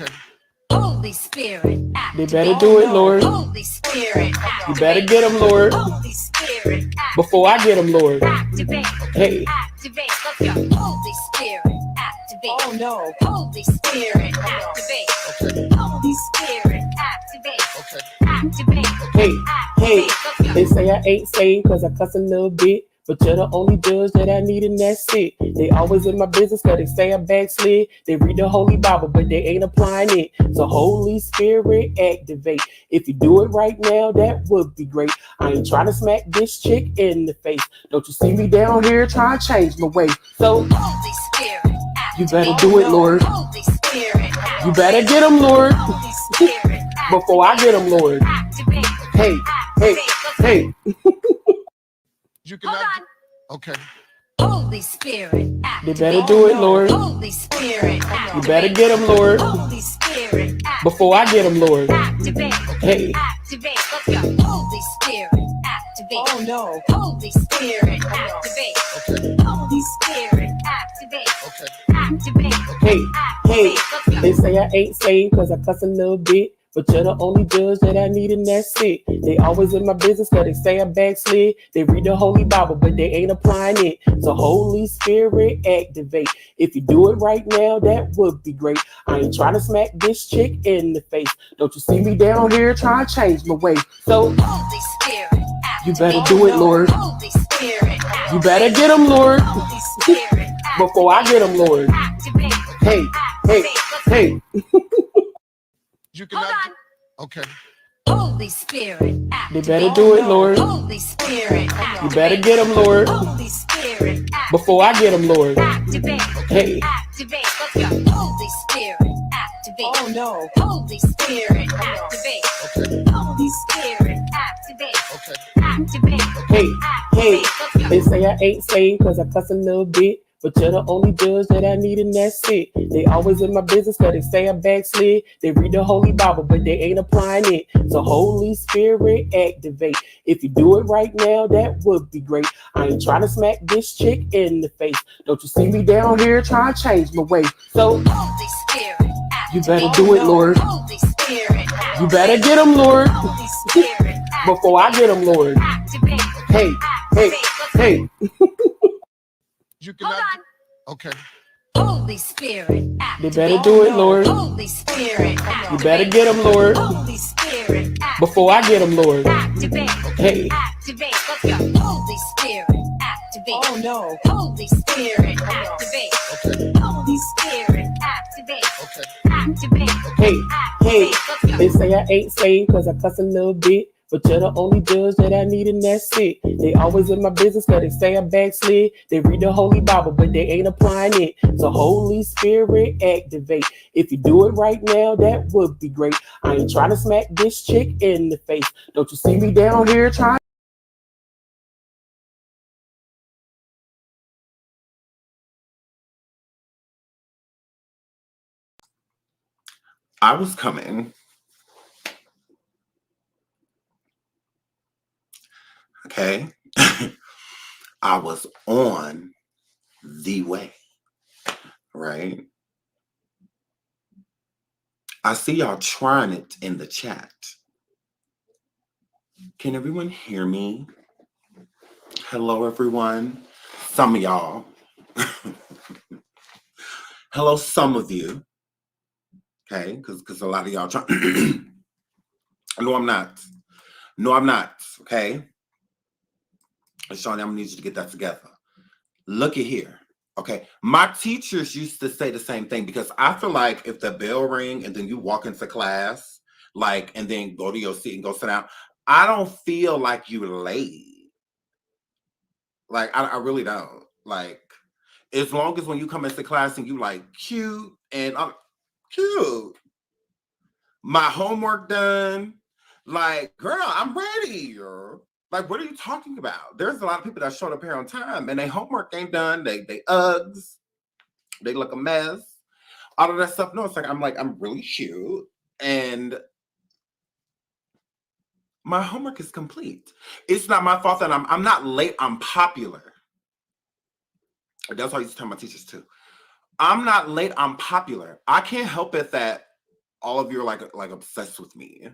Okay. Holy Spirit, They better do it, Lord. Holy Spirit, You better get them, Lord. Holy Spirit, Before I get them, Lord. activate. Hey. Activate. Let's go. Holy Spirit, activate. Oh no. Holy Spirit, activate. Okay. Holy Spirit, activate. Okay. Activate. Hey, hey, Activate. Let's go. they say I ain't saved cause I cuss a little bit. But you're the only judge that I need and that's it. They always in my business cause they say I backslid. They read the Holy Bible but they ain't applying it. So Holy Spirit activate. If you do it right now, that would be great. I ain't trying to smack this chick in the face. Don't you see me down here trying to change my way. So Holy Spirit, you better do it, Lord. Holy Spirit, You better get them, Lord. Holy Spirit, Before I get them, Lord. activate. Hey, hey, hey. You Hold cannot. on. Okay. Holy Spirit, They activate. better do it, Lord. Holy Spirit, You better get them, Lord. Holy Spirit, Before I get them, Lord. activate. Hey. Activate. Let's go. Holy Spirit, activate. Oh no. Holy Spirit, activate. Okay. Holy Spirit, activate. Okay. Activate. Hey, hey, Activate. Let's go. they say I ain't saved cause I cuss a little bit. But you're the only judge that I need and that's it. They always in my business cause they say I backslid. They read the Holy Bible but they ain't applying it. So Holy Spirit activate. If you do it right now, that would be great. I ain't trying to smack this chick in the face. Don't you see me down here trying to change my way. So Holy Spirit, you activate. better do it, Lord. Holy Spirit, You better get them, Lord. Holy Spirit, Before I get them, Lord. activate. Hey, hey, hey. You Hold cannot. on. Okay. Holy Spirit, They activate. better do it, Lord. Holy Spirit, You better get them, Lord. Holy Spirit, Before I get them, Lord. activate. Hey. Activate. Let's go. Holy Spirit, activate. Oh no. Holy Spirit, activate. Okay. Holy Spirit, activate. Okay. Activate. Hey, hey, Activate. Let's go. they say I ain't saved cause I cuss a little bit. But you're the only judge that I need and that's it. They always in my business cause they say I backslid. They read the Holy Bible but they ain't applying it. So Holy Spirit activate. If you do it right now, that would be great. I ain't trying to smack this chick in the face. Don't you see me down here trying to change my way. So Holy Spirit, you better do it, Lord. Holy Spirit, You better get them, Lord. Holy Spirit, Before I get them, Lord. activate. Hey, hey, hey. You Hold cannot. on. Okay. Holy Spirit, They activate. better do it, Lord. Holy Spirit, You better get them, Lord. Holy Spirit, Before I get them, Lord. activate. Hey. Activate. Let's go. Holy Spirit, activate. Oh no. Holy Spirit, activate. Okay. Holy Spirit, activate. Okay. Activate. Hey, hey, Activate. Let's go. they say I ain't saved cause I cuss a little bit. But you're the only judge that I need and that's it. They always in my business cause they say I backslid. They read the Holy Bible but they ain't applying it. So Holy Spirit activate. If you do it right now, that would be great. I ain't trying to smack this chick in the face. Don't you see me down here trying? I was coming. Okay. I was on the way. Right. I see y'all trying it in the chat. Can everyone hear me? Hello, everyone. Some of y'all. Hello, some of you. Okay, because a lot of y'all trying. No, I'm not. No, I'm not. Okay. Shawnee, I'm gonna need you to get that together. Look at here. Okay. My teachers used to say the same thing because I feel like if the bell ring and then you walk into class, like, and then go to your seat and go sit down, I don't feel like you're late. Like, I really don't. Like, as long as when you come into class and you like cute and I'm cute, my homework done, like, girl, I'm ready. Or like, what are you talking about? There's a lot of people that showed up here on time and their homework ain't done. They Uggs, they look a mess. All of that stuff. No, it's like I'm really cute and my homework is complete. It's not my fault that I'm not late. I'm popular. That's how I used to tell my teachers too. I'm not late. I'm popular. I can't help it that all of you are like obsessed with me.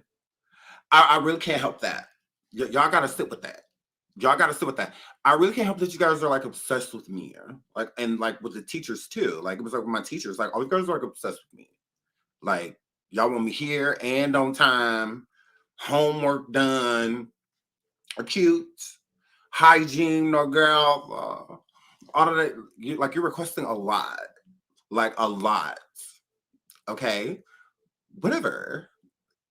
I really can't help that. Y'all gotta sit with that. Y'all gotta sit with that. I really can't help that you guys are like obsessed with me. Like, and like with the teachers too. Like it was like with my teachers, like all you guys are like obsessed with me. Like y'all want me here and on time, homework done, cute, hygiene, no girl, all of that. You're requesting a lot. Like a lot. Okay? Whatever.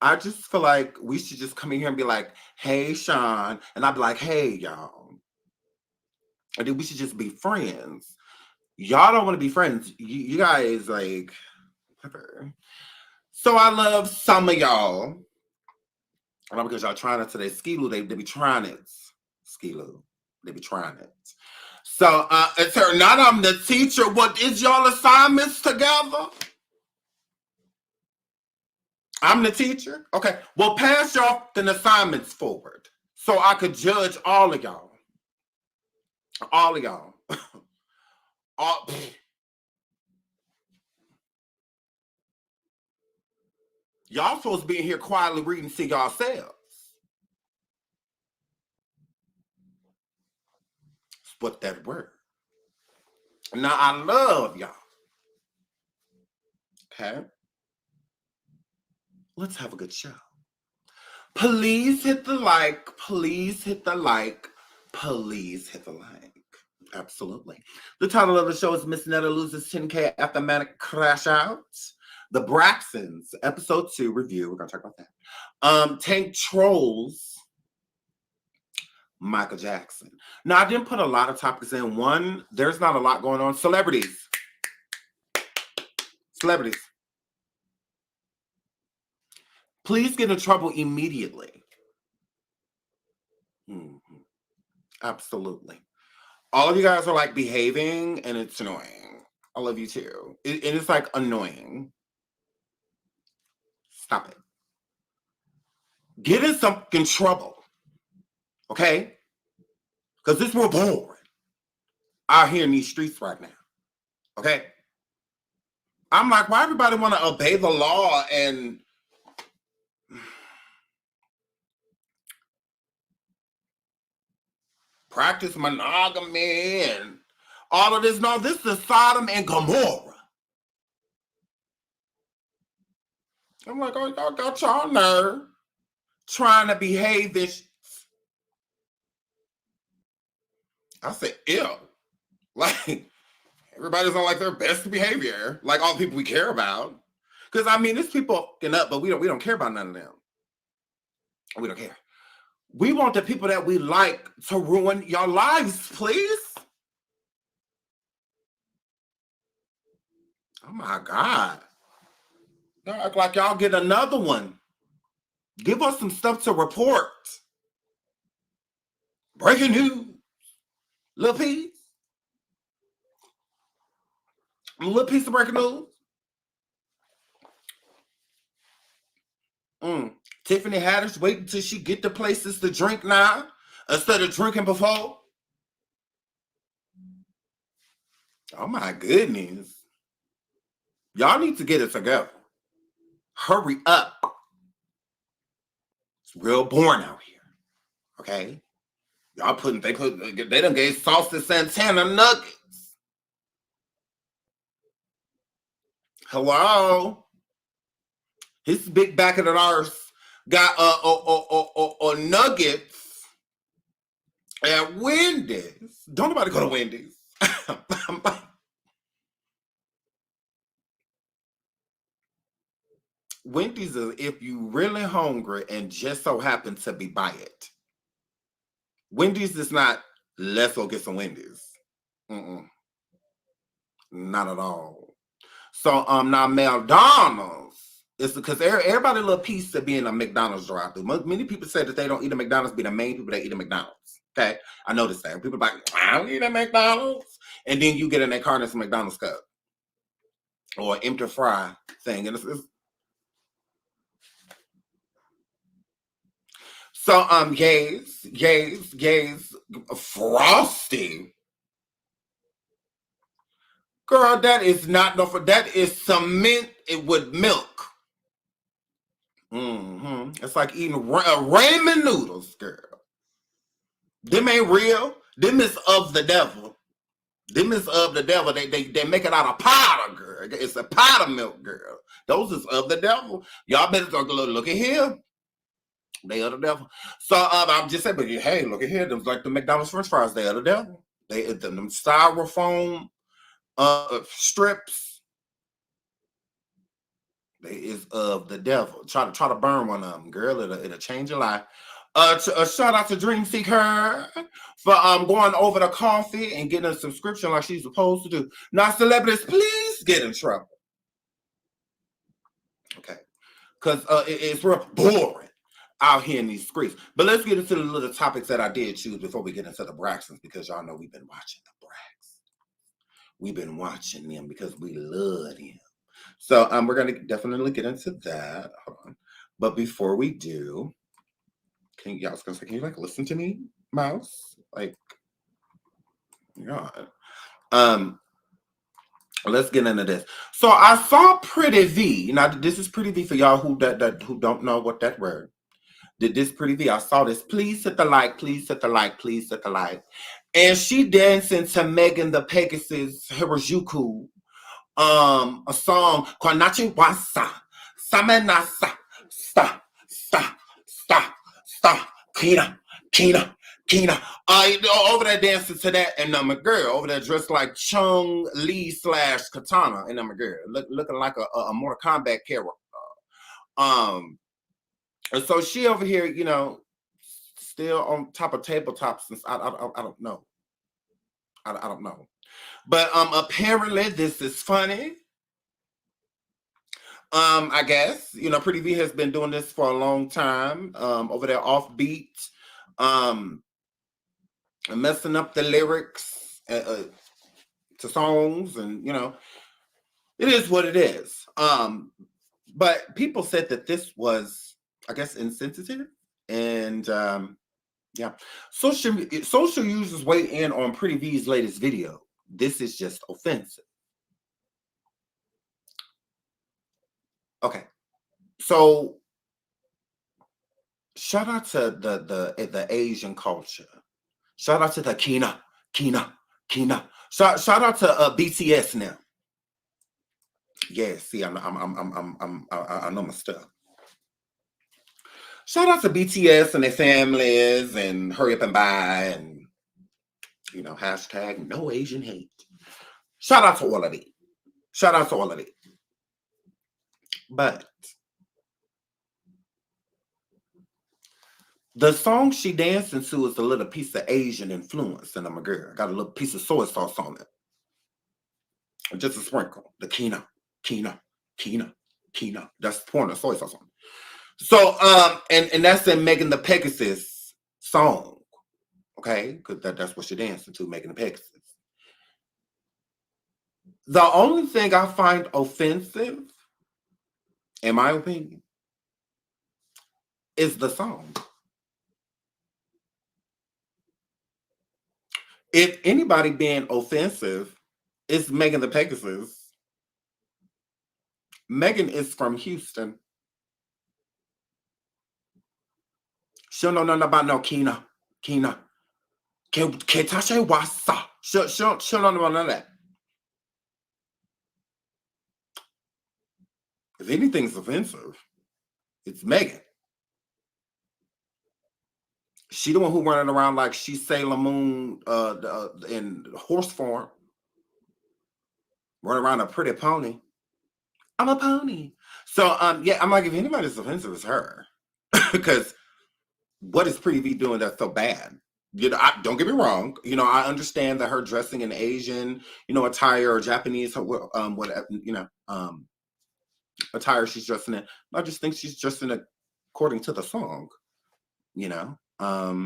I just feel like we should just come in here and be like, hey, Sean. And I'd be like, hey, y'all. And then we should just be friends. Y'all don't want to be friends. You guys, like, whatever. So I love some of y'all. And because y'all trying it today. Skilu, they be trying it. Skilu, they be trying it. So, it's her, not I'm the teacher. What is y'all assignments together? I'm the teacher? Okay. Well, pass y'all the assignments forward so I could judge all of y'all. All of y'all. Y'all supposed to be in here quietly reading to yourselves. What that word. Now, I love y'all. Okay? Let's have a good show. Please hit the like. Please hit the like. Please hit the like. Absolutely. The title of the show is Miss Netta Loses 10K After MANIC Crash Out. The Braxtons, episode 2 review. We're going to talk about that. Tank Trolls. Michael Jackson. Now, I didn't put a lot of topics in. One, there's not a lot going on. Celebrities. Celebrities. Please get in trouble immediately. Absolutely. All of you guys are like behaving and it's annoying. I love you too. It is like annoying. Stop it. Get in some trouble. Okay? Because this real boring out here in these streets right now. Okay? I'm like, why everybody want to obey the law and practice monogamy and all of this? No, this is Sodom and Gomorrah. I'm like, oh, y'all got y'all nerve trying to behave this. I said, ew. Like, everybody's on like their best behavior. Like all the people we care about. Because I mean, there's people fucking up, but we don't care about none of them. We don't care. We want the people that we like to ruin your lives, please. Oh my God. Y'all act like y'all get another one. Give us some stuff to report. Breaking news. Little piece. A little piece of breaking news. Tiffany Haddish waiting till she get the places to drink now instead of drinking before. Oh my goodness. Y'all need to get it together. Hurry up. It's real boring out here. Okay? Y'all they done gave Sauce to Santana nuggets. Hello? His big back of the arse got nuggets at Wendy's. Don't nobody go to Wendy's. Wendy's is if you really hungry and just so happen to be by it. Wendy's is not, let's go get some Wendy's. Not at all. So now McDonald's is because everybody a little piece to being a McDonald's drive-thru. Many people say that they don't eat a McDonald's, be the main people that eat a McDonald's. Okay, I noticed that. People are like, I don't eat a McDonald's, and then you get in that car and it's a McDonald's cup or an empty fry thing, and it's so gays, Frosty. Girl, that is not no for that is cement with milk. It's like eating ramen noodles, girl. Them ain't real. Them is of the devil. Them is of the devil. They make it out of powder, girl. It's a powder milk, girl. Those is of the devil. Y'all better look at here. They are the devil. So I'm just saying, but hey, look at here. Them like the McDonald's French fries. They are the devil. They them styrofoam strips. They is of the devil. Try to burn one of them, girl. It'll change your life. Shout out to Dream Seeker for going over the coffee and getting a subscription like she's supposed to do. Now, celebrities, please get in trouble. Okay, because it's real boring out here in these streets. But let's get into the little topics that I did choose before we get into the Braxtons, because y'all know we've been watching the Braxtons. We've been watching them because we love them. So we're gonna definitely get into that. Hold on. But before we do, can you like listen to me, mouse? Like, God. Let's get into this. So I saw Pretty V. Now this is Pretty V for y'all who don't know what that word. This Pretty V. I saw this. Please hit the like. Please hit the like. Please hit the like. And she dancing to Megan the Pegasus Hirajuku. A song called Nachi Wasa. Samenasa. Stop. Kina. Over there dancing to that, and my girl over there dressed like Chung Lee / Katana, and my girl looking like a Mortal Kombat character. And so she over here, still on top of tabletops. Since I don't know. I don't know. But apparently this is funny. I guess, Pretty V has been doing this for a long time. Over there offbeat, messing up the lyrics to songs, and it is what it is. But people said that this was, I guess, insensitive, and yeah. Social users weigh in on Pretty V's latest video. This is just offensive. Okay, so shout out to the Asian culture. Shout out to the Kina. Shout out to BTS now. Yeah, see, I know my stuff. Shout out to BTS and their families, and hurry up and buy, and hashtag no Asian hate. Shout out to all of it. But the song she dancing to is a little piece of Asian influence, and I'm a girl. Got a little piece of soy sauce on it. Just a sprinkle. The Kina. That's pouring the soy sauce on it. So, and that's in Megan the Pegasus song. Okay? Because that's what you're dancing to, Megan the Pegasus. The only thing I find offensive, in my opinion, is the song. If anybody being offensive, it's Megan the Pegasus. Megan is from Houston. She don't know nothing about no Kina. Ketashe Wasa. She don't know about none of that. If anything's offensive, it's Megan. She the one who running around like she's Sailor Moon in horse form. Running around a pretty pony. I'm a pony. So yeah, I'm like, if anybody's offensive, it's her. Because what is Pretty V doing that's so bad? Don't get me wrong. I understand that her dressing in Asian, attire, or Japanese, whatever, attire she's dressing in. I just think she's dressing it according to the song. I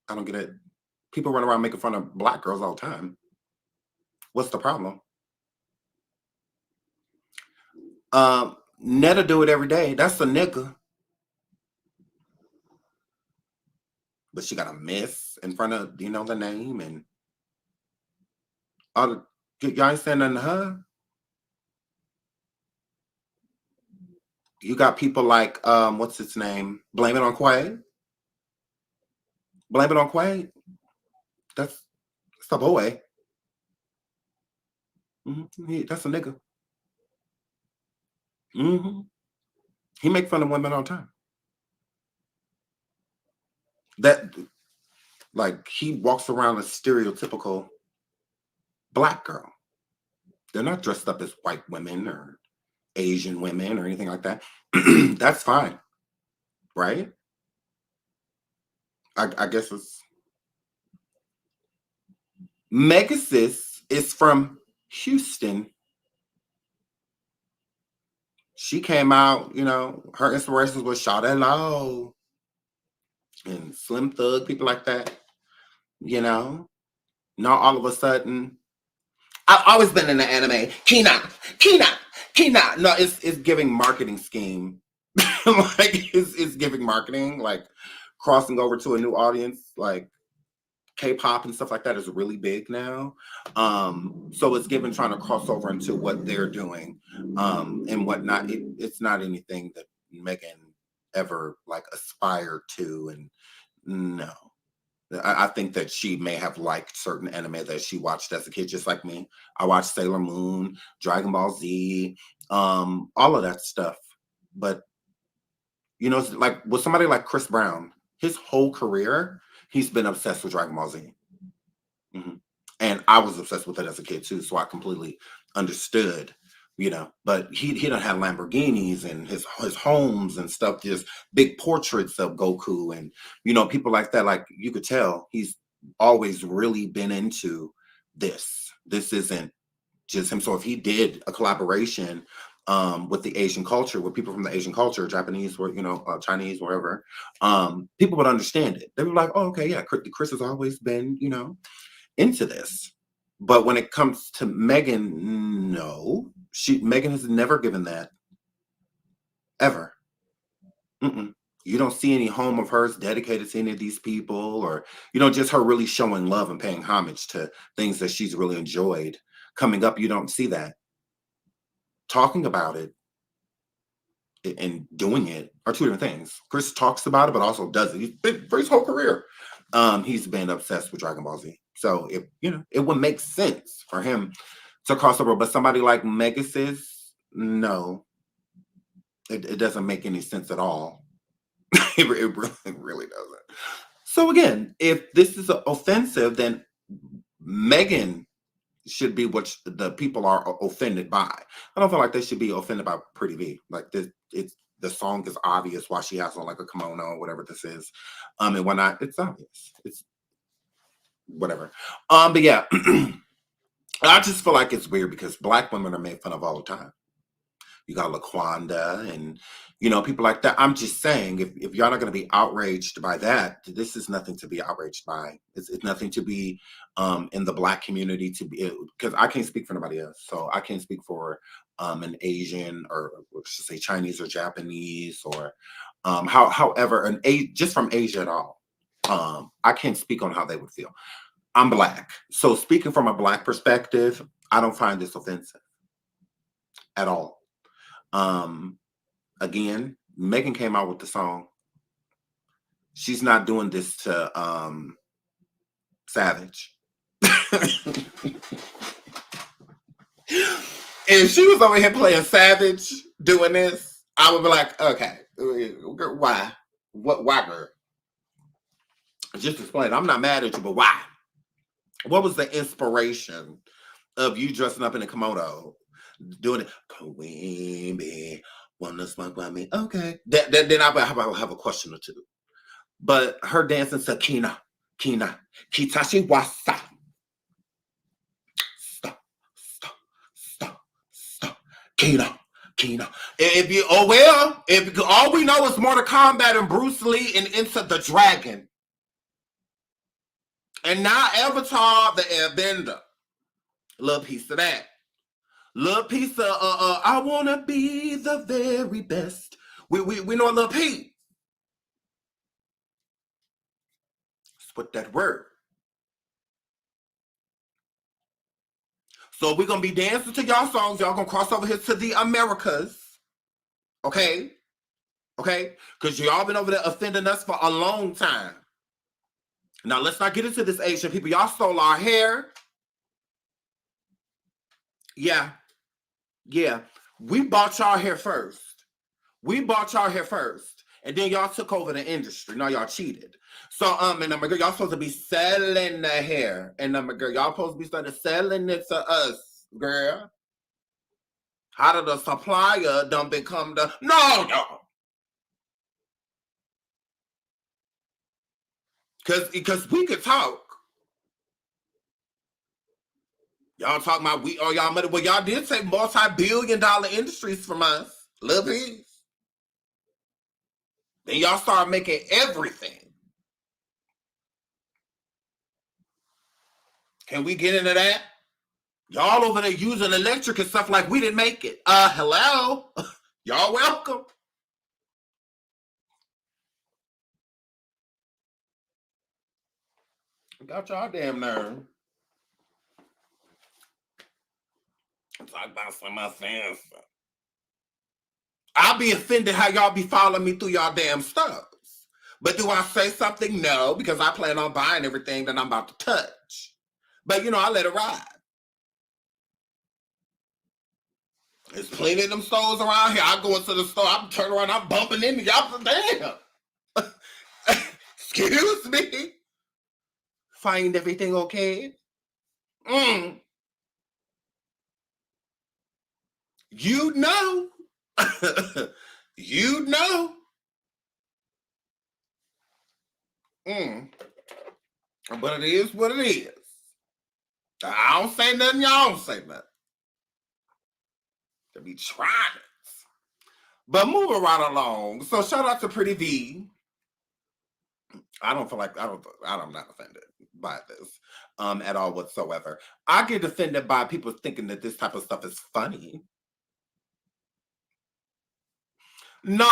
don't get it. People run around making fun of black girls all the time. What's the problem? Netta do it every day. That's a nigga. But she got a mess in front of, the name, and all the, y'all ain't saying nothing to her. You got people like what's his name? Blame It on Quay. Blame It on Quay. That's a boy. That's a nigga. He make fun of women all the time. That, like, he walks around a stereotypical black girl. They're not dressed up as white women or Asian women or anything like that. That's fine, right? I guess it's Megasis is from Houston. She came out, you know, her inspirations was Shawty Low and Slim Thug, people like that, you know. Now all of a sudden, I've always been in the anime. Kina. No, it's giving marketing scheme. Like it's giving marketing, like crossing over to a new audience, like K-pop and stuff like that is really big now. So it's given trying to cross over into what they're doing and whatnot. It's not anything that Megan ever like aspired to, and no. I think that she may have liked certain anime that she watched as a kid, just like me. I watched Sailor Moon, Dragon Ball Z, all of that stuff. But, you know, like with somebody like Chris Brown, his whole career, he's been obsessed with Dragon Ball Z. And I was obsessed with it as a kid too, so I completely understood, you know. But he done had Lamborghinis and his homes and stuff, just big portraits of Goku and, you know, people like that. Like you could tell he's always really been into this. This isn't just him. So if he did a collaboration with the Asian culture, with people from the Asian culture, Japanese or, you know, Chinese, wherever, people would understand it. They were like, oh, okay, yeah, Chris has always been, you know, into this. But when it comes to Megan, no, Megan has never given that, ever. You don't see any home of hers dedicated to any of these people, or, you know, just her really showing love and paying homage to things that she's really enjoyed. Coming up, you don't see that. Talking about it and doing it are two different things. Chris talks about it, but also does it. For his whole career, he's been obsessed with Dragon Ball Z. So if, you know, it would make sense for him to cross over. But somebody like Megasis, no, it doesn't make any sense at all. It really doesn't. So again, if this is offensive, then Megan should be what the people are offended by. I don't feel like they should be offended by Pretty V. Like this, the song is obvious why she has on like a kimono or whatever this is, and whatnot. It's obvious. It's whatever. But yeah, I just feel like it's weird because Black women are made fun of all the time. You got LaQuanda and, you know, people like that. I'm just saying, if y'all not going to be outraged by that, this is nothing to be outraged by. It's nothing to be in the Black community to be, because I can't speak for nobody else. So I can't speak for an Asian or should say Chinese or Japanese or however, just from Asia at all. I can't speak on how they would feel. I'm Black. So speaking from a Black perspective, I don't find this offensive at all. Again, Megan came out with the song. She's not doing this to Savage. If she was over here playing Savage doing this, I would be like, okay, why? Why, girl? Just explain. I'm not mad at you, but why? What was the inspiration of you dressing up in a kimono, doing it? Queen bee, wanna smoke by me? Okay. Then I have a question or two. But her dancing to Kina, Kitashi Wasa. Stop. Kina. If all we know is Mortal Kombat and Bruce Lee and Enter the Dragon. And now Avatar the Airbender. Little piece of that. Little piece of I wanna be the very best. We know a little piece. Put that word. So we're gonna be dancing to y'all songs. Y'all gonna cross over here to the Americas. Okay? Okay? Because y'all been over there offending us for a long time. Now, let's not get into this, Asian people. Y'all stole our hair. Yeah. Yeah. We bought y'all hair first. We bought y'all hair first. And then y'all took over the industry. No, y'all cheated. So, and my girl, y'all supposed to be selling the hair. And my girl, y'all supposed to be starting selling it to us, girl. How did the supplier done become the... No. Because we could talk. Y'all talking about we all y'all money. Well, y'all did take multi-billion-dollar industries from us. Little piece. Then y'all start making everything. Can we get into that? Y'all over there using electric and stuff like we didn't make it. Hello? Y'all welcome. Got y'all damn nerve. Talk about some of my fans. I'll be offended how y'all be following me through y'all damn stuff. But do I say something? No, because I plan on buying everything that I'm about to touch. But, I let it ride. There's plenty of them stores around here. I go into the store, I'm turning around, I'm bumping into y'all. Damn. Excuse me. Find everything okay? You know. You know. But it is what it is. I don't say nothing, y'all don't say nothing. To be trying it. But moving right along. So shout out to Pretty V. I'm not offended by this at all whatsoever. I get offended by people thinking that this type of stuff is funny. No,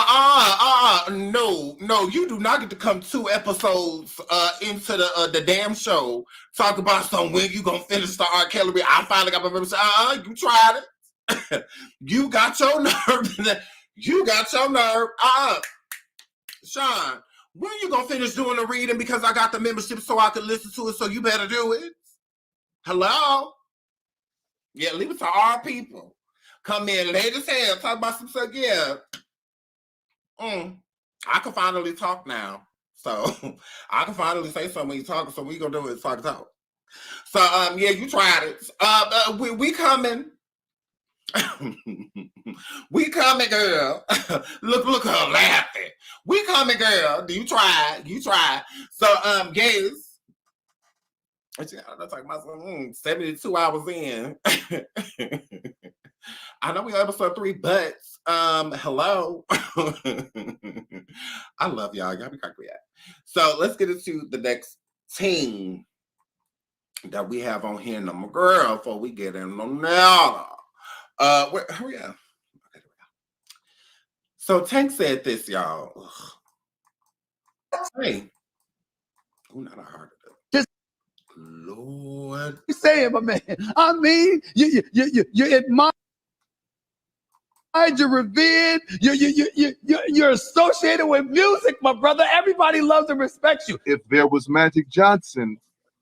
you do not get to come 2 episodes into the damn show talk about when you gonna finish the R. Kelly. I finally got my member say, you tried it. You got your nerve. You got your nerve. Sean, when you gonna finish doing the reading? Because I got the membership so I can listen to it, so you better do it. Hello? Yeah, leave it to our people. Come in late as hell, talk about some stuff, yeah. I can finally talk now. So I can finally say something when you talk. So we gonna do it talk. So yeah, you tried it. We coming. We coming, girl. look her laughing. We coming, girl. You try. So guys, I'm talking about 72 hours in. I know we episode 3, but hello. I love y'all. Y'all be cracking me up. So let's get into the next team that we have on here. Number girl, before we get in on now. Hurry up. Okay, so Tank said this, y'all. Hey. Not a heart attack. Lord. You saying, my man. I mean, you admire, you're revered, you're associated with music, my brother. Everybody loves and respects you. If there was Magic Johnson,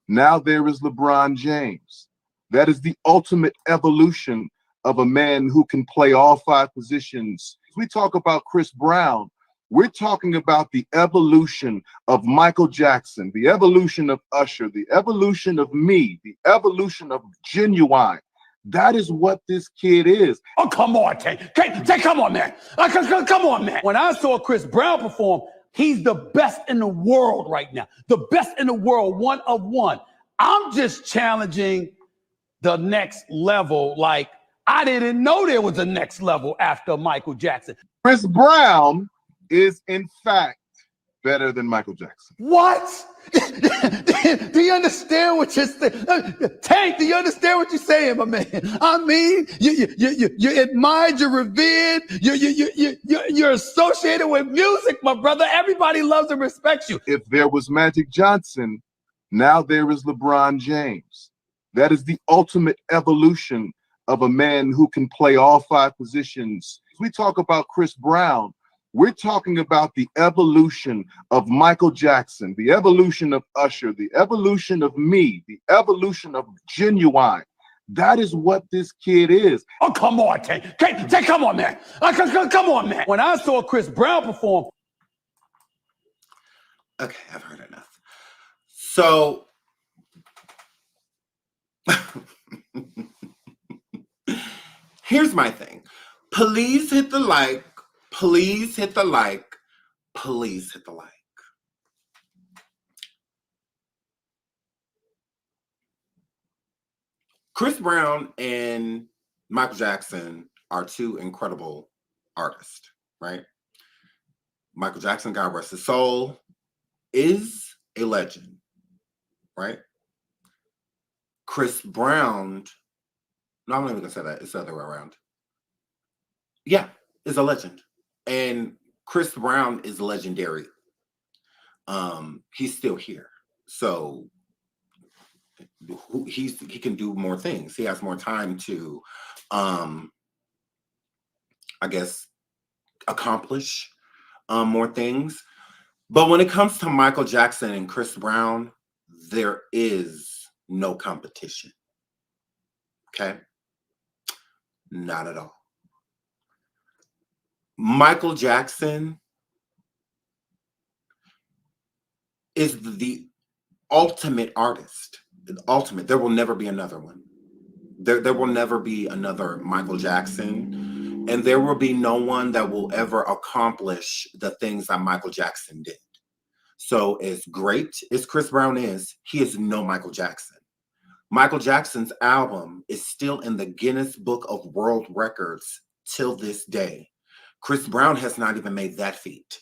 now there is LeBron James. That is the ultimate evolution of a man who can play all 5 positions. We talk about Chris Brown. We're talking about the evolution of Michael Jackson, the evolution of Usher, the evolution of me, the evolution of Genuine. That is what this kid is. Oh, come on, Tank. Come on, man. Come on, man. When I saw Chris Brown perform, he's the best in the world right now. The best in the world, one of one. I'm just challenging the next level. Like, I didn't know there was a next level after Michael Jackson. Chris Brown is, in fact, better than Michael Jackson. What? Do you understand what you're saying? Tank, do you understand what you're saying, my man? I mean, you're admired, you're revered, you're associated with music, my brother. Everybody loves and respects you. If there was Magic Johnson, now there is LeBron James. That is the ultimate evolution of a man who can play all 5 positions. we talk about Chris Brown, we're talking about the evolution of Michael Jackson, the evolution of Usher, the evolution of me, the evolution of Genuine. That is what this kid is. Oh, come on, Tank. Tank, come on, man. Come on, man. When I saw Chris Brown perform. Okay, I've heard enough. So, here's my thing. Please hit the like. Please hit the like. Please hit the like. Chris Brown and Michael Jackson are two incredible artists, right? Michael Jackson, God rest his soul, is a legend, right? Chris Brown, no, I'm not even gonna say that. It's the other way around. Yeah, is a legend. And Chris Brown is legendary. He's still here. So he can do more things. He has more time to, I guess, accomplish more things. But when it comes to Michael Jackson and Chris Brown, there is no competition. Okay? Not at all. Michael Jackson is the ultimate artist. The ultimate. There will never be another one. There will never be another Michael Jackson. And there will be no one that will ever accomplish the things that Michael Jackson did. So as great as Chris Brown is, he is no Michael Jackson. Michael Jackson's album is still in the Guinness Book of World Records till this day. Chris Brown has not even made that feat,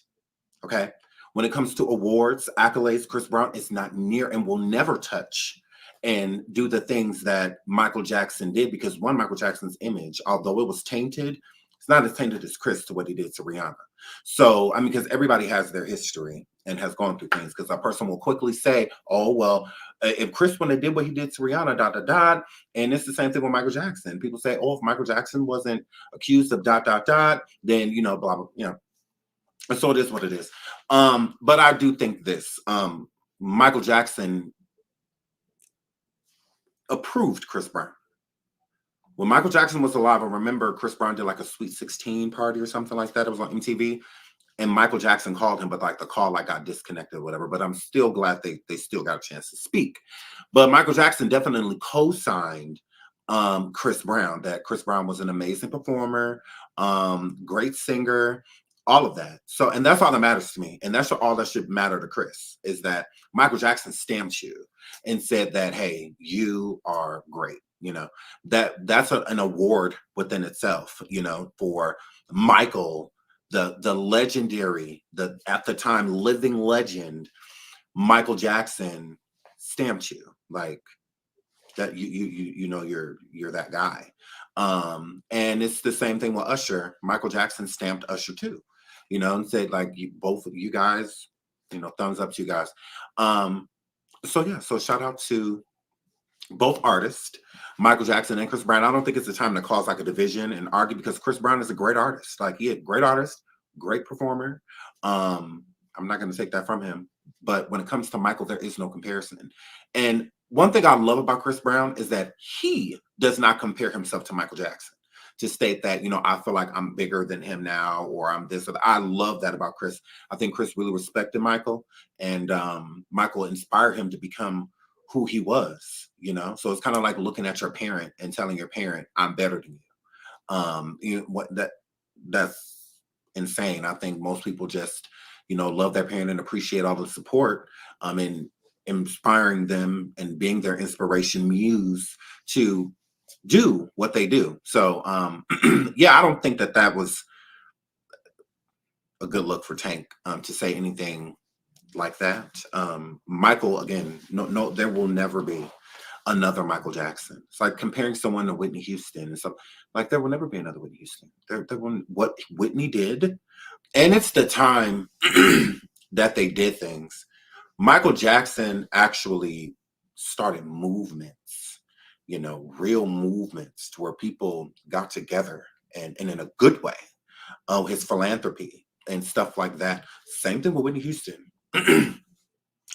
okay? When it comes to awards, accolades, Chris Brown is not near and will never touch and do the things that Michael Jackson did, because one, Michael Jackson's image, although it was tainted, it's not as tainted as Chris to what he did to Rihanna. So, I mean, because everybody has their history and has gone through things, because a person will quickly say, oh, well, if Chris wouldn't have did what he did to Rihanna, ... And it's the same thing with Michael Jackson. People say, oh, if Michael Jackson wasn't accused of ... then, you know, blah, blah, you know. And so it is what it is. But I do think this, Michael Jackson approved Chris Brown. When Michael Jackson was alive, I remember Chris Brown did like a Sweet 16 party or something like that. It was on MTV. And Michael Jackson called him, but like the call like got disconnected or whatever. But I'm still glad they still got a chance to speak. But Michael Jackson definitely co-signed Chris Brown, that Chris Brown was an amazing performer, great singer, all of that. So, and that's all that matters to me. And that's all that should matter to Chris, is that Michael Jackson stamped you and said that, hey, you are great. You know, that's an award within itself, you know, for Michael, the legendary, the at the time living legend, Michael Jackson stamped you like that. You know, you're that guy. And it's the same thing with Usher. Michael Jackson stamped Usher too, you know, and said like, both of you guys, you know, thumbs up to you guys. So yeah, so shout out to both artists, Michael Jackson and Chris Brown. I don't think it's the time to cause like a division and argue, because Chris Brown is a great artist. Like, he a great artist, great performer. I'm not going to take that from him. But when it comes to Michael, there is no comparison. And one thing I love about Chris Brown is that he does not compare himself to Michael Jackson to state that, you know, I feel like I'm bigger than him now, or I'm this or that. I love that about Chris. I think Chris really respected Michael, and Michael inspired him to become who he was, you know? So it's kind of like looking at your parent and telling your parent, I'm better than you. You know, what that's insane. I think most people just, you know, love their parent and appreciate all the support, and inspiring them and being their inspiration muse to do what they do. So, yeah, I don't think that was a good look for Tank to say anything like that. Michael, again, no, there will never be another Michael Jackson. It's like comparing someone to Whitney Houston and stuff. Like, there will never be another Whitney Houston. There what Whitney did, and it's the time that they did things. Michael Jackson actually started movements, you know, real movements, to where people got together and in a good way. his philanthropy and stuff like that. Same thing with Whitney Houston.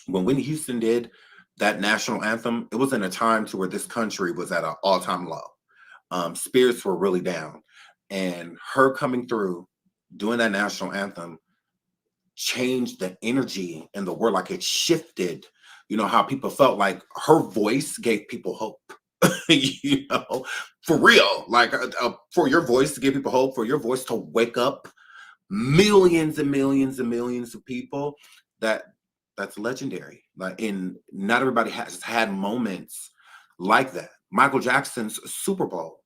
When Whitney Houston did that national anthem, it was in a time to where this country was at an all-time low. Spirits were really down. And her coming through, doing that national anthem, changed the energy in the world. Like it shifted, you know, how people felt. Like her voice gave people hope. You know, for real, like for your voice to give people hope, for your voice to wake up millions and millions and millions of people, that's legendary. Like, and not everybody has had moments like that. Michael Jackson's Super Bowl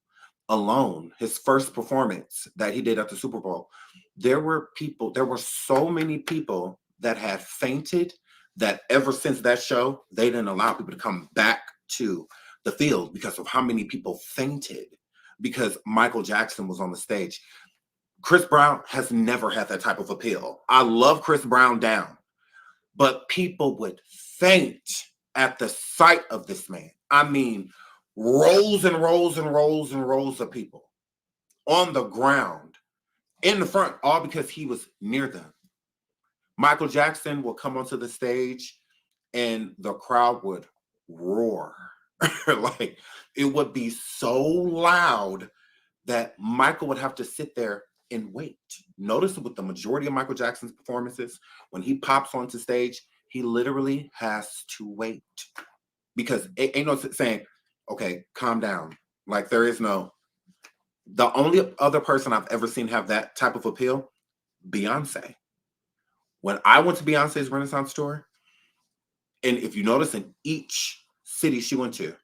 alone, his first performance that he did at the Super Bowl, there were so many people that had fainted that ever since that show, they didn't allow people to come back to the field because of how many people fainted because Michael Jackson was on the stage. Chris Brown has never had that type of appeal. I love Chris Brown down, but people would faint at the sight of this man. I mean, rows and rows and rows and rows of people on the ground in the front, all because he was near them. Michael Jackson will come onto the stage and the crowd would roar. Like it would be so loud that Michael would have to sit there and wait. Notice with the majority of Michael Jackson's performances, when he pops onto stage, he literally has to wait because ain't no saying, okay, calm down. Like there is no, the only other person I've ever seen have that type of appeal, Beyonce. When I went to Beyonce's Renaissance tour, and if you notice in each city she went to,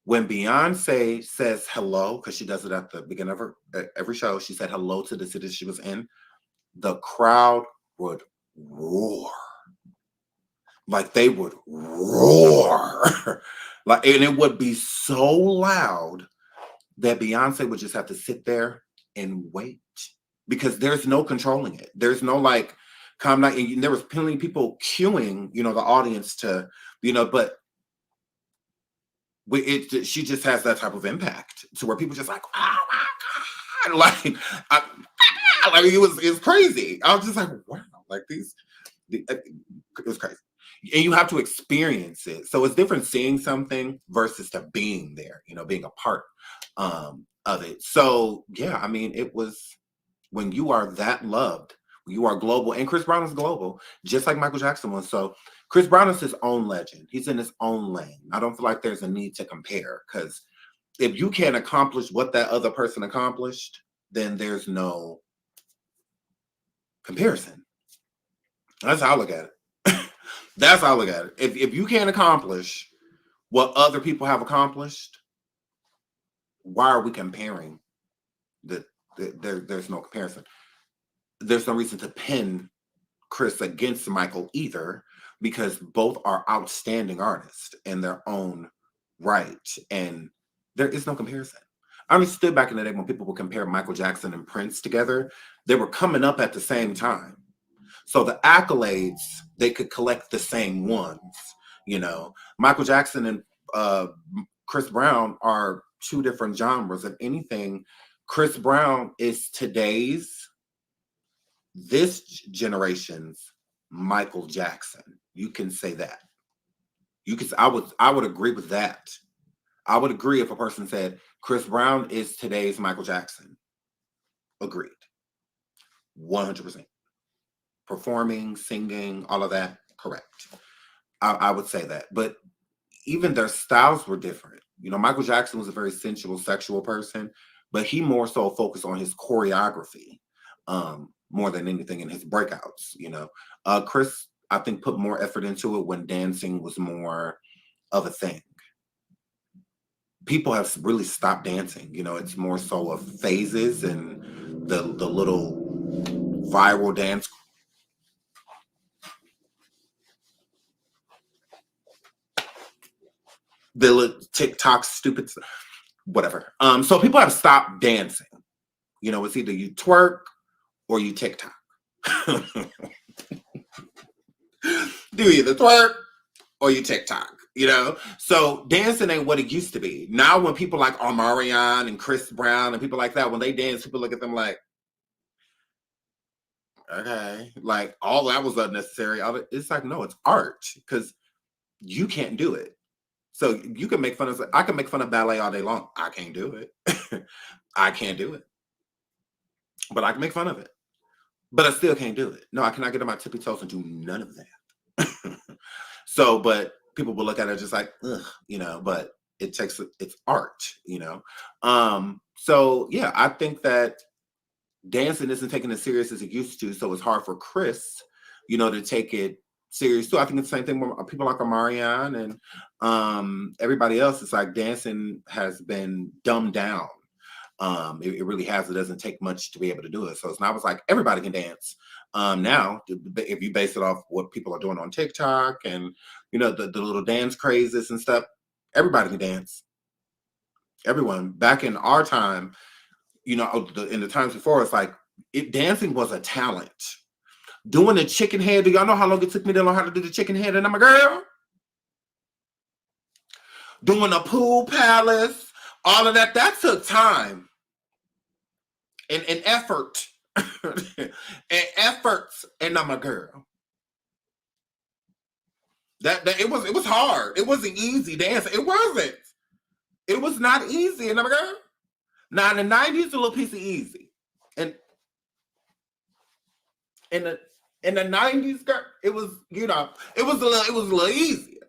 when Beyonce says hello, because she does it at the beginning of every show, she said hello to the city she was in, the crowd would roar. Like they would roar. Like, and it would be so loud that Beyonce would just have to sit there and wait because there's no controlling it. There's no like, calm down. And there was plenty of people queuing, you know, the audience to, you know, but she just has that type of impact to where people just like, oh my God. Like, I mean, it was crazy. I was just like, wow, like it was crazy. And you have to experience it. So it's different seeing something versus to being there, you know, being a part of it. So yeah, I mean, it was when you are that loved, you are global, and Chris Brown is global, just like Michael Jackson was. So Chris Brown is his own legend. He's in his own lane. I don't feel like there's a need to compare because if you can't accomplish what that other person accomplished, then there's no comparison. That's how I look at it. That's how I look at it. If you can't accomplish what other people have accomplished, why are we comparing? There's no comparison. There's no reason to pin Chris against Michael either, because both are outstanding artists in their own right, and there is no comparison. I understood back in the day when people would compare Michael Jackson and Prince together, they were coming up at the same time. So the accolades, they could collect the same ones, you know. Michael Jackson and Chris Brown are two different genres. If anything, Chris Brown is this generation's Michael Jackson. You can say that. I would agree with that. I would agree if a person said Chris Brown is today's Michael Jackson. Agreed. 100%. Performing, singing, all of that, correct. I would say that. But even their styles were different. You know, Michael Jackson was a very sensual, sexual person, but he more so focused on his choreography more than anything in his breakouts, you know. Chris, I think, put more effort into it when dancing was more of a thing. People have really stopped dancing. You know, it's more so of phases and the little viral dance. The little TikTok stupid stuff, whatever. So people have stopped dancing. You know, it's either you twerk or you TikTok. Do either twerk or you TikTok, you know? So dancing ain't what it used to be. Now when people like Omarion and Chris Brown and people like that, when they dance, people look at them like, Okay, like all that was unnecessary. It's like, no, it's art because you can't do it. So you can make fun of. I can make fun of ballet all day long. I can't do it. I can't do it. But I can make fun of it. But I still can't do it. No, I cannot get on my tippy toes and do none of that. So, but people will look at it just like, ugh, you know. But it's art, you know. So yeah, I think that dancing isn't taken as serious as it used to, so it's hard for Chris, you know, to take it serious too. I think it's the same thing with people like Omarion and everybody else. It's like dancing has been dumbed down. It really has. It doesn't take much to be able to do it. So it's not like everybody can dance. Now, if you base it off what people are doing on TikTok and, you know, the little dance crazes and stuff, everybody can dance. Everyone. Back in our time, you know, in the times before, it's like dancing was a talent. Doing the chicken head. Do y'all know how long it took me to learn how to do the chicken head? And I'm a girl. Doing a pool palace, all of that. That took time and effort. And efforts. And I'm a girl. That it was hard. It wasn't easy dancing. It wasn't. It was not easy. And I'm a girl. Now in the 90s, a little piece of easy, and in the 90s, girl, it was, you know, it was a little easier.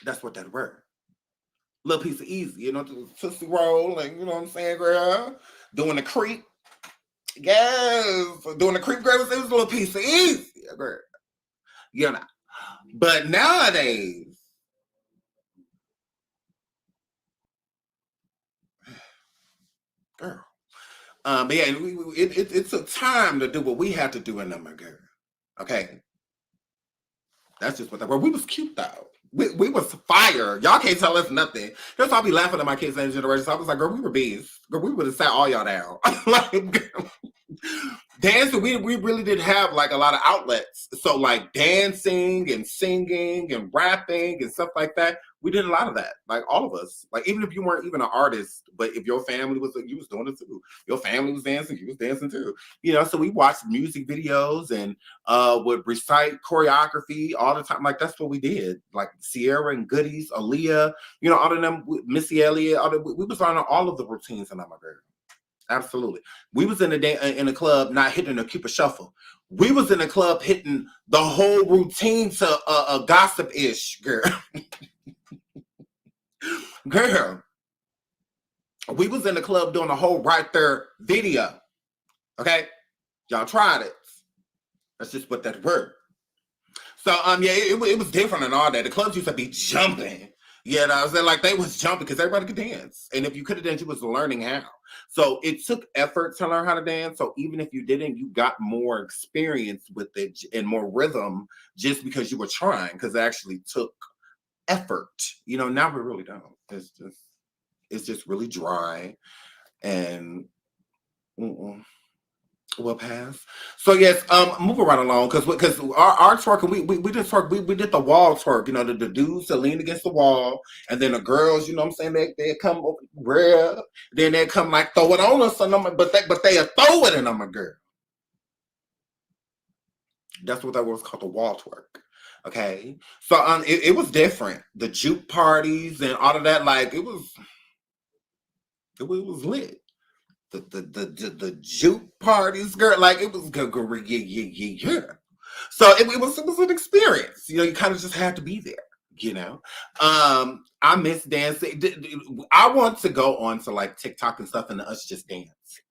That's what that word, little piece of easy, you know, the tootsie roll, and you know what I'm saying, girl, doing the creep, yes, doing the creep, girl, it was a little piece of easy, girl, you know, but nowadays. Girl. But yeah, it took time to do what we had to do in them, my girl. Okay. That's just what that were. We was cute though. We was fire. Y'all can't tell us nothing. That's why I be laughing at my kids' age generation. So I was like, girl, we were bees. Girl, we would have sat all y'all down. Like, dancing, we really didn't have like a lot of outlets. So like dancing and singing and rapping and stuff like that, we did a lot of that. Like all of us. Like even if you weren't even an artist, but if your family was, you was doing it too. Your family was dancing, you was dancing too. You know, so we watched music videos and would recite choreography all the time. Like that's what we did. Like Sierra and Goodies, Aaliyah, you know, all of them, Missy Elliott, we was learning all of the routines in our girl. Absolutely. We was in a club not hitting a Cupid shuffle. We was in a club hitting the whole routine to a gossip-ish, girl. Girl. We was in the club doing a whole right there video. Okay? Y'all tried it. That's just what that word. So, yeah, it was different and all that. The clubs used to be jumping. You know, I was like they was jumping because everybody could dance. And if you could have danced, you was learning how. So it took effort to learn how to dance. So even if you didn't, you got more experience with it and more rhythm just because you were trying, because it actually took effort. You know, now we really don't. It's just really dry and we'll pass. So yes, moving right along because our twerking, we just twerk, we did the wall twerk, you know, the dudes that lean against the wall, and then the girls, you know what I'm saying, they come over real, then they come like throw it on us, but they throw it in on my girl. That's what that was called, the wall twerk. Okay, so it was different. The juke parties and all of that, like it was lit. The juke parties, girl, like it was good, yeah. So it was an experience. You know, you kind of just had to be there. You know, I miss dancing. I want to go on to like TikTok and stuff and us just dance.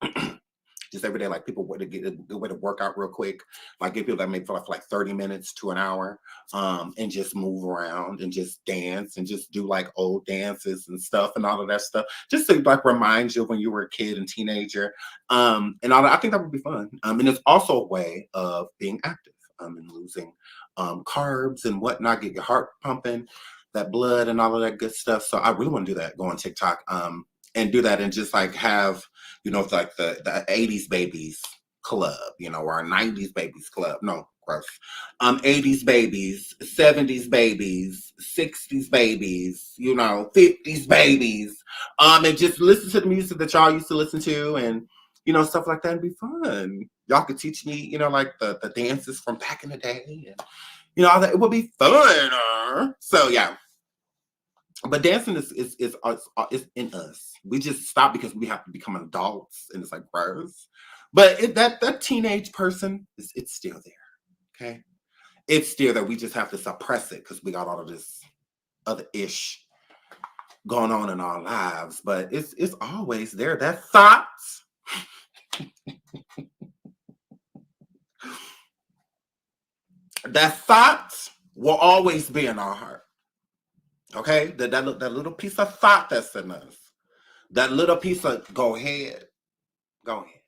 Just every day, like people want to get a good way to work out real quick. Like get people that make for like 30 minutes to an hour, and just move around and just dance and just do like old dances and stuff and all of that stuff. Just to like remind you of when you were a kid and teenager. And all that. I think that would be fun. And it's also a way of being active and losing carbs and whatnot, get your heart pumping, that blood and all of that good stuff. So I really want to do that, go on TikTok and do that and just like have, you know, it's like the 80s babies club, you know, or a 90s babies club. No, gross. 80s babies, 70s babies, 60s babies, you know, 50s babies. And just listen to the music that y'all used to listen to and you know, stuff like that would be fun. Y'all could teach me, you know, like the dances from back in the day, and you know, all that. It would be fun. So yeah. But dancing is in us. We just stop because we have to become adults, and it's like gross. But that teenage person it's still there. Okay, it's still there. We just have to suppress it because we got all of this other ish going on in our lives. But it's always there. That thought. That thought will always be in our heart. Okay, that little piece of thought that's in us. That little piece of go ahead. Okay,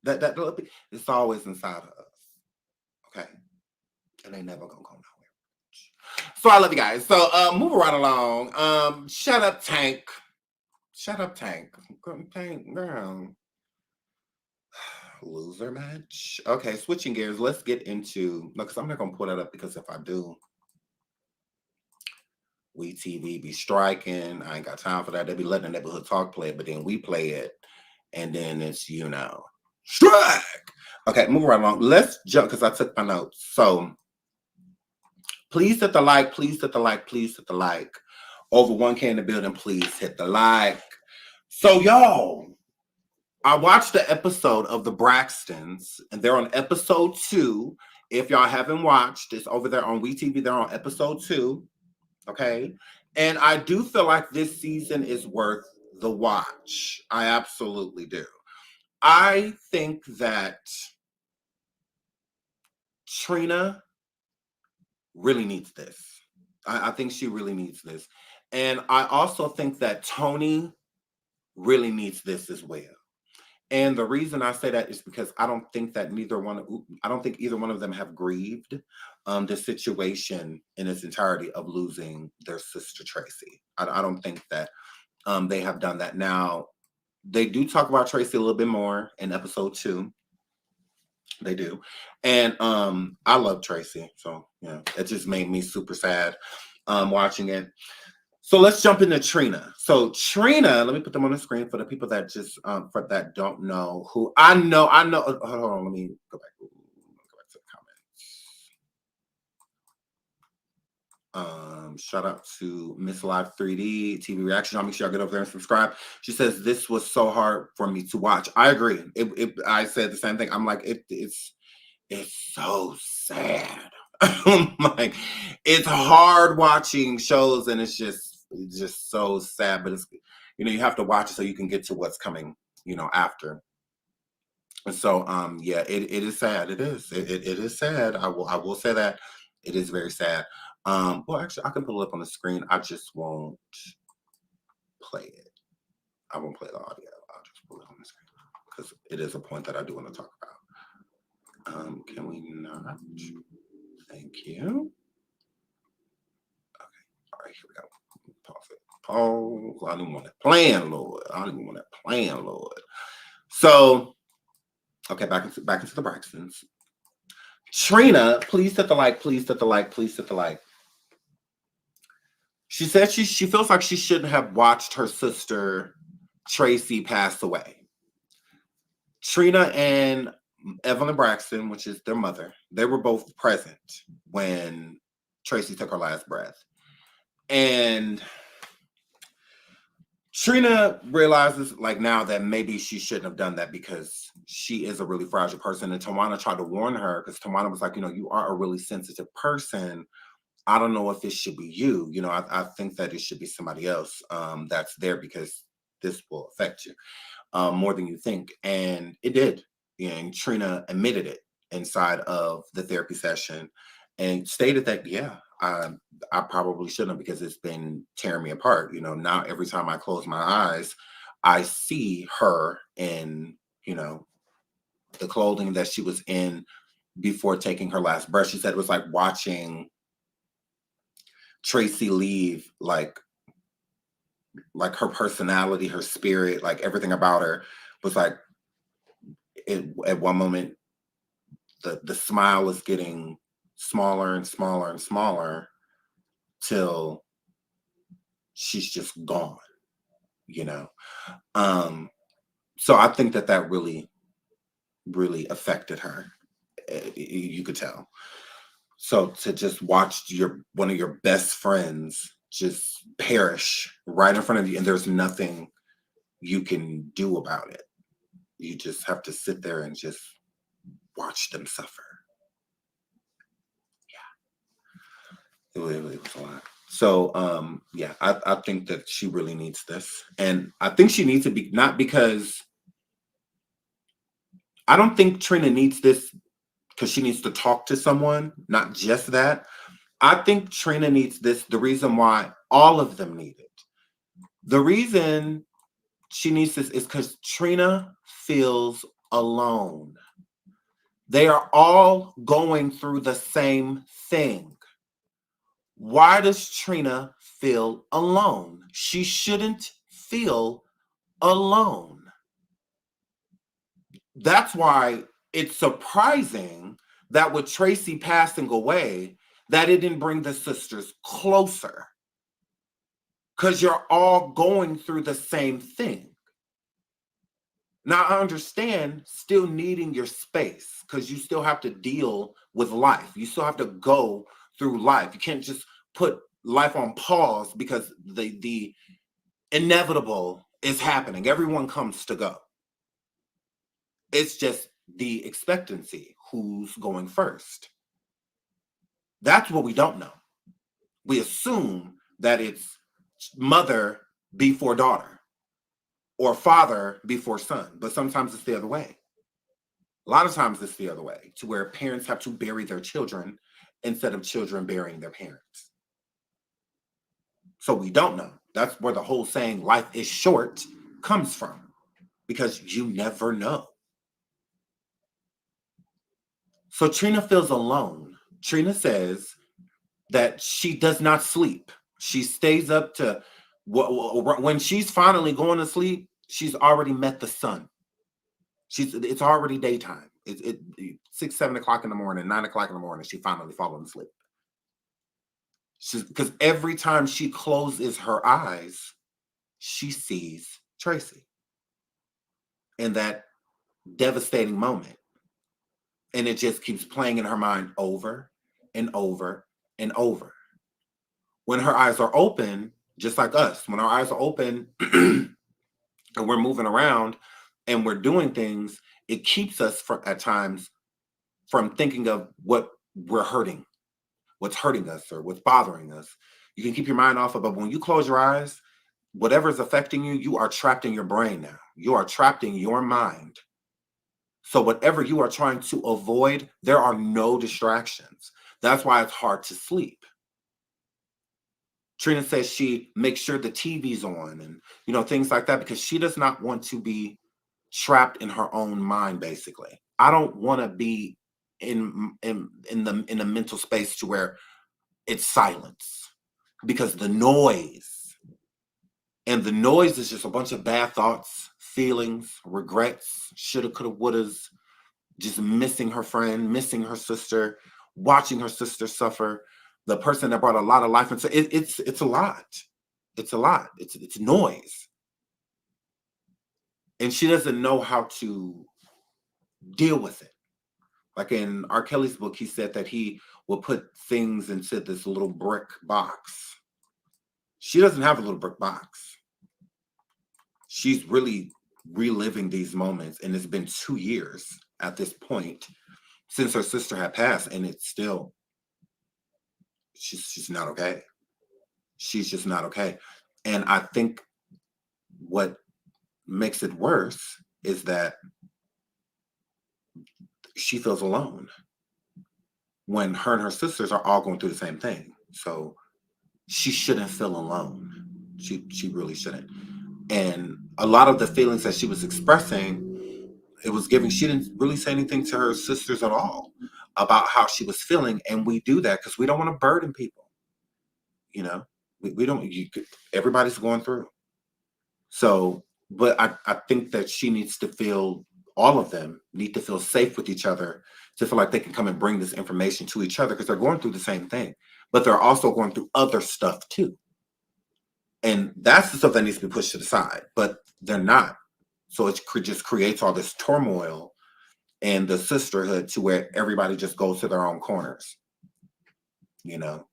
that little piece, it's always inside of us. Okay, and they never gonna go nowhere. So I love you guys. So moving right along. Shut up, Tank. Tank, girl. Loser match. Okay, switching gears. Let's get into no, because I'm not gonna pull that up because if I do, We TV be striking. I ain't got time for that. They be letting the neighborhood talk play it, but then we play it, and then it's, you know, strike. Okay, moving right along. Let's jump because I took my notes. So please hit the like, please hit the like, please hit the like. Over 1K in the building, please hit the like. So y'all, I watched the episode of the Braxtons, and they're on episode 2. If y'all haven't watched, it's over there on WeTV. They're on episode 2. Okay. And I do feel like this season is worth the watch. I absolutely do. I think that Trina really needs this. I think she really needs this. And I also think that Tony really needs this as well. And the reason I say that is because I don't think either one of them have grieved the situation in its entirety of losing their sister Tracy. I don't think that they have done that. Now, they do talk about Tracy a little bit more in episode 2. They do. And I love Tracy. So yeah, it just made me super sad watching it. So let's jump into Trina. So Trina, let me put them on the screen for the people that just for that don't know who I know. Hold on, let me go back. Go back to the comments. Shout out to Miss Live 3D TV Reaction. I'll make sure y'all get over there and subscribe. She says this was so hard for me to watch. I agree. I said the same thing. I'm like, it's so sad. Like, it's hard watching shows, and it's just so sad, but it's, you know, you have to watch it so you can get to what's coming, you know, after. And so yeah, it is sad. It is sad. I will say that it is very sad. Well, actually I can pull it up on the screen. I just won't play it. I won't play the audio. I'll just pull it on the screen because it is a point that I do want to talk about. Can we not? Thank you. Okay, all right, here we go. Pause it. Pause. I don't even want that plan, Lord. I don't even want that plan, Lord. So, okay, back into the Braxtons. Trina, please hit the like, please hit the like, please hit the like. She said she feels like she shouldn't have watched her sister Tracy pass away. Trina and Evelyn Braxton, which is their mother, they were both present when Tracy took her last breath. And Trina realizes like now that maybe she shouldn't have done that because she is a really fragile person. And Tawana tried to warn her because Tawana was like, you know, you are a really sensitive person. I don't know if it should be you. You know, I think that it should be somebody else that's there because this will affect you more than you think. And it did. And Trina admitted it inside of the therapy session and stated that, yeah, I probably shouldn't because it's been tearing me apart. You know, now every time I close my eyes, I see her in, you know, the clothing that she was in before taking her last breath. She said it was like watching Tracy leave, like her personality, her spirit, like everything about her was like, at one moment, the smile was getting smaller and smaller and smaller till she's just gone, you know. So I think that really, really affected her. You could tell. So to just watch one of your best friends just perish right in front of you, and there's nothing you can do about it. You just have to sit there and just watch them suffer. Yeah, it was a lot. So yeah, I think that she really needs this, and I think she needs to be, not because I don't think Trina needs this because she needs to talk to someone, not just that. I think Trina needs this. The reason why all of them need it, the reason she needs this is because Trina feels alone. They are all going through the same thing. Why does Trina feel alone? She shouldn't feel alone. That's why it's surprising that with Tracy passing away, that it didn't bring the sisters closer. Because you're all going through the same thing. Now, I understand still needing your space because you still have to deal with life. You still have to go through life. You can't just put life on pause because the inevitable is happening. Everyone comes to go. It's just the expectancy, who's going first. That's what we don't know. We assume that it's mother before daughter or father before son, but sometimes it's the other way. A lot of times it's the other way, to where parents have to bury their children instead of children burying their parents. So we don't know. That's where the whole saying life is short comes from, because you never know. So Trina feels alone. Trina says that she does not sleep. She stays up to, when she's finally going to sleep, she's already met the sun. It's already daytime. It's 6, 7 o'clock in the morning, 9 o'clock in the morning, she finally fallen asleep. Because every time she closes her eyes, she sees Tracy in that devastating moment. And it just keeps playing in her mind over and over and over. When her eyes are open, just like us, when our eyes are open and we're moving around and we're doing things, it keeps us at times from thinking of what we're hurting, what's hurting us or what's bothering us. You can keep your mind off of it, but when you close your eyes, whatever's affecting you, you are trapped in your brain now. You are trapped in your mind. So whatever you are trying to avoid, there are no distractions. That's why it's hard to sleep. Trina says she makes sure the TV's on and things like that, because she does not want to be trapped in her own mind, basically. I don't want to be in the mental space to where it's silence, because the noise is just a bunch of bad thoughts, feelings, regrets, shoulda, coulda, wouldas, just missing her friend, missing her sister, watching her sister suffer, the person that brought a lot of life into it. It's a lot. It's a lot. It's noise. And she doesn't know how to deal with it. Like in R. Kelly's book, he said that he will put things into this little brick box. She doesn't have a little brick box. She's really reliving these moments, and it's been 2 years at this point since her sister had passed, and it's still, she's not okay. She's just not okay. And I think what makes it worse is that she feels alone when her and her sisters are all going through the same thing. So she shouldn't feel alone. She really shouldn't. And a lot of the feelings that she was expressing, she didn't really say anything to her sisters at all about how she was feeling. And we do that because we don't want to burden people. We don't, everybody's going through. So, but I think that she needs to feel, all of them need to feel safe with each other, to feel like they can come and bring this information to each other, because they're going through the same thing, but they're also going through other stuff too. And that's the stuff that needs to be pushed to the side, but they're not. So it just creates all this turmoil and the sisterhood to where everybody just goes to their own corners. You know,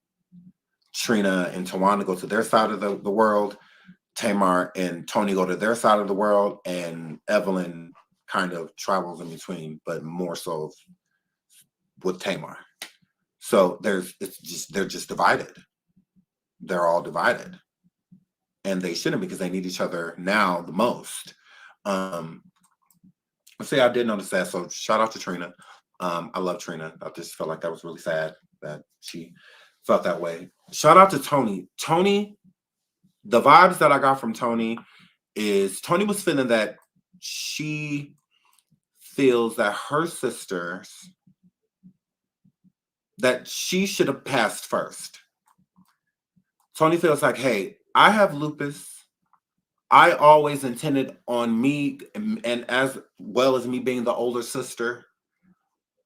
Trina and Tawana go to their side of the world. Tamar and Tony go to their side of the world, and Evelyn kind of travels in between, but more so with Tamar. So they're just divided. They're all divided, and they shouldn't, because they need each other now the most. See, I did notice that. So shout out to Trina. I love Trina. I just felt like that was really sad that she felt that way. Shout out to Tony. Tony, the vibes that I got from Tony is Tony was feeling that she feels that her sisters, that she should have passed first. Tony feels like, hey, I have lupus. I always intended on me, and as well as me being the older sister,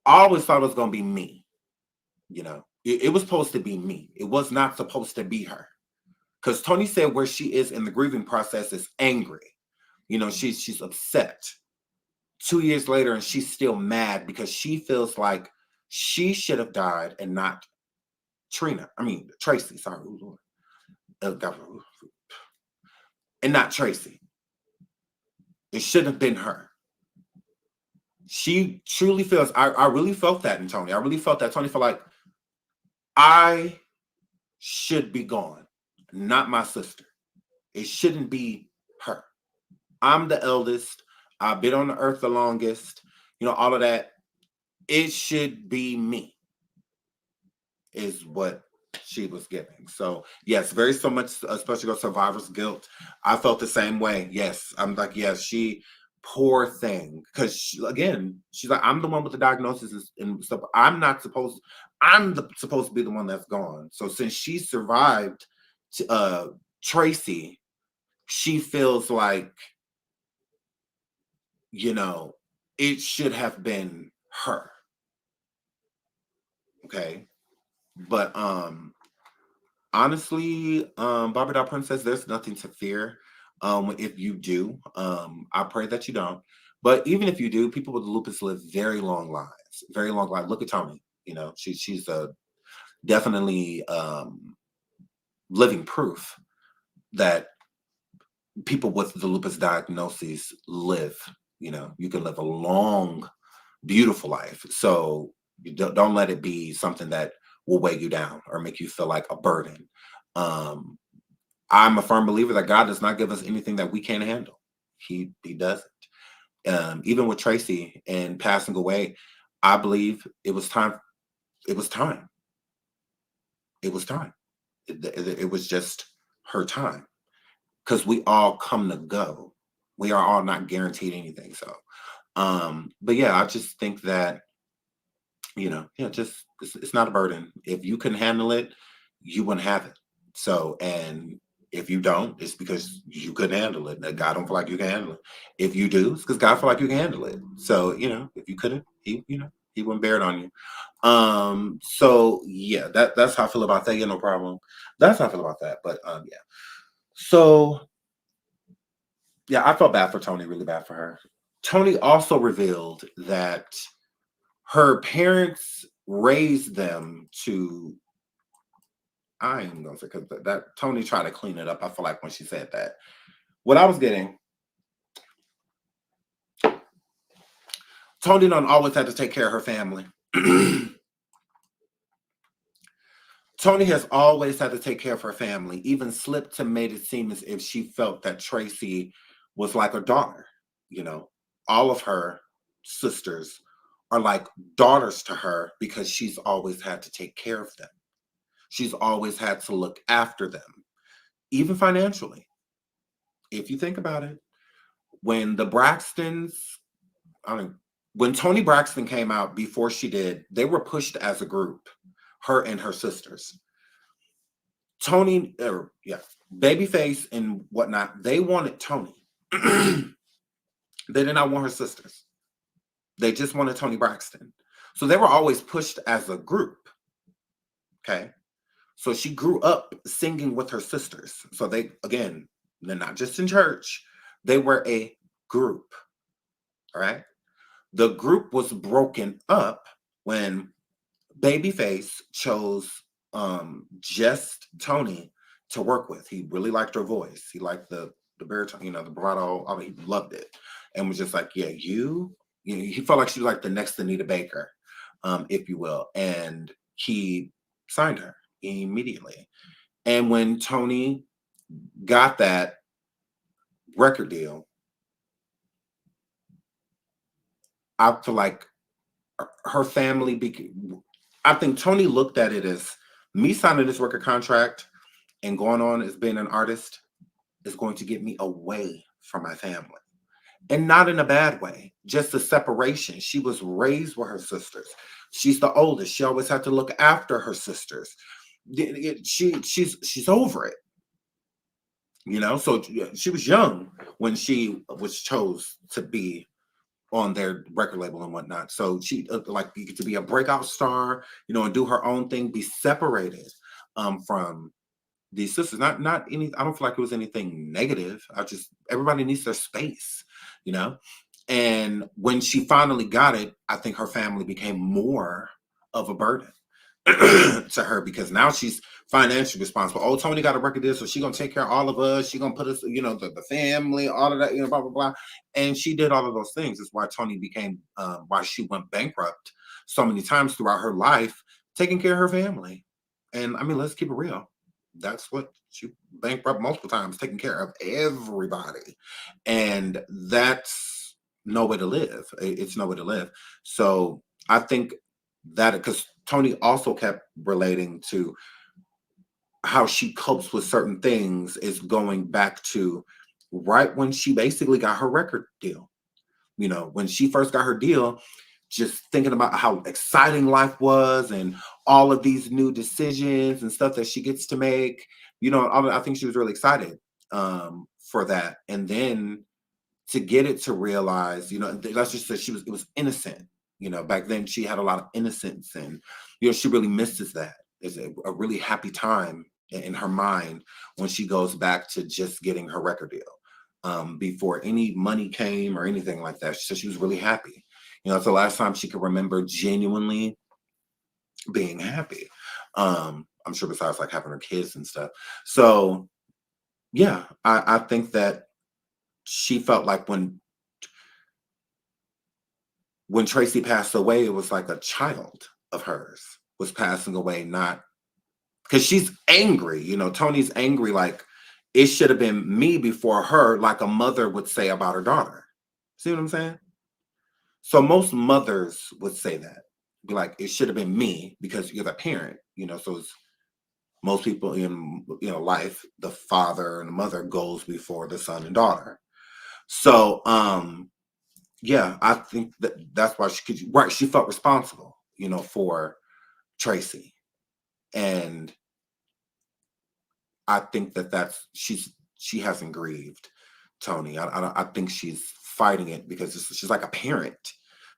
I always thought it was going to be me. You know, it was supposed to be me. It was not supposed to be her. Because Tony said where she is in the grieving process is angry. You know, she's upset. 2 years later, and she's still mad because she feels like she should have died and not Tracy. Sorry. And not Tracy. It shouldn't have been her. She truly feels, I really felt that in Tony. I really felt that Tony felt like I should be gone, not my sister. It shouldn't be her. I'm the eldest. I've been on the earth the longest. You know, all of that. It should be me, is what she was giving. So yes, very so much, especially with survivor's guilt. I felt the same way. Yes, I'm like, yes, she, poor thing, because she's like, I'm the one with the diagnosis and stuff. I'm supposed to be the one that's gone. So since she survived Tracy, she feels like, you know, it should have been her. Okay. But honestly, Barbie Doll Princess, there's nothing to fear. If you do, I pray that you don't. But even if you do, people with lupus live very long lives. Very long lives. Look at Tony. You know, she's a definitely living proof that people with the lupus diagnosis live. You know, you can live a long, beautiful life. So you don't let it be something that will weigh you down or make you feel like a burden. I'm a firm believer that God does not give us anything that we can't handle. He doesn't. Even with Tracy and passing away, I believe it was time. It was time. It was time. It was just her time. Because we all come to go. We are all not guaranteed anything. So, but yeah, I just think that, you know, yeah, just it's not a burden. If you can handle it, you wouldn't have it. So, and if you don't, it's because you couldn't handle it. That God don't feel like you can handle it. If you do, it's because God feel like you can handle it. So, you know, if you couldn't, he wouldn't bear it on you. So yeah, that's how I feel about that. Yeah, no problem. That's how I feel about that. But yeah. So yeah, I felt bad for Tony, really bad for her. Tony also revealed that her parents raised them to, I ain't gonna say, because that Tony tried to clean it up. I feel like when she said that, what I was getting, Tony don't always have to take care of her family. Tony has always had to take care of her family, even slipped to made it seem as if she felt that Tracy was like her daughter. You know, all of her sisters are like daughters to her because she's always had to take care of them. She's always had to look after them, even financially. If you think about it, when the Braxtons, when Toni Braxton came out before she did, they were pushed as a group, her and her sisters. Tony, Babyface and whatnot, they wanted Toni. They did not want her sisters. They just wanted Toni Braxton. So they were always pushed as a group. Okay. So she grew up singing with her sisters. So they, again, they're not just in church. They were a group. All right. The group was broken up when Babyface chose just Tony to work with. He really liked her voice. He liked the baritone, you know, the bravado. I mean, he loved it, and was just like, yeah, you know, he felt like she was like the next Anita Baker, if you will, and he signed her immediately. And when Tony got that record deal, I feel like her family I think Tony looked at it as me signing this record contract and going on as being an artist is going to get me away from my family. And not in a bad way, just a separation. She was raised with her sisters. She's the oldest. She always had to look after her sisters. She's over it. You know, so she was young when she was chose to be on their record label and whatnot. So she like to be a breakout star, you know, and do her own thing, be separated from these sisters. Not any, I don't feel like it was anything negative. Everybody needs their space, you know. And when she finally got it, I think her family became more of a burden to her, because now she's financially responsible. Oh, Tony got a record deal, so she's gonna take care of all of us. She's gonna put us, you know, the family, all of that, you know, blah blah blah. And she did all of those things. That's why Tony became, why she went bankrupt so many times throughout her life, taking care of her family. And I mean, let's keep it real. That's what she bankrupt multiple times, taking care of everybody, and that's no way to live. It's no way to live. So I think that, because Tony also kept relating to how she copes with certain things, is going back to right when she basically got her record deal. You know, when she first got her deal, just thinking about how exciting life was and all of these new decisions and stuff that she gets to make. You know, I think she was really excited for that. And then to get it to realize, you know, let's just say it was innocent. You know, back then she had a lot of innocence, and, you know, she really misses that. It's a really happy time in her mind when she goes back to just getting her record deal, before any money came or anything like that. So she was really happy. You know, it's the last time she could remember genuinely being happy. I'm sure besides like having her kids and stuff. So yeah, I think that she felt like when Tracy passed away, it was like a child of hers was passing away, not because she's angry. You know, Tony's angry, like it should have been me before her, like a mother would say about her daughter. See what I'm saying? So most mothers would say that, be like, it should have been me because you're the parent, you know. So it's, most people in, you know, life, the father and the mother goes before the son and daughter. So yeah, I think that's why she felt responsible, you know, for Tracy. And I think she hasn't grieved Tony. I think she's fighting it because she's like a parent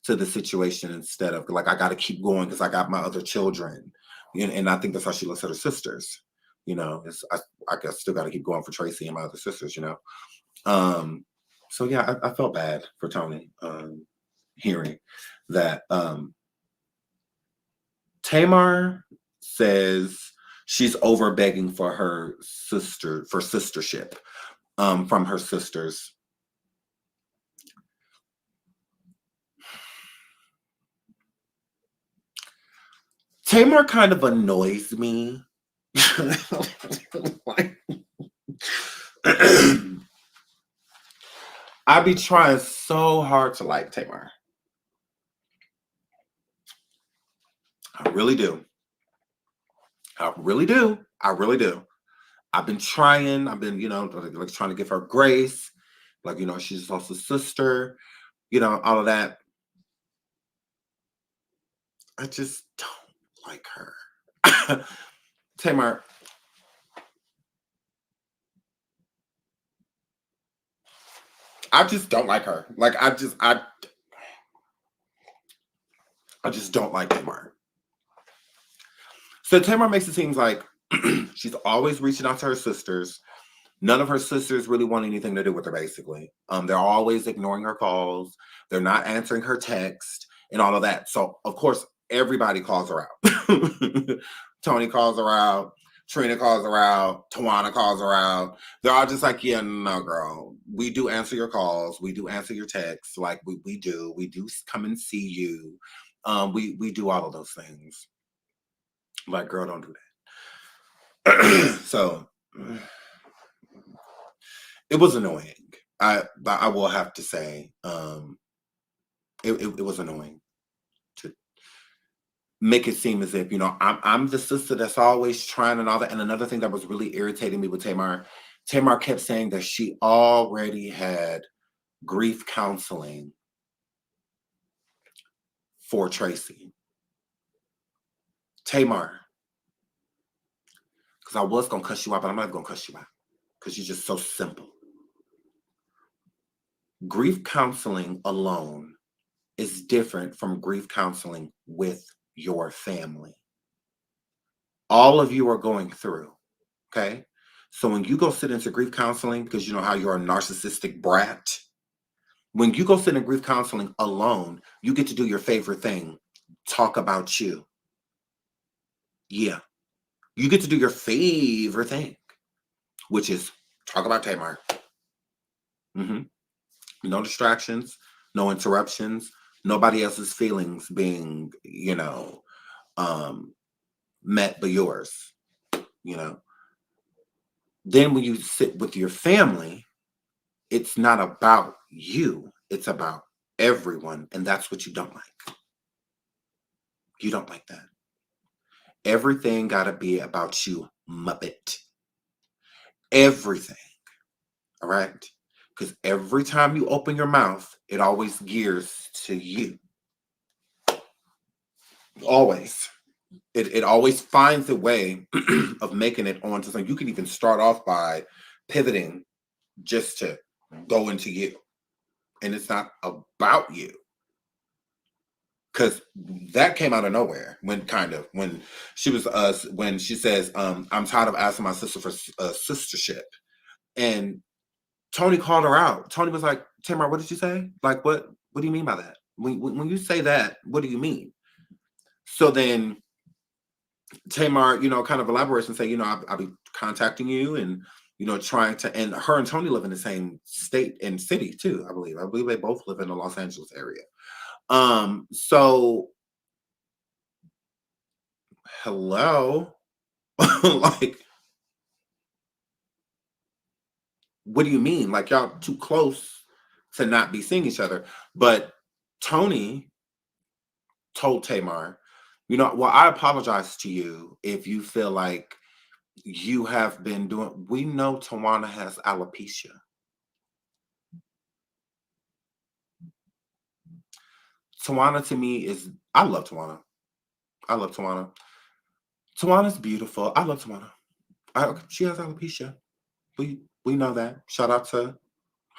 to the situation, instead of like, I got to keep going because I got my other children. And I think that's how she looks at her sisters. You know, I guess still got to keep going for Tracy and my other sisters, you know. So yeah, I felt bad for Tony, hearing that. Tamar says she's over begging for her sister, for sistership, from her sisters. Tamar kind of annoys me. Like, I be trying so hard to like Tamar. I really do. I really do. I really do. I've been trying. I've been, you know, like trying to give her grace. Like, you know, she's also a sister, you know, all of that. I just don't like her. Tamar, I just don't like her. Like, I just don't like Tamar. So Tamar makes it seem like she's always reaching out to her sisters, None of her sisters really want anything to do with her, basically. They're always ignoring her calls. They're not answering her text and all of that. So, of course, everybody calls her out. Tony calls her out. Trina calls her out. Tawana calls her out. They're all just like, yeah, no, girl. We do answer your calls. We do answer your texts. Like, we do. We do come and see you. We do all of those things. Like, girl, don't do that. So... it was annoying. I will have to say, it was annoying to make it seem as if, you know, I'm the sister that's always trying and all that. And another thing that was really irritating me with Tamar kept saying that she already had grief counseling for Tracy. Tamar, because I was gonna cuss you out, but I'm not gonna cuss you out because you're just so simple. Grief counseling alone is different from grief counseling with your family. All of you are going through, okay? So when you go sit into grief counseling, because you know how you're a narcissistic brat, when you go sit in grief counseling alone, you get to do your favorite thing, talk about you. Yeah, you get to do your favorite thing, which is talk about Tamar. No distractions, no interruptions, nobody else's feelings being, you know, met but yours, you know. Then when you sit with your family, it's not about you, it's about everyone, and that's what you don't like. You don't like that. Everything gotta be about you, Muppet. Everything, all right? Because every time you open your mouth, it always gears to you. Always. It always finds a way of making it onto something. You can even start off by pivoting just to go into you. And it's not about you. Because that came out of nowhere when she was when she says, I'm tired of asking my sister for sistership. And Tony called her out. Tony was like, Tamar, what did you say? Like, what do you mean by that? When you say that, what do you mean? So then Tamar, you know, kind of elaborates and say, you know, I'll be contacting you and, you know, trying to, and her and Tony live in the same state and city too, I believe. I believe they both live in the Los Angeles area. So, hello? Like, what do you mean? Like, y'all too close to not be seeing each other. But Tony told Tamar, you know, well, I apologize to you if you feel like you have been doing, we know Tawana has alopecia. Tawana to me is, I love Tawana. I love Tawana. Tawana's beautiful. I love Tawana. She has alopecia. We know that. Shout out to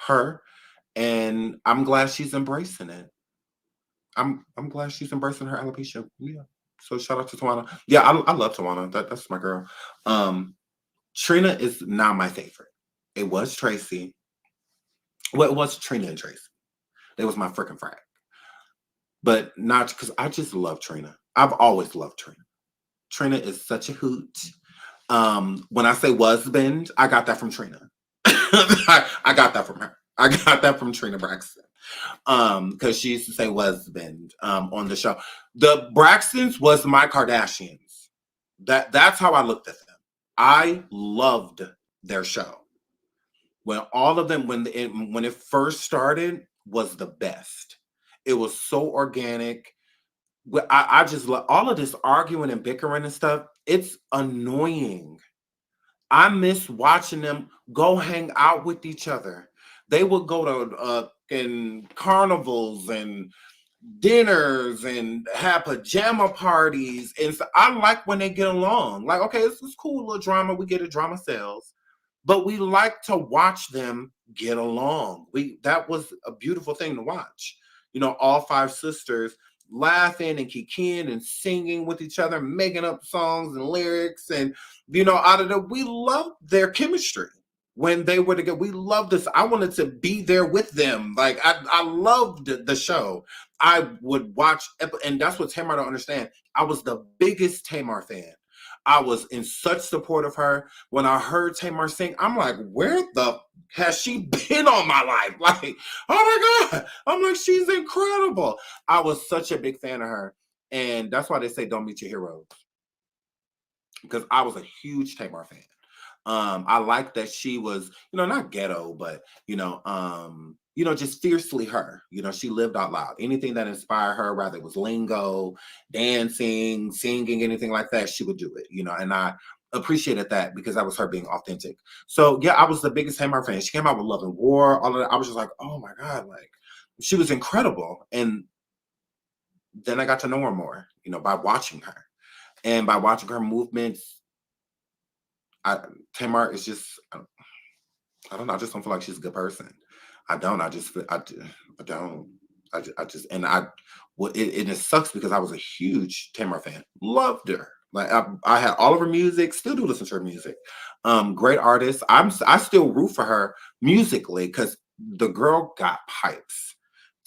her. And I'm glad she's embracing it. I'm glad she's embracing her alopecia. Yeah. So shout out to Tawana. Yeah, I love Tawana. That's my girl. Trina is now my favorite. It was Tracy. Well, it was Trina and Tracy. It was my freaking frag. But not because I just love Trina. I've always loved Trina. Trina is such a hoot. When I say husband, I got that from Trina. I got that from her. I got that from Trina Braxton. Because she used to say husband on the show. The Braxtons was my Kardashians. That's how I looked at them. I loved their show. When all of them, when it first started, was the best. It was so organic. I just love all of this arguing and bickering and stuff. It's annoying. I miss watching them go hang out with each other. They would go to in carnivals and dinners and have pajama parties. And so I like when they get along. Like, okay, this is cool, little drama. We get a drama sales. But we like to watch them get along. That was a beautiful thing to watch. You know, all five sisters laughing and kikiing and singing with each other, making up songs and lyrics. And, you know, we love their chemistry. when they were together. We loved this. I wanted to be there with them. Like I loved the show. I would watch, and that's what Tamar don't understand. I was the biggest Tamar fan. I was in such support of her. When I heard Tamar sing, I'm like, where the has she been all my life? Like, oh my God. I'm like, she's incredible. I was such a big fan of her. And that's why they say don't meet your heroes. Because I was a huge Tamar fan. I like that she was, not ghetto, but just fiercely her. She lived out loud. Anything that inspired her, whether it was lingo, dancing, singing, anything like that, she would do it. And I appreciated that because that was her being authentic. So yeah, I was the biggest Tamar fan. She came out with Love and War, all of that. I was just like, oh my God, like she was incredible. And then I got to know her more, by watching her and by watching her movements. Tamar is just, I don't know. I just don't feel like she's a good person. I don't. I just, I don't. It sucks because I was a huge Tamar fan. Loved her. Like I had all of her music. Still do listen to her music. Great artist. I still root for her musically because the girl got pipes.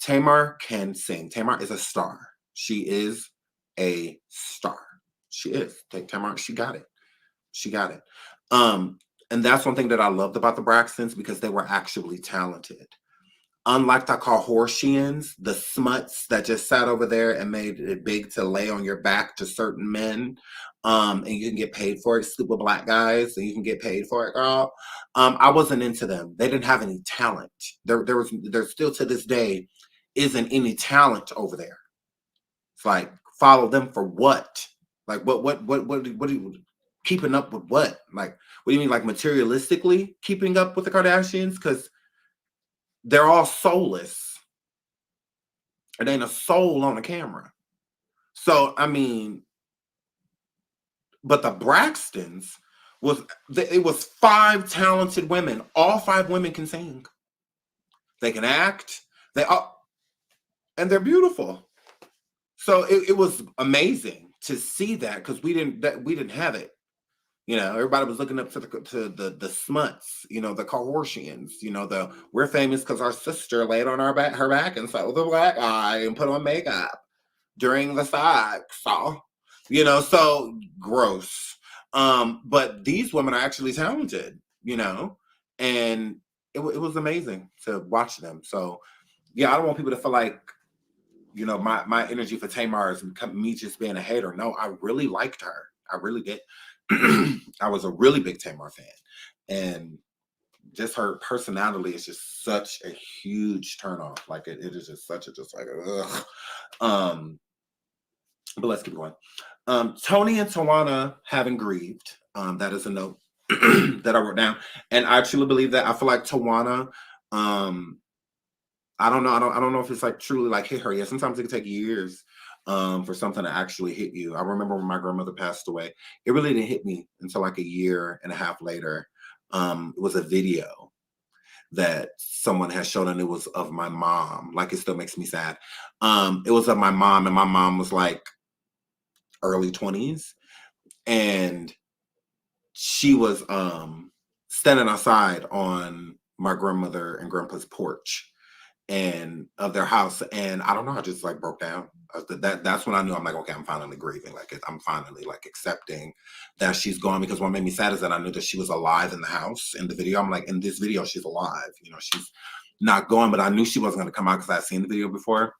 Tamar can sing. Tamar is a star. She is a star. She is. Tamar. She got it. She got it. And that's one thing that I loved about the Braxtons because they were actually talented. Unlike the Kardashians, the smuts that just sat over there and made it big to lay on your back to certain men, and you can get paid for it, stupid black guys, and you can get paid for it, girl. I wasn't into them. They didn't have any talent. There still to this day isn't any talent over there. It's like, follow them for what? Like what do you keeping up with what? Like, what do you mean, like materialistically keeping up with the Kardashians? Because they're all soulless. It ain't a soul on the camera. So, I mean, but the Braxtons it was 5 talented women. All 5 women can sing. They can act. And they're beautiful. So it was amazing to see that because we didn't have it. Everybody was looking up to the smuts, the Kardashians, we're famous because our sister laid on her back and sewed the black eye and put on makeup during the sex. So gross. But these women are actually talented, and it was amazing to watch them. So yeah, I don't want people to feel like, my energy for Tamar is me just being a hater. No, I really liked her. I really did. I was a really big Tamar fan, and just her personality is just such a huge turnoff. Like it is just such a ugh. But let's keep going. Tony and Tawana having grieved. That is a note that I wrote down, and I truly believe that. I feel like Tawana. I don't know. I don't know if it's like truly like hit her. Yeah, sometimes it can take years for something to actually hit you. I remember when my grandmother passed away, it really didn't hit me until like 1.5 years later. It was a video that someone had shown, and it was of my mom. Like, it still makes me sad. It was of my mom, and my mom was like early 20s, and she was standing outside on my grandmother and grandpa's porch and of their house, and I don't know, I just like broke down. That's when I knew, I'm like, okay, I'm finally grieving. Like, I'm finally like accepting that she's gone, because what made me sad is that I knew that she was alive in the house in the video. I'm like, in this video, she's alive. She's not gone, but I knew she wasn't going to come out because I'd seen the video before.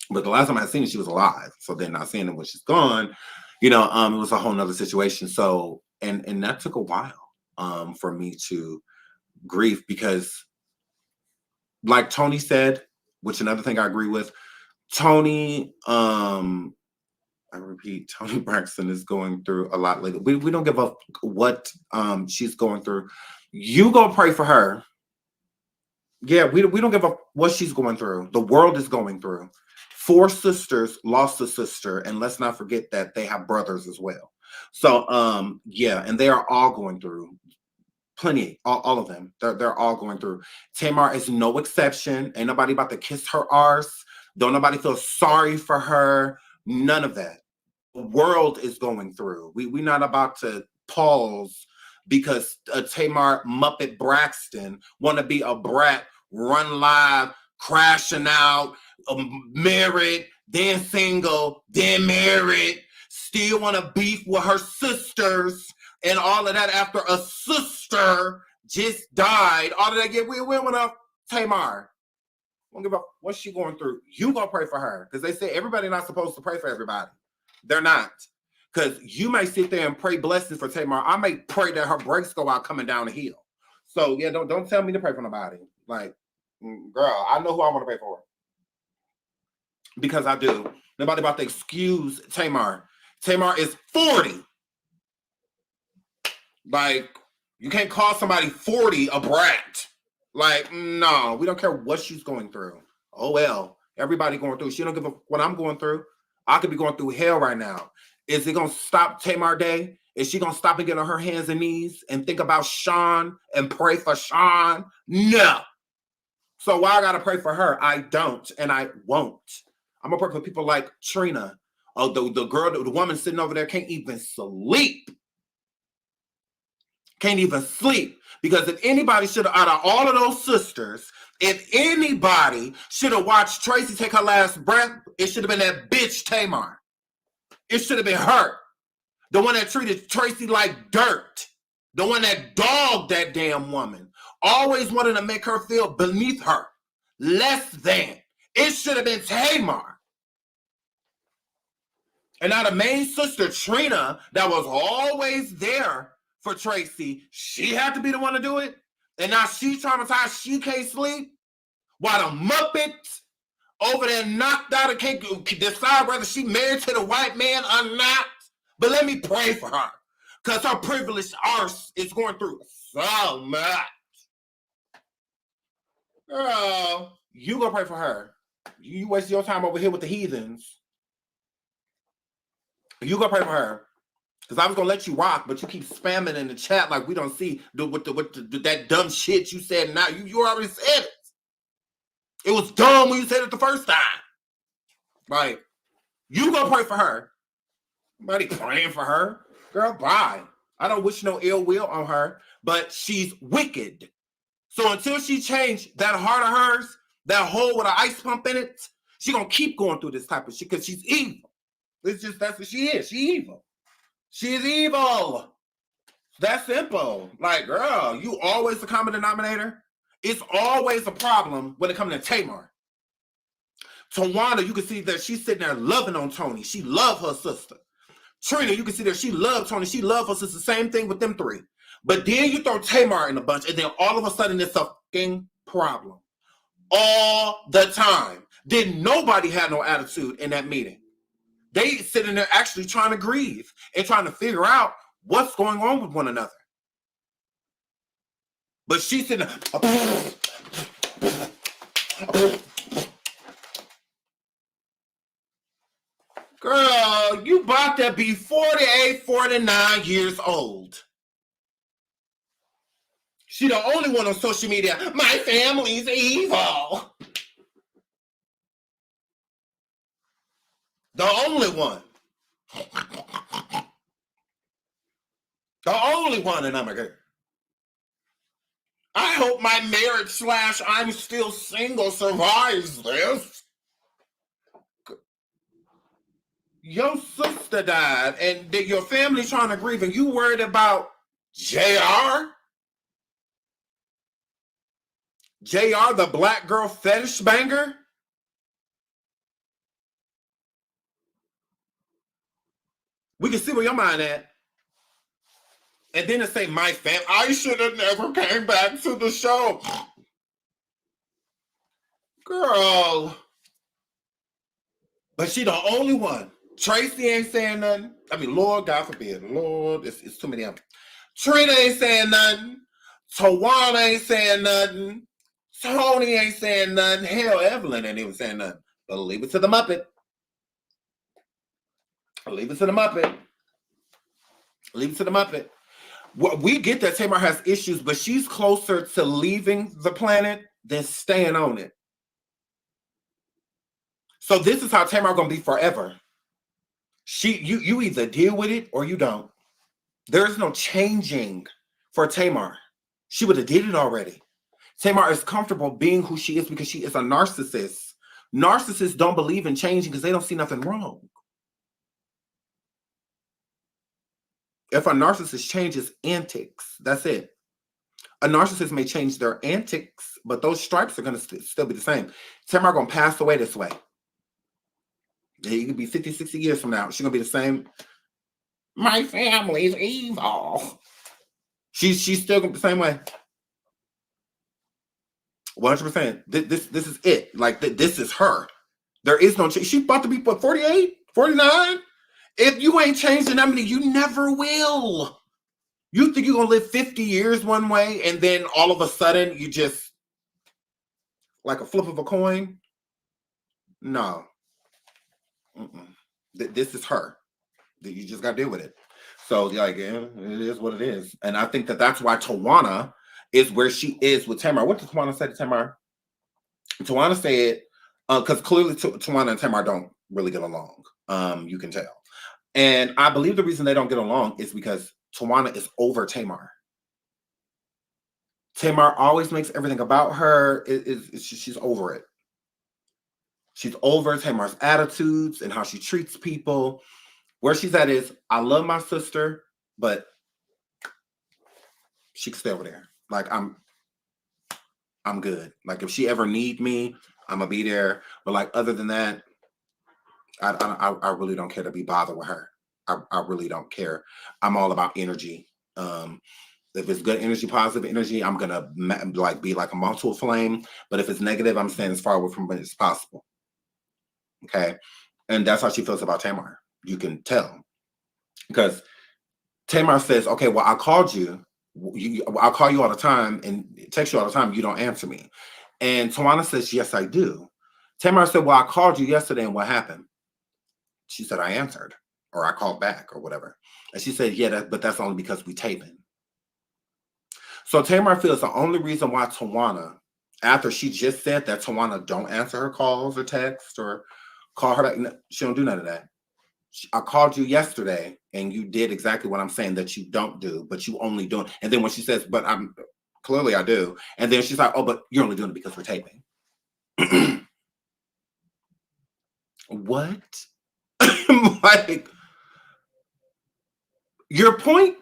But the last time I had seen it, she was alive. So then not seeing it when she's gone, it was a whole nother situation. So, and that took a while for me to grieve, because like Tony said, which another thing I agree with, Tony, I repeat, Tony Braxton is going through a lot lately. We don't give up what she's going through. You go pray for her. Yeah, we don't give up what she's going through. The world is going through. 4 sisters lost a sister, and let's not forget that they have brothers as well. So yeah, and they are all going through. Plenty, all of them. They're all going through. Tamar is no exception. Ain't nobody about to kiss her arse. Don't nobody feel sorry for her. None of that. The world is going through. We're not about to pause because Tamar Muppet Braxton want to be a brat, run live, crashing out, married, then single, then married, still want to beef with her sisters and all of that after a sister just died. All of that get we went with Tamar. Don't give a what's she going through. You gonna pray for her because they say everybody not supposed to pray for everybody. They're not. Because you may sit there and pray blessings for Tamar. I may pray that her brakes go out coming down the hill. So yeah, don't tell me to pray for nobody. Like, girl, I know who I want to pray for. Because I do. Nobody about to excuse Tamar. Tamar is 40. Like, you can't call somebody 40 a brat. Like, no, we don't care what she's going through. Oh well, everybody going through. She don't give a what I'm going through. I could be going through hell right now. Is it gonna stop Tamar Day? Is she gonna stop and get on her hands and knees and think about Sean and pray for Sean? No. So why I gotta pray for her? I don't, and I won't. I'm gonna pray for people like Trina. Oh, the girl, the woman sitting over there can't even sleep. Can't even sleep. Because if anybody should have, out of all of those sisters, if anybody should have watched Tracy take her last breath, it should have been that bitch Tamar. It should have been her. The one that treated Tracy like dirt. The one that dogged that damn woman. Always wanted to make her feel beneath her. Less than. It should have been Tamar. And now the main sister, Trina, that was always there for Tracy, she had to be the one to do it. And now she's traumatized. She can't sleep. While the Muppets over there knocked out and can't decide whether she married to the white man or not. But let me pray for her. Because her privileged arse is going through so much. Girl, you go pray for her. You waste your time over here with the heathens. You go pray for her. Because I was going to let you rock, but you keep spamming in the chat like we don't see that dumb shit you said now. You already said it. It was dumb when you said it the first time. Like, you go pray for her. Nobody praying for her. Girl, bye. I don't wish no ill will on her, but she's wicked. So until she changed that heart of hers, that hole with an ice pump in it, she going to keep going through this type of shit because she's evil. It's just, that's what she is. She evil. She's evil. That's simple. Like, girl, you always the common denominator. It's always a problem when it comes to Tamar. Tawana, you can see that she's sitting there loving on Tony. She loved her sister. Trina, you can see that she loved Tony. She loved her sister. Same thing with them three. But then you throw Tamar in the bunch, and then all of a sudden it's a fucking problem. All the time. Then nobody had no attitude in that meeting. They sitting there actually trying to grieve and trying to figure out what's going on with one another. But she's sitting there. Girl, you about to be 48, 49 years old. She the only one on social media. My family's evil. The only one. The only one in America. I hope my marriage / I'm still single survives this. Your sister died and your family's trying to grieve and you worried about JR? JR, the black girl fetish banger? We can see where your mind at. And then it say, my fam, I should have never came back to the show. Girl. But she the only one. Tracy ain't saying nothing. I mean, Lord, God forbid. Lord, it's too many of them. Trina ain't saying nothing. Tawana ain't saying nothing. Tony ain't saying nothing. Hell, Evelyn ain't even saying nothing. But leave it to the Muppet. Leave it to the Muppet. Leave it to the Muppet. We get that Tamar has issues, but she's closer to leaving the planet than staying on it. So this is how Tamar gonna be forever. You either deal with it or you don't. There's no changing for Tamar. She would have did it already. Tamar is comfortable being who she is because she is a narcissist. Narcissists don't believe in changing because they don't see nothing wrong. If a narcissist changes antics, that's it. A narcissist may change their antics, but those stripes are going to still be the same. Tamar going to pass away this way. You could be 50, 60 years from now. She's going to be the same. My family's evil. She's still going to be the same way. 100%. This is it. Like, this is her. There is no change. She's about to be, what, 48, 49? If you ain't changing that many, you never will. You think you're going to live 50 years one way, and then all of a sudden, you just, like a flip of a coin? No. This is her. You just got to deal with it. So, like, yeah, it is what it is. And I think that's why Tawana is where she is with Tamar. What did Tawana say to Tamar? Tawana said, because clearly Tawana and Tamar don't really get along. You can tell. And I believe the reason they don't get along is because Tawana is over Tamar. Tamar always makes everything about her. She's over it. She's over Tamar's attitudes and how she treats people. Where she's at is, I love my sister, but she can stay over there. Like, I'm good. Like, if she ever need me, I'm gonna be there. But like, other than that, I really don't care to be bothered with her. I really don't care. I'm all about energy. If it's good energy, positive energy, I'm gonna like be like a multiple flame. But if it's negative, I'm staying as far away from it as possible. Okay, and that's how she feels about Tamar. You can tell, because Tamar says, "Okay, well, I called you. I'll call you all the time and text you all the time. You don't answer me." And Tawana says, "Yes, I do." Tamar said, "Well, I called you yesterday, and what happened?" She said, "I answered, or I called back, or whatever." And she said, "Yeah, but that's only because we taping." So Tamar feels the only reason why Tawana, after she just said that Tawana don't answer her calls or texts or call her back, she don't do none of that. I called you yesterday and you did exactly what I'm saying that you don't do, but you only do it. And then when she says, "But I'm clearly I do," and then she's like, "Oh, but you're only doing it because we're taping." What? Like, your point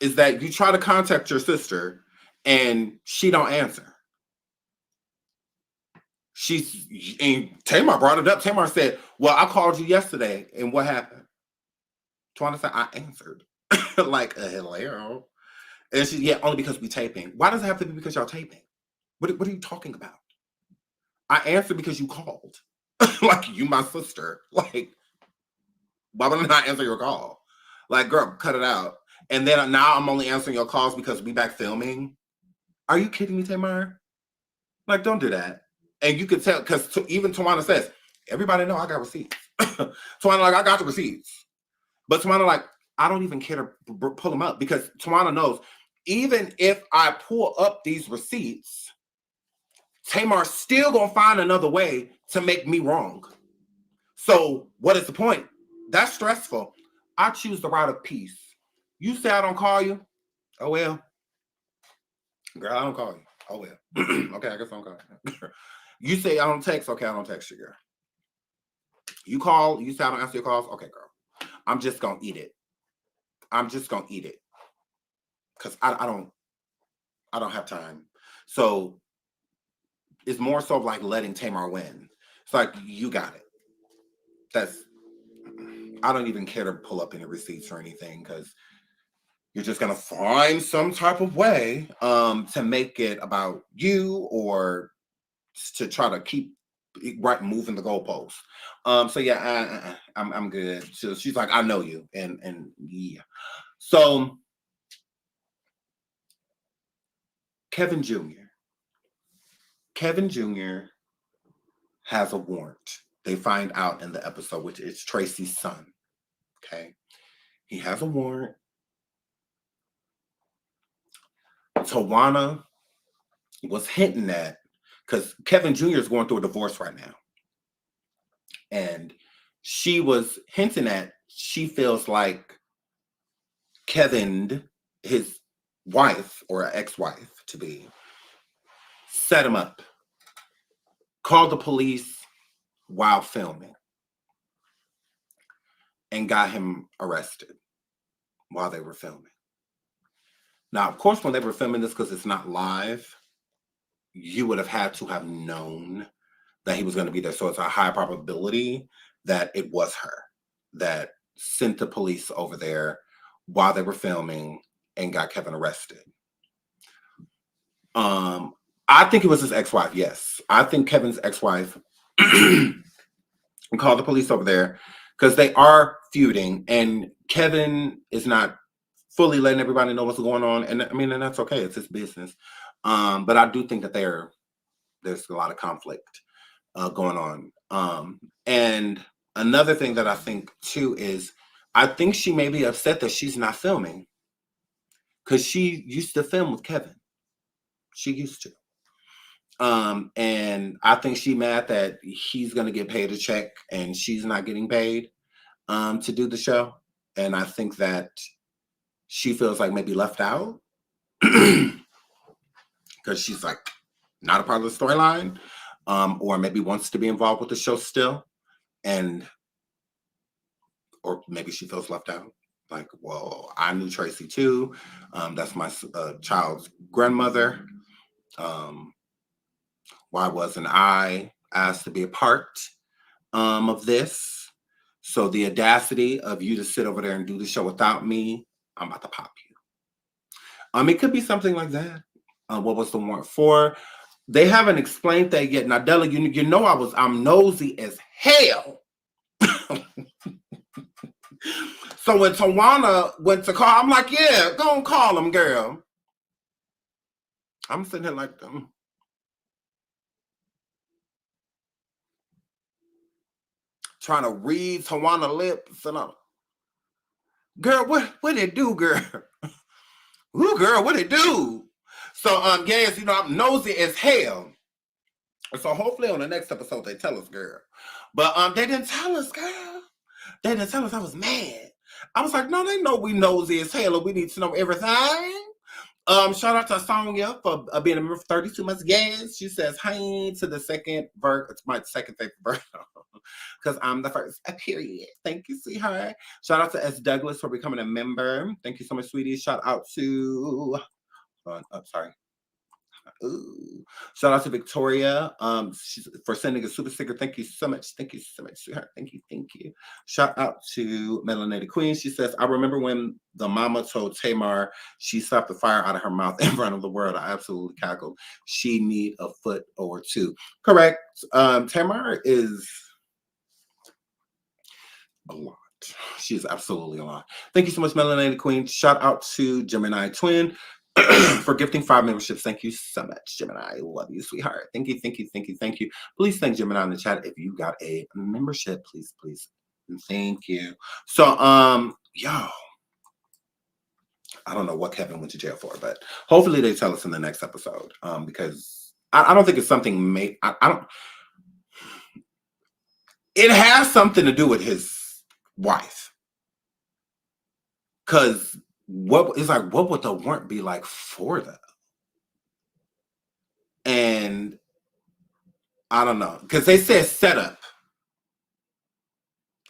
is that you try to contact your sister and she don't answer. And Tamar brought it up. Tamar said, "Well, I called you yesterday, and what happened?" Tawana said, "I answered." Like, hello. And she, "Yeah, only because we taping." Why does it have to be because y'all taping? What are you talking about? I answered because you called. Like, you my sister. Like, why would I not answer your call? Like, girl, cut it out. And then now I'm only answering your calls because we back filming. Are you kidding me, Tamar? Like, don't do that. And you could tell, because even Tawana says, "Everybody know I got receipts." Tawana, like, "I got the receipts." But Tawana, like, "I don't even care to pull them up," because Tawana knows, even if I pull up these receipts, Tamar's still gonna find another way to make me wrong. So what is the point? That's stressful. I choose the route of peace. You say I don't call you? Oh, well. Girl, I don't call you. Oh, well. Okay, I guess I don't call you. You say I don't text? Okay, I don't text you, girl. You call, you say I don't answer your calls? Okay, girl. I'm just gonna eat it. I'm just gonna eat it. Because I don't have time. So it's more so like letting Tamar win. It's like, you got it. I don't even care to pull up any receipts or anything, because you're just gonna find some type of way to make it about you, or to try to keep moving the goalposts. So yeah, I'm good. So she's like, "I know you," and yeah. So Kevin Jr. has a warrant. They find out in the episode, which is Tracy's son. Okay, he has a warrant. Tawana was hinting at, because Kevin Jr. is going through a divorce right now, and she was hinting at, she feels like Kevin, his wife or ex-wife to be set him up, called the police while filming, and got him arrested while they were filming. Now, of course, when they were filming this, because it's not live, you would have had to have known that he was going to be there. So it's a high probability that it was her that sent the police over there while they were filming and got Kevin arrested. I think it was his ex-wife, yes. I think Kevin's ex-wife called the police over there because they are feuding, and Kevin is not fully letting everybody know what's going on. And I mean, and that's okay. It's his business. But I do think that there's a lot of conflict going on. And another thing that I think too is I think she may be upset that she's not filming because she used to film with Kevin. She used to. And I think she's mad that he's going to get paid a check and she's not getting paid to do the show. And I think that she feels like maybe left out because she's like not a part of the storyline, or maybe wants to be involved with the show still. Or maybe she feels left out. Like, well, I knew Tracy too. That's my child's grandmother. Why wasn't I asked to be a part of this? So the audacity of you to sit over there and do the show without me, I'm about to pop you. It could be something like that. What was the warrant for? They haven't explained that yet. Now, Della, you know I'm nosy as hell. So when Tawana went to call, I'm like, yeah, go and call him, girl. I'm sitting here like, trying to read Tawana lips and girl, what it do, girl? Ooh, girl, what it do? So, yes, you know, I'm nosy as hell. So hopefully on the next episode they tell us, girl. But they didn't tell us, girl. They didn't tell us. I was mad. I was like, no, they know we nosy as hell and we need to know everything. Shout out to Sonia for being a member for 32 months. Yes, she says, hi to the second verse. It's my second favorite verse because I'm the first, period. Thank you, sweetheart. Shout out to S. Douglas for becoming a member. Thank you so much, sweetie. Shout out to, Ooh. Shout out to Victoria for sending a super sticker. Thank you so much. Thank you so much, sweetheart. Thank you. Shout out to Melanated Queen. She says, I remember when the mama told Tamar she slapped the fire out of her mouth in front of the world. I absolutely cackled. She need a foot or two. Correct. Tamar is a lot. She's absolutely a lot. Thank you so much, Melanated Queen. Shout out to Gemini Twin for gifting 5 memberships. Thank you so much, Gemini. I love you, sweetheart. Thank you. Please thank Gemini in the chat if you got a membership. Please. Thank you. So, yo, I don't know what Kevin went to jail for, but hopefully they tell us in the next episode. Because I don't think it's something I don't. It has something to do with his wife. Because what would the warrant be like for that? And I don't know, because they said setup.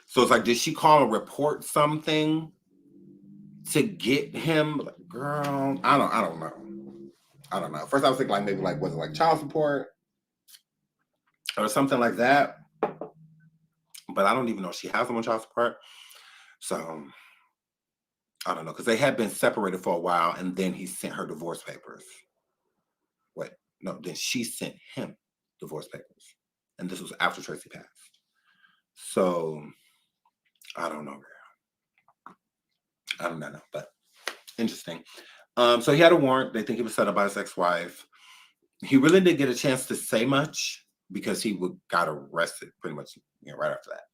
So it's like, did she call and report something to get him? Like, girl, I don't know. First I was thinking like maybe like, was it like child support or something like that? But I don't even know if she has him on child support. So I don't know, because they had been separated for a while, and then he sent her divorce papers. Wait, no, then she sent him divorce papers. And this was after Tracy passed. So, I don't know, girl. I don't know, but interesting. So he had a warrant. They think he was set up by his ex-wife. He really didn't get a chance to say much because he got arrested pretty much right after that.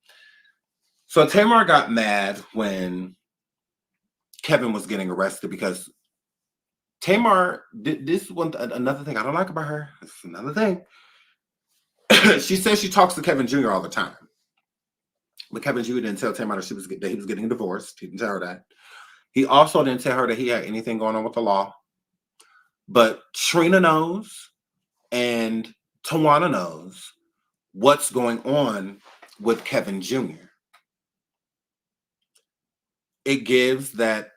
So Tamar got mad when Kevin was getting arrested because Tamar did this one. Another thing I don't like about her. This is another thing. She says she talks to Kevin Jr. all the time, but Kevin Jr. didn't tell Tamar that he was getting divorced. He didn't tell her that. He also didn't tell her that he had anything going on with the law. But Trina knows and Tawana knows what's going on with Kevin Jr. It gives that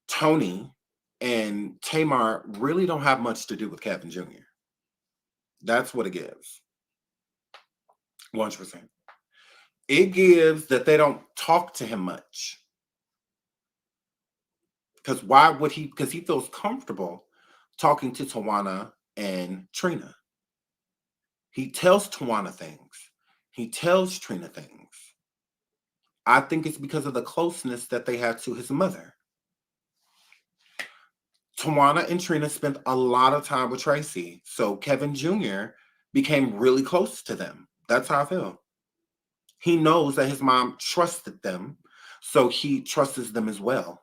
Tony and Tamar really don't have much to do with Kevin Jr. That's what it gives. 100%. It gives that they don't talk to him much. Because why would he? Because he feels comfortable talking to Tawana and Trina. He tells Tawana things. He tells Trina things. I think it's because of the closeness that they had to his mother. Tawana and Trina spent a lot of time with Tracy, so Kevin Jr. became really close to them. That's how I feel. He knows that his mom trusted them, so he trusts them as well.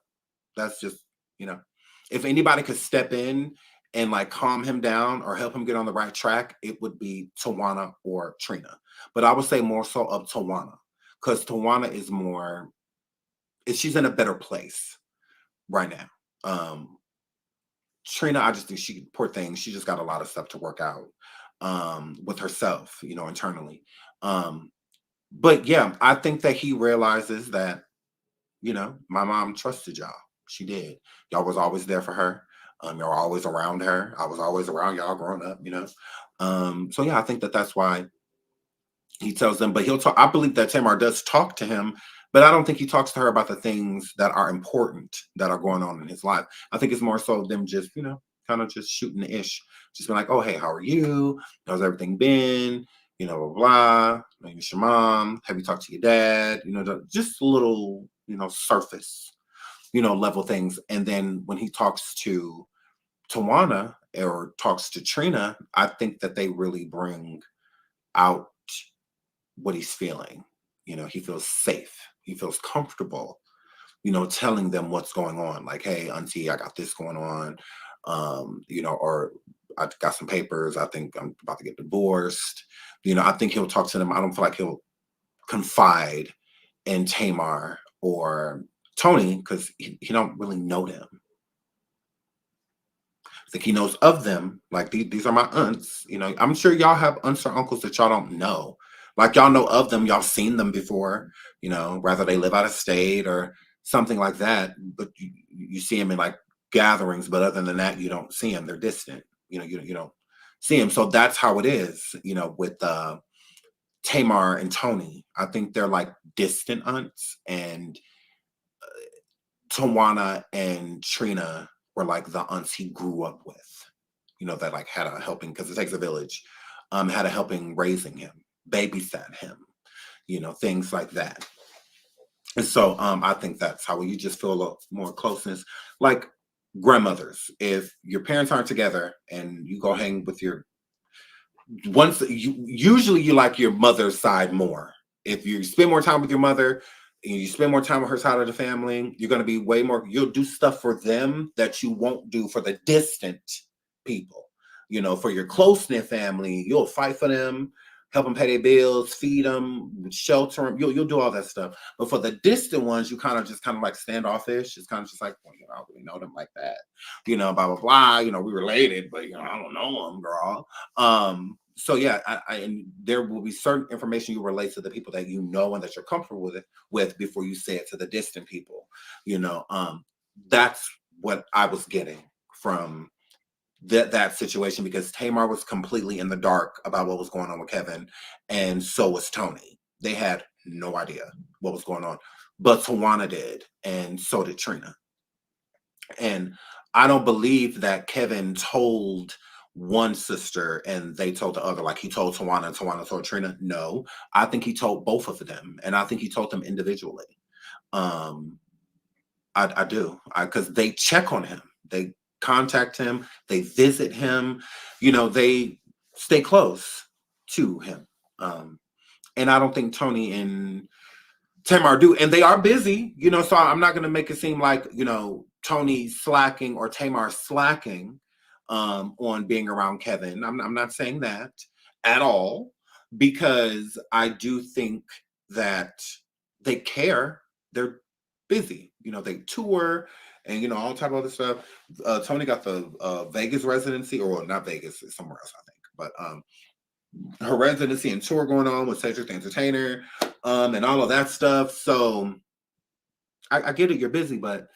That's just, if anybody could step in and like calm him down or help him get on the right track, it would be Tawana or Trina. But I would say more so of Tawana, because Tawana is more, she's in a better place right now. Trina, I just think poor thing, she just got a lot of stuff to work out with herself, internally. But yeah, I think that he realizes that, my mom trusted y'all. She did. Y'all was always there for her. Y'all were always around her. I was always around y'all growing up, So yeah, I think that that's why he tells them, but he'll talk. I believe that Tamar does talk to him, but I don't think he talks to her about the things that are important that are going on in his life. I think it's more so them just, kind of just shooting the ish. Just being like, oh, hey, how are you? How's everything been? Blah, blah, blah. Maybe your mom. Have you talked to your dad? Just little, surface, level things. And then when he talks to Tawana or talks to Trina, I think that they really bring out what he's feeling. He feels safe. He feels comfortable, telling them what's going on. Like, hey, auntie, I got this going on. Or I got some papers. I think I'm about to get divorced. I think he'll talk to them. I don't feel like he'll confide in Tamar or Tony because he don't really know them. I think he knows of them. Like, these are my aunts. I'm sure y'all have aunts or uncles that y'all don't know. Like, y'all know of them. Y'all seen them before, whether they live out of state or something like that. But you see them in like gatherings. But other than that, you don't see them. They're distant. You don't see them. So that's how it is, with Tamar and Tony. I think they're like distant aunts. And Tawana and Trina were like the aunts he grew up with, that like had a helping, because it takes a village, had a helping raising him, babysat him, things like that. And so I think that's how you just feel a lot more closeness. Like grandmothers, if your parents aren't together and you go hang with usually you like your mother's side more. If you spend more time with your mother, and you spend more time with her side of the family, you're going to be way more, you'll do stuff for them that you won't do for the distant people. For your close-knit family, you'll fight for them, help them pay their bills, feed them, shelter them. You'll do all that stuff. But for the distant ones, you kind of like standoffish. It's kind of just like, well, I don't really know them like that. Blah, blah, blah. We related, but, I don't know them, girl. So yeah, and there will be certain information you relate to the people that you know and that you're comfortable with before you say it to the distant people. That's what I was getting from that situation, because Tamar was completely in the dark about what was going on with Kevin, and so was Tony. They had no idea what was going on, but Tawana did, and so did Trina. And I don't believe that Kevin told one sister and they told the other, like he told Tawana and Tawana told Trina. No, I think he told both of them, and I think he told them individually. I do, because they check on him, they contact him, they visit him, they stay close to him. And I don't think Tony and Tamar do, and they are busy, so I'm not going to make it seem like, Tony slacking or Tamar slacking on being around Kevin. I'm not saying that at all, because I do think that they care. They're busy, they tour, and all type of other stuff. Tony got the Vegas residency, or not Vegas, it's somewhere else, I think. But her residency and tour going on with Cedric the Entertainer, and all of that stuff. So I get it, you're busy, but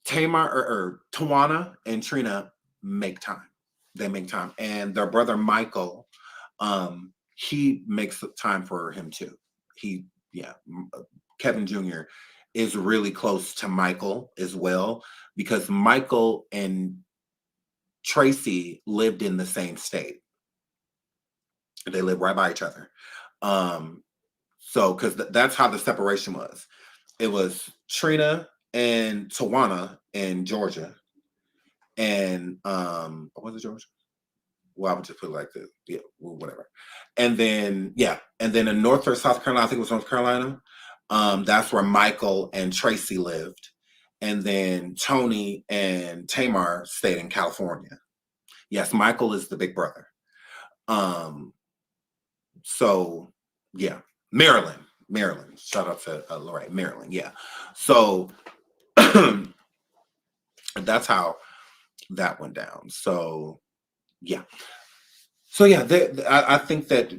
Tamar or Tawana and Trina make time. They make time, and their brother Micheal, he makes time for him too. Kevin Jr. is really close to Micheal as well, because Micheal and Tracy lived in the same state. They live right by each other. So because that's how the separation was. It was Trina and Tawana in Georgia. And was it Georgia? Well, I would just put it like this. Yeah, well, whatever. And then in North or South Carolina, I think it was North Carolina. That's where Micheal and Tracy lived. And then Tony and Tamar stayed in California. Yes, Micheal is the big brother. So yeah, Maryland. Shout out to Lorraine, Maryland. Yeah. So that's how that went down. So yeah. I think that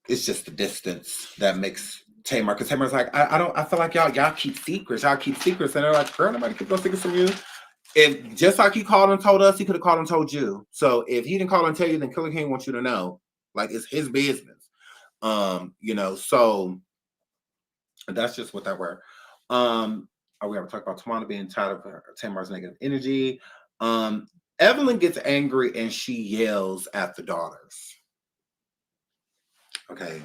it's just the distance that makes Tamar, because Tamar's like, I feel like y'all keep secrets. And they're like, girl, nobody keep those secrets from you. If just like he called and told us, he could have called and told you. So if he didn't call and tell you, then Killer King wants you to know. Like, it's his business. So that's just what that were. Are we ever talk about Tawana being tired of Tamar's negative energy? Evelyn gets angry and she yells at the daughters. Okay.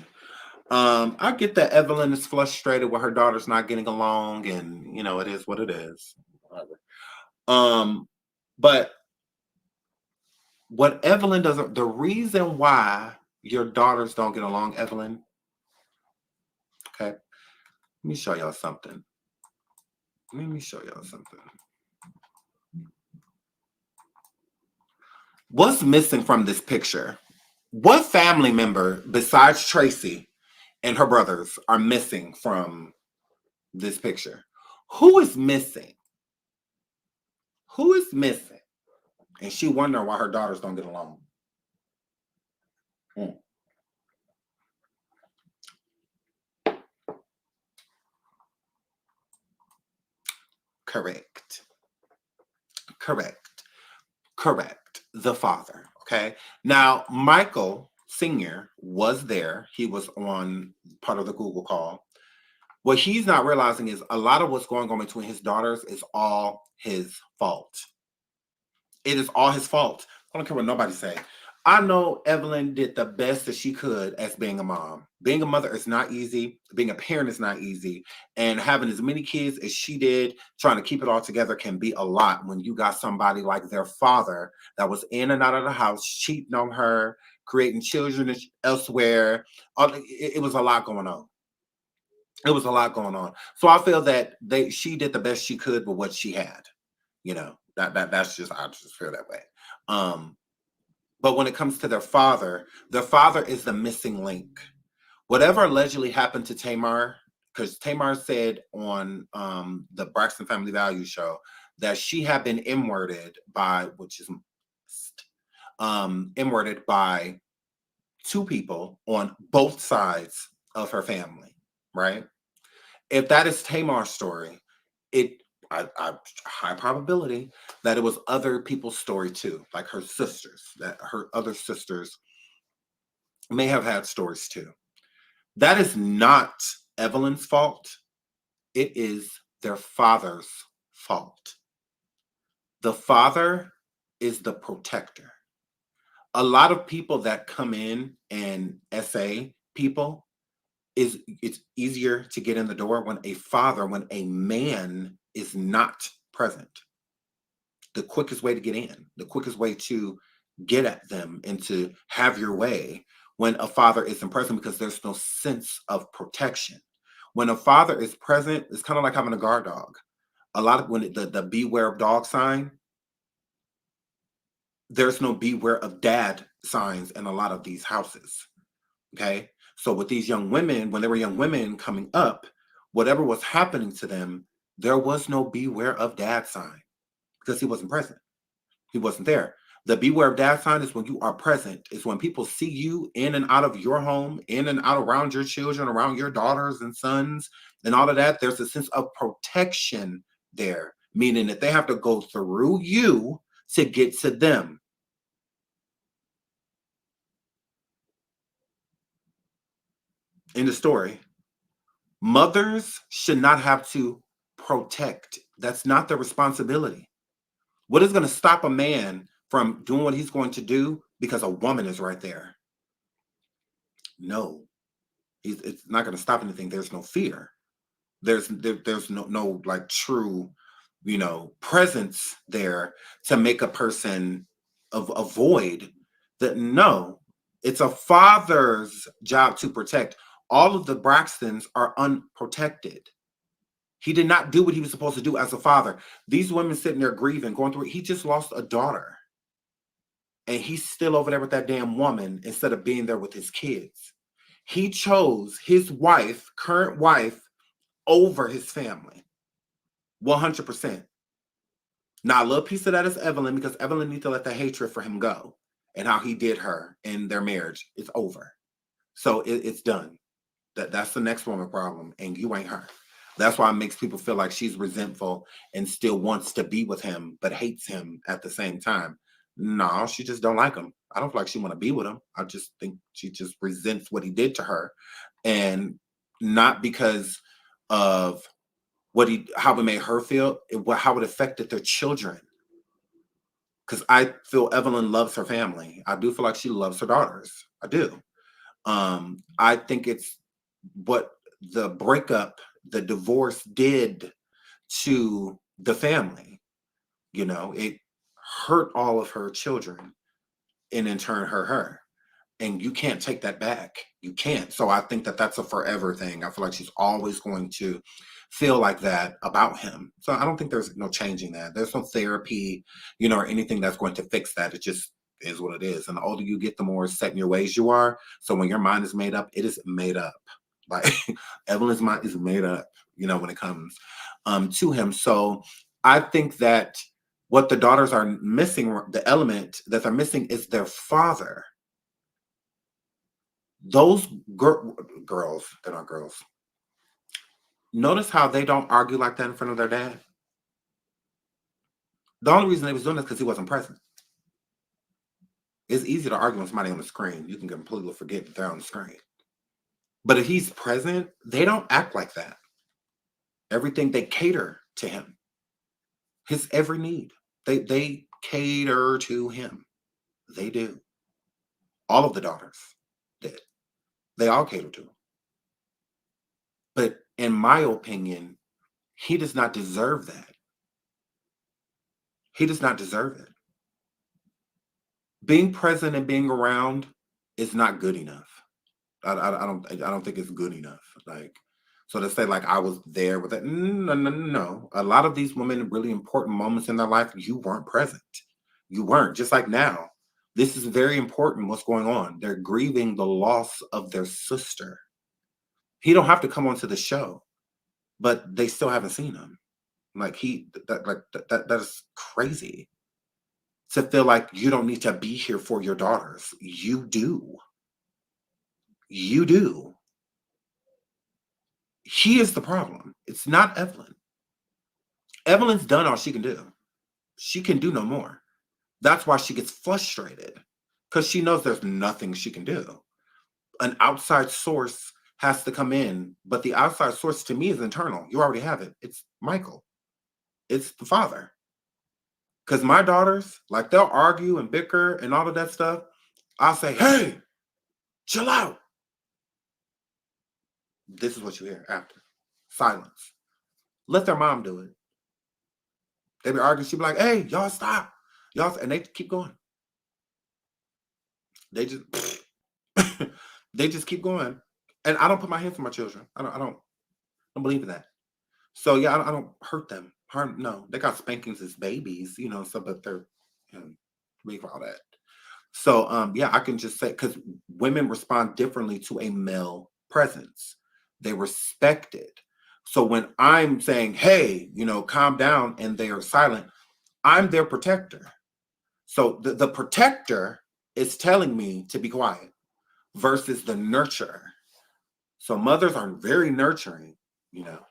I get that Evelyn is frustrated with her daughters not getting along, and it is what it is. Whatever. But what Evelyn doesn't, the reason why your daughters don't get along, Evelyn. Okay. Let me show y'all something. What's missing from this picture? What family member besides Tracy and her brothers are missing from this picture? Who is missing? And she wondering why her daughters don't get along. Correct. The father. Okay. Now, Micheal Sr. was there. He was on part of the Google call. What he's not realizing is a lot of what's going on between his daughters is all his fault. It is all his fault. I don't care what nobody say. I know Evelyn did the best that she could as being a mom. Being a mother is not easy. Being a parent is not easy. And having as many kids as she did, trying to keep it all together, can be a lot when you got somebody like their father that was in and out of the house, cheating on her, creating children elsewhere. It was a lot going on. So I feel that she did the best she could with what she had. That's just, I just feel that way. But when it comes to their father is the missing link. Whatever allegedly happened to Tamar, because Tamar said on the Braxton Family Value show that she had been inwarded by two people on both sides of her family, right? If that is Tamar's story, high probability that it was other people's story too, like her sisters, that her other sisters may have had stories too. That is not Evelyn's fault. It is their father's fault. The father is the protector. A lot of people that come in and essay people, it's easier to get in the door when a man is not present. The quickest way to get in, the quickest way to get at them and to have your way when a father isn't present, because there's no sense of protection. When a father is present, it's kind of like having a guard dog. A lot of when the beware of dog sign, there's no beware of dad signs in a lot of these houses. Okay. So with these young women, when they were young women coming up, whatever was happening to them, There was no beware of dad sign because he wasn't present. He wasn't there. The beware of dad sign is when you are present. It's when people see you in and out of your home, in and out around your children, around your daughters and sons, and all of that. There's a sense of protection there, meaning that they have to go through you to get to them. In the story, mothers should not have to protect. That's not their responsibility. What is going to stop a man from doing what he's going to do because a woman is right there? No, it's not going to stop anything. There's no fear. There's no like true, presence there to make a person avoid that. No, it's a father's job to protect. All of the Braxtons are unprotected. He did not do what he was supposed to do as a father. These women sitting there grieving, going through it. He just lost a daughter. And he's still over there with that damn woman instead of being there with his kids. He chose his wife, current wife, over his family. 100%. Now, a little piece of that is Evelyn, because Evelyn needs to let the hatred for him go and how he did her in their marriage. It's over. So it's done. That's the next woman problem, and you ain't her. That's why it makes people feel like she's resentful and still wants to be with him, but hates him at the same time. No, she just don't like him. I don't feel like she want to be with him. I just think she just resents what he did to her, and not because of how it made her feel, how it affected their children. Because I feel Evelyn loves her family. I do feel like she loves her daughters. I do. I think it's what the breakup, the divorce did to the family. It hurt all of her children and in turn hurt her. And you can't take that back. You can't. So I think that that's a forever thing. I feel like she's always going to feel like that about him. So I don't think there's no changing that. There's no therapy, or anything that's going to fix that. It just is what it is. And the older you get, the more set in your ways you are. So when your mind is made up, it is made up. Like Evelyn's mind is made up, when it comes to him. So I think that what the daughters are missing, the element that they're missing, is their father. Those girls, they're not girls. Notice how they don't argue like that in front of their dad. The only reason they was doing this because he wasn't present. It's easy to argue with somebody on the screen. You can completely forget that they're on the screen. But if he's present, they don't act like that. Everything, they cater to him. His every need. They cater to him. They do. All of the daughters did. They all cater to him. But in my opinion, he does not deserve that. He does not deserve it. Being present and being around is not good enough. I don't think it's good enough. Like, so to say like I was there with it, no. A lot of these women, really important moments in their life, you weren't present. You weren't. Just like now, this is very important. What's going on? They're grieving the loss of their sister. He don't have to come onto the show, but they still haven't seen him. Like that is crazy. To feel like you don't need to be here for your daughters. You do. You do. He is the problem. It's not Evelyn. Evelyn's done all she can do. She can do no more. That's why she gets frustrated, because she knows there's nothing she can do. An outside source has to come in, but the outside source to me is internal. You already have it. It's Micheal. It's the father. Because my daughters, like, they'll argue and bicker and all of that stuff. I'll say, hey, chill out. This is what you hear after. Silence. Let their mom do it. They be arguing. She be like, hey, y'all stop. And they keep going. They just they just keep going. And I don't put my hands on my children. I don't believe in that. So yeah, I don't hurt them. No, they got spankings as babies, stuff, but they're ready for all that. So yeah, I can just say, because women respond differently to a male presence. They respect it. So when I'm saying, hey, calm down, and they are silent, I'm their protector. So the protector is telling me to be quiet versus the nurturer. So mothers are very nurturing,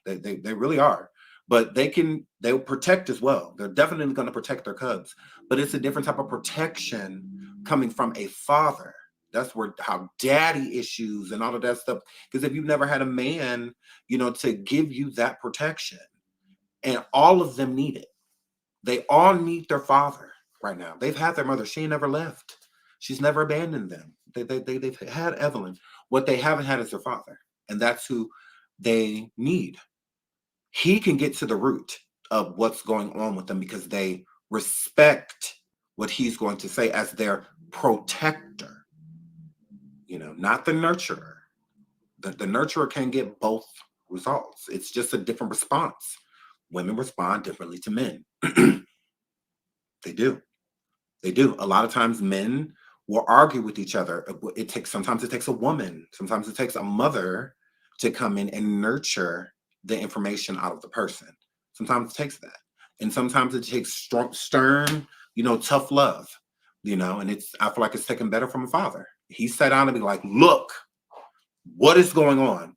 they really are. But they'll protect as well. They're definitely going to protect their cubs. But it's a different type of protection coming from a father. That's where how daddy issues and all of that stuff. Because if you've never had a man, to give you that protection, and all of them need it. They all need their father right now. They've had their mother. She ain't never left. She's never abandoned them. They've had Evelyn. What they haven't had is their father. And that's who they need. He can get to the root of what's going on with them because they respect what he's going to say as their protector, not the nurturer. The nurturer can get both results. It's just a different response. Women respond differently to men. They do. A lot of times men will argue with each other. Sometimes it takes a woman. Sometimes it takes a mother to come in and nurture the information out of the person. Sometimes it takes that. And sometimes it takes stern, tough love, and I feel like it's taken better from a father. He sat down and be like, look, what is going on?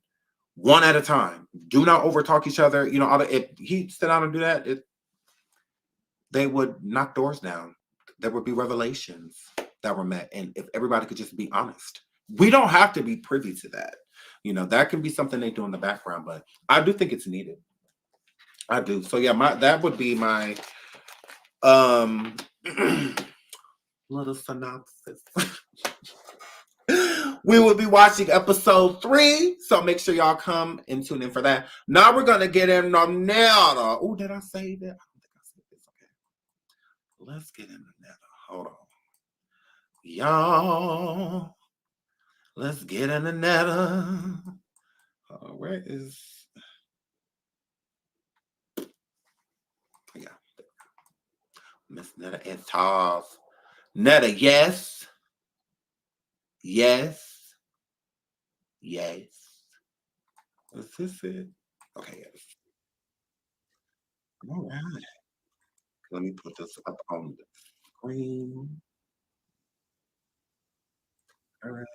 One at a time. Do not overtalk each other. If he sat down and do that, they would knock doors down. There would be revelations that were met. And if everybody could just be honest, we don't have to be privy to that. That can be something they do in the background, but I do think it's needed. I do. So yeah, that would be my little synopsis. We will be watching episode 3, so make sure y'all come and tune in for that. Now we're gonna get in on Netta. Oh, did I say that? I don't think I said this. Okay, let's get into Netta. Hold on, y'all. Let's get into Netta. Where is? Yeah, Miss Netta and TROLLS. Netta, yes. Is this it? Okay, yes. All right. Let me put this up on the screen. All right.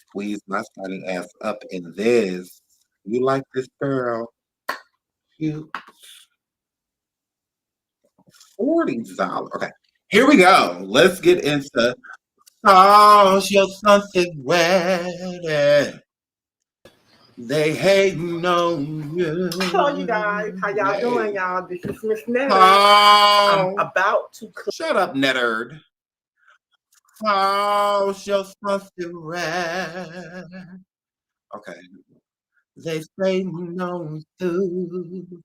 Squeeze my starting ass up in this. You like this girl? Cute. $40. Okay, here we go. Let's get into your something ready. They hating on you. Hello, you guys. How y'all doing, y'all? This is Miss Netta. Oh, I'm about to. Shut up, Netterd. Your something ready. Okay. They say no to.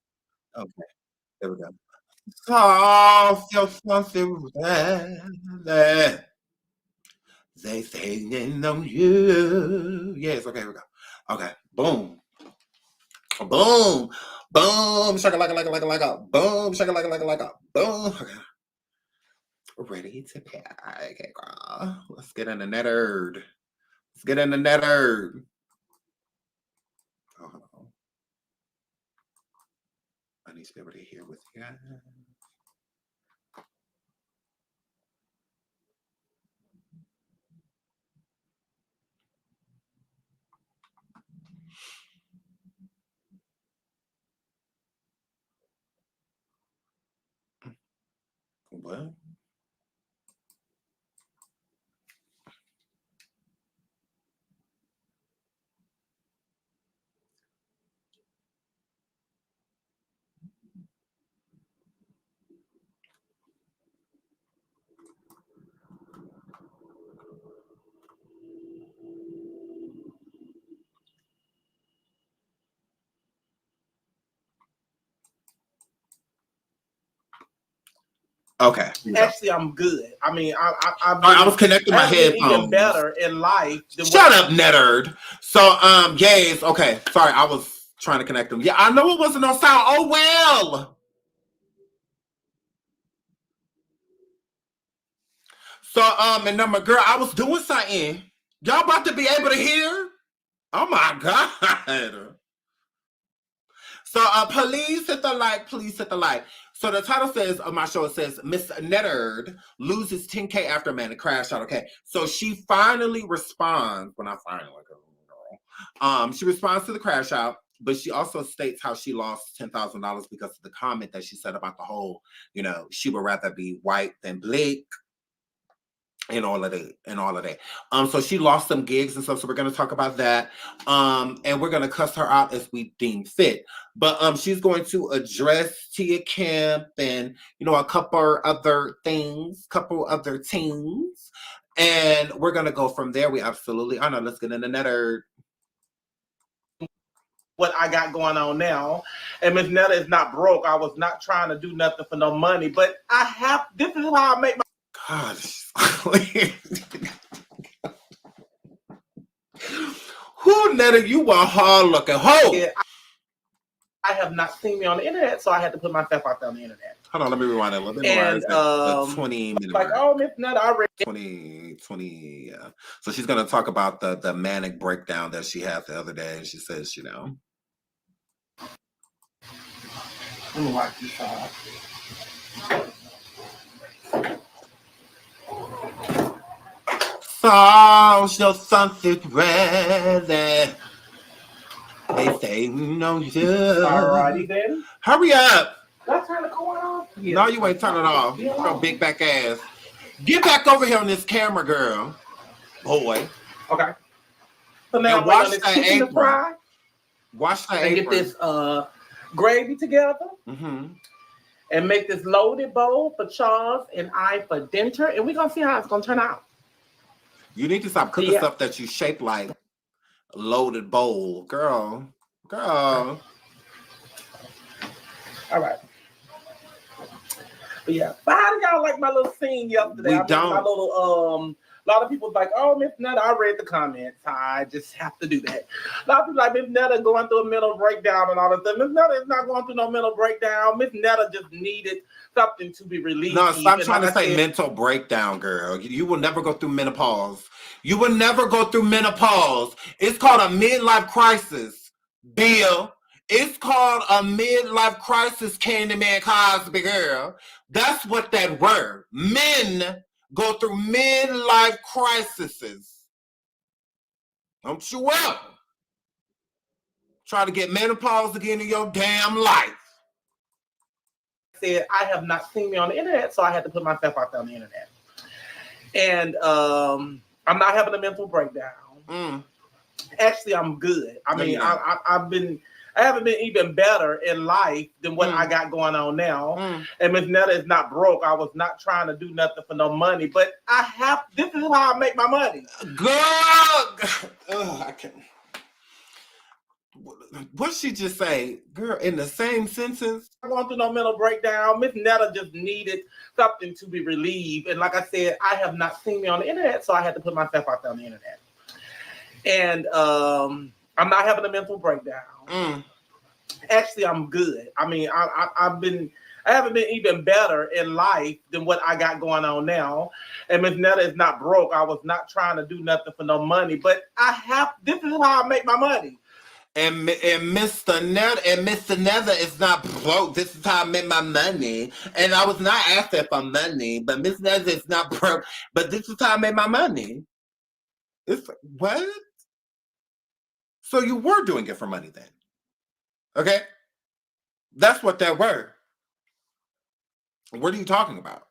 Okay, there we go. Your something ready. They saying on you. Yes, okay, here we go. Okay, boom. Boom. Boom. Shaka like a. Boom. Shaka like a. Boom. Okay. Ready to pay. Okay, girl. Let's get in the Netterd. Oh, I need to be able to hear with you guys. What? Okay. Actually, I'm good. I mean, I was connecting my headphones. Even better in life. Shut up, Netterd. So, yes. Okay. Sorry, I was trying to connect them. Yeah, I know it wasn't on sound. Oh well. So, and then my girl, I was doing something. Y'all about to be able to hear? Oh my God. So please hit the like, please hit the like. So the title says of my show, it says Miss Netta loses 10K after MANIC crash out. Okay. So she finally responds, well, not finally, like a girl. She responds to the crash out, but she also states how she lost $10,000 because of the comment that she said about the whole, you know, she would rather be white than black. And all of that. So she lost some gigs and stuff. So we're gonna talk about that. And we're gonna cuss her out as we deem fit. But she's going to address Tia Kemp and a couple other things. And we're gonna go from there. We absolutely are. Now let's get into Netta. What I got going on now, and Miss Netta is not broke. I was not trying to do nothing for no money, but this is how I make my God. Who, Netta? You a hard looking hoe. Yeah, I have not seen me on the internet, so I had to put myself out there on the internet. Hold on, let me rewind it a little bit. And the 20 minute like, oh, Miss Netta, I read 20, yeah. So she's gonna talk about the manic breakdown that she had the other day, and she says, Let me watch this off. Social something ready. They say, you. Alrighty then. Hurry up. Did I turn the cord off? Yeah. No, you ain't turn it off. Your big back ass. Get back over here on this camera, girl. Boy. Okay. So now wash I'm that chicken to fry. Wash that and apron. Get this gravy together. Mm-hmm. And make this loaded bowl for Charles and I for dinner. And we're going to see how it's going to turn out. You need to stop cooking stuff that you shape like loaded bowl. Girl. All right. But yeah. But how did y'all like my little scene yesterday? We don't. My little, a lot of people like, oh, Miss Netta, I read the comments. I just have to do that. A lot of people like, Miss Netta going through a mental breakdown and all that stuff. Miss Netta is not going through no mental breakdown. Miss Netta just needed something to be released. No, stop trying to say mental breakdown, girl. You will never go through menopause. You will never go through menopause. It's called a midlife crisis, Bill. It's called a midlife crisis, Candyman Cosby, girl. That's what that word. Men go through midlife crises. Don't you ever try to get menopause again in your damn life. Said I have not seen me on the internet, so I had to put myself out there on the internet. And I'm not having a mental breakdown. Actually, I'm good. I mean, I haven't been even better in life than what I got going on now. And Miss Netta is not broke. I was not trying to do nothing for no money, but this is how I make my money. Girl, I can't. What she just say, girl, in the same sentence? I'm going through no mental breakdown. Miss Netta just needed something to be relieved. And like I said, I have not seen me on the internet, so I had to put myself out there on the internet. And I'm not having a mental breakdown. Actually, I'm good. I mean, I haven't been even better in life than what I got going on now. And Miss Netta is not broke. I was not trying to do nothing for no money, but this is how I make my money. And Mr. Netta is not broke. This is how I make my money. And I was not asking for money, but Miss Netta is not broke. But this is how I make my money. It's what? So you were doing it for money then. Okay? That's what that were. What are you talking about?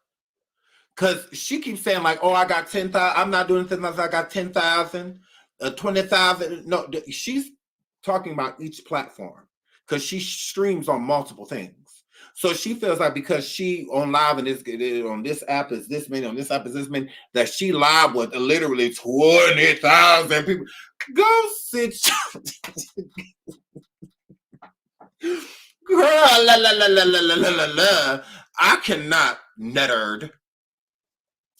Because she keeps saying like, oh, I got 10,000. I'm not doing anything else. I got 10,000, 20,000. No, she's talking about each platform because she streams on multiple things. So she feels like because she on live and on this app is this many, on this app is this many, that she live with literally 20,000 people. Go sit. Girl, I cannot, Netta.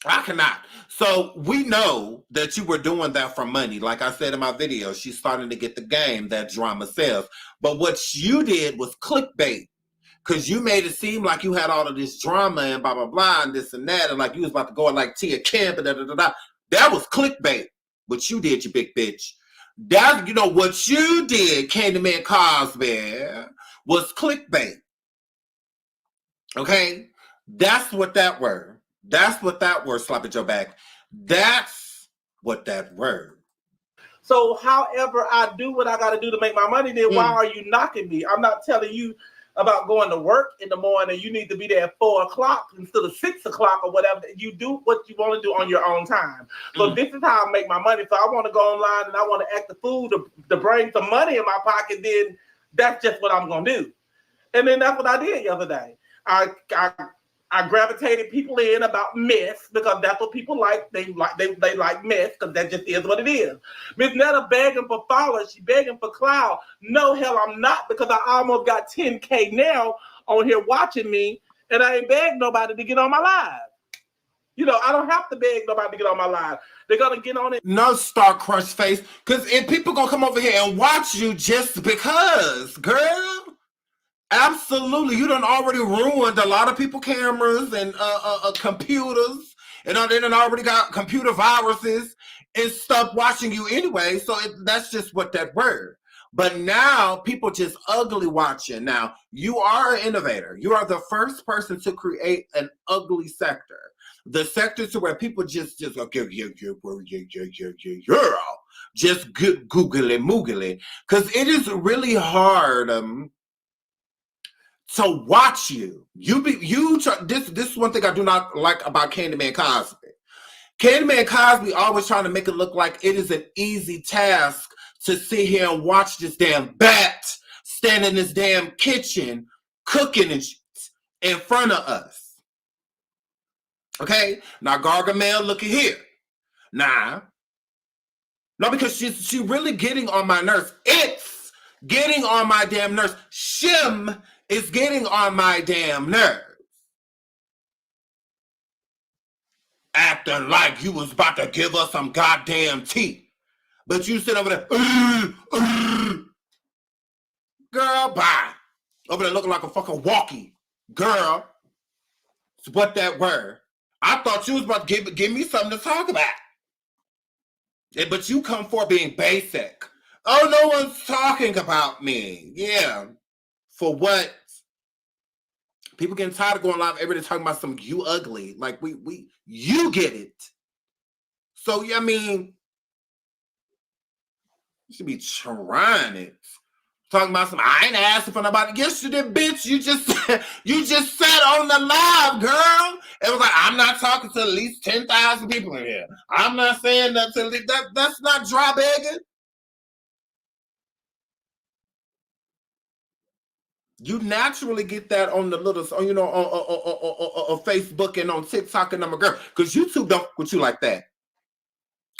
I cannot. So we know that you were doing that for money. Like I said in my video, she's starting to get the game that drama sells. But what you did was clickbait. Because you made it seem like you had all of this drama and blah, blah, blah, and this and that. And like you was about to go like Tia Kemp and da-da-da-da. That was clickbait. What you did, you big bitch. That, you know, what you did, Candyman Cosby, was clickbait. Okay? That's what that word. That's what that word, slap at your back. That's what that word. So, however I do what I got to do to make my money, then why are you knocking me? I'm not telling you about going to work in the morning. You need to be there at 4 o'clock instead of 6 o'clock or whatever. You do what you want to do on your own time. So this is how I make my money. So I want to go online and I want to act the fool to bring some money in my pocket. Then that's just what I'm going to do. And then that's what I did the other day. I gravitated people in about mess because that's what people like. They like mess because that just is what it is. Miss Netta begging for followers. She begging for clout. No, hell, I'm not, because I almost got 10K now on here watching me, and I ain't begged nobody to get on my live. You know, I don't have to beg nobody to get on my live. They're gonna get on it. No, Star Crush face, because if people gonna come over here and watch you just because, girl. Absolutely, you done already ruined a lot of people cameras and computers, and they done already got computer viruses and stuff watching you anyway. So that's just what that word. But now people just ugly watching. Now you are an innovator. You are the first person to create an ugly sector, the sector to where people just go just googly moogly, because it is really hard. To watch you. This is one thing I do not like about Candyman Cosby. Candyman Cosby always trying to make it look like it is an easy task to sit here and watch this damn bat stand in this damn kitchen cooking and shit in front of us. Okay? Now Gargamel, look at here. Nah. No, because she really getting on my nerves. It's getting on my damn nerves. Shim is getting on my damn nerves. Acting like you was about to give us some goddamn tea. But you sit over there, girl, bye. Over there looking like a fucking walkie. Girl, it's what that word. I thought you was about to give me something to talk about. But you come for being basic. Oh, no one's talking about me. Yeah. For what? People getting tired of going live. Everybody talking about some you ugly. Like you get it. So yeah, I mean, you should be trying it. Talking about some, I ain't asking for nobody. Yes, you did, bitch. You just said on the live, girl. It was like, I'm not talking to at least 10,000 people in here. I'm not saying that to that's not dry begging. You naturally get that on the little, you know, on Facebook and on TikTok and I'm a girl, because YouTube don't with you like that.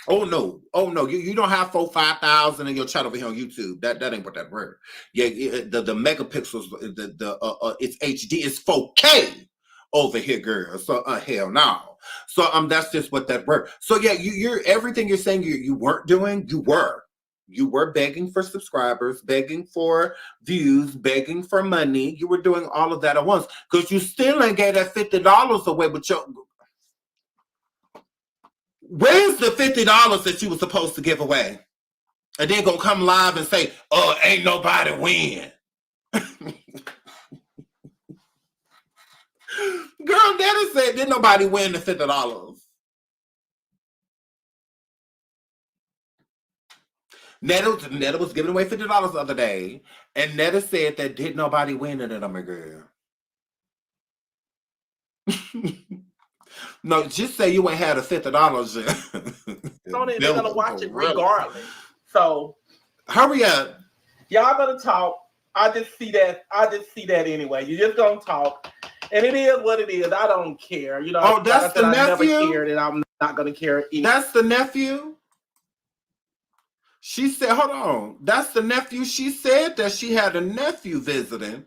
Oh no, you don't have 4,000-5,000 in your chat over here on YouTube. That ain't what that word. Yeah, the megapixels, it's HD, it's 4K over here, girl. So hell no. So that's just what that word. So yeah, you're everything you're saying you weren't doing. You were begging for subscribers, begging for views, begging for money. You were doing all of that at once because you still ain't gave that $50 away. But where's the $50 that you were supposed to give away? And then gonna come live and say, "Oh, ain't nobody win." Girl, Netta said, "Didn't nobody win the $50?" Netta was giving away $50 the other day, and Netta said that did nobody win it, my girl. No, just say you ain't had a $50. They're gonna watch it regardless. So hurry up. Y'all gonna talk. I just see that anyway. You're just gonna talk. And it is what it is. I don't care. You know, oh, that's the nephew? I never cared, and I'm not gonna care either. That's the nephew? She said, hold on. That's the nephew. She said that she had a nephew visiting.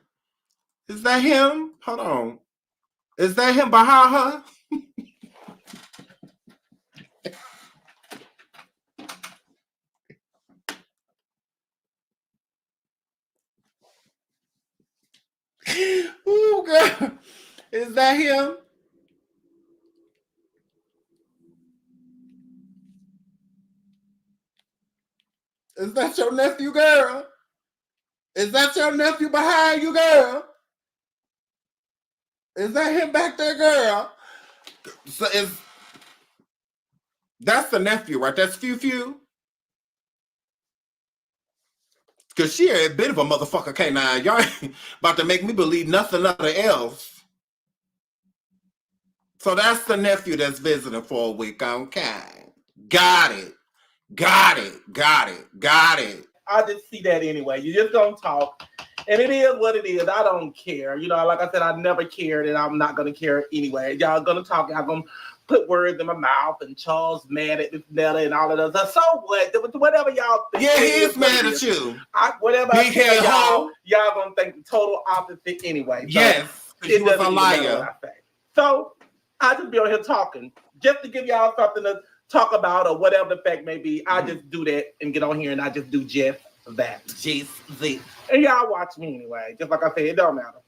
Is that him? Hold on. Is that him behind her? Ooh, girl. Is that him? Is that your nephew, girl? Is that your nephew behind you, girl? Is that him back there, girl? So that's the nephew, right? That's Few. Cause she a bit of a motherfucker, K9. Y'all ain't about to make me believe nothing else. So that's the nephew that's visiting for a week. Okay. Got it. I just see that anyway. You just don't talk. And it is what it is. I don't care. You know, like I said, I never cared and I'm not going to care anyway. Y'all going to talk. Y'all going to put words in my mouth and Charles mad at this Netta and all of that. So what? Whatever y'all think. Yeah, he is mad at you. Whatever I tell y'all going to think the total opposite anyway. So yes, because you was a liar. So I just be on here talking just to give y'all something to talk about or whatever the fact may be. I just do that and get on here and I just do just that. GZ. And y'all watch me anyway. Just like I said, it don't matter.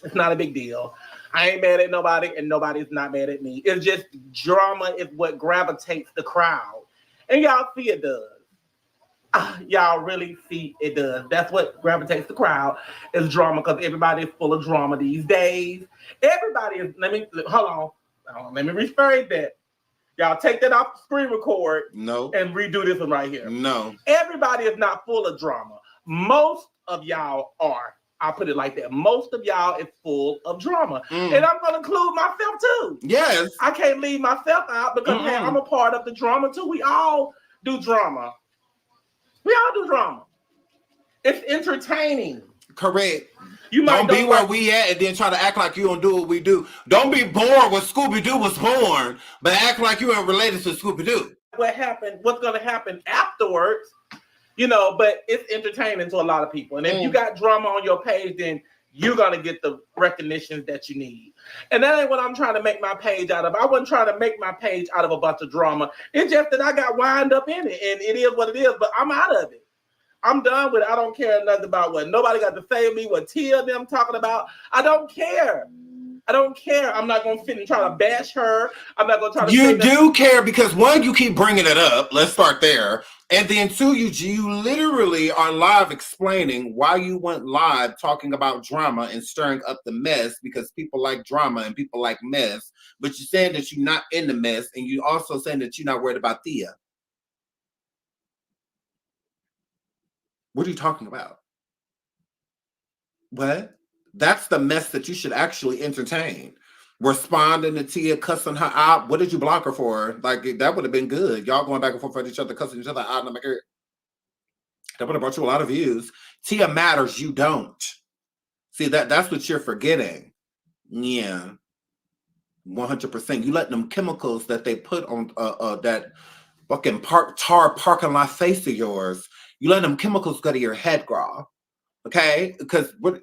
It's not a big deal. I ain't mad at nobody and nobody's not mad at me. It's just drama is what gravitates the crowd. And y'all see it does. Y'all really see it does. That's what gravitates the crowd is drama because everybody is full of drama these days. Everybody is, let me rephrase that. Y'all take that off the screen record and redo this one right here. No. Everybody is not full of drama. Most of y'all are. I'll put it like that. Most of y'all is full of drama. And I'm going to include myself too. Yes. I can't leave myself out because hey, I'm a part of the drama too. We all do drama. It's entertaining. Correct. You might don't be where we at and then try to act like you don't do what we do. Don't be born when Scooby-Doo was born, but act like you ain't related to Scooby-Doo. What happened, what's going to happen afterwards, you know, but it's entertaining to a lot of people. And if you got drama on your page, then you're going to get the recognition that you need. And that ain't what I'm trying to make my page out of. I wasn't trying to make my page out of a bunch of drama. It's just that I got wind up in it. And it is what it is, but I'm out of it. I'm done with it. I don't care nothing about what nobody got to say to me, what Tia them talking about. I don't care. I'm not going to sit and try to bash her. I'm not going to try to You do care because one, you keep bringing it up. Let's start there. And then two, you literally are live explaining why you went live talking about drama and stirring up the mess because people like drama and people like mess. But you're saying that you're not in the mess and you also saying that you're not worried about Tia. What are you talking about? What? That's the mess that you should actually entertain. Responding to Tia, cussing her out. What did you block her for? Like, that would have been good. Y'all going back and forth at each other, cussing each other out. And that would have brought you a lot of views. Tia matters. You don't. See, that's what you're forgetting. Yeah. 100%. You let them chemicals that they put on that fucking tar parking lot face of yours. You let them chemicals go to your head, girl. Okay? Because what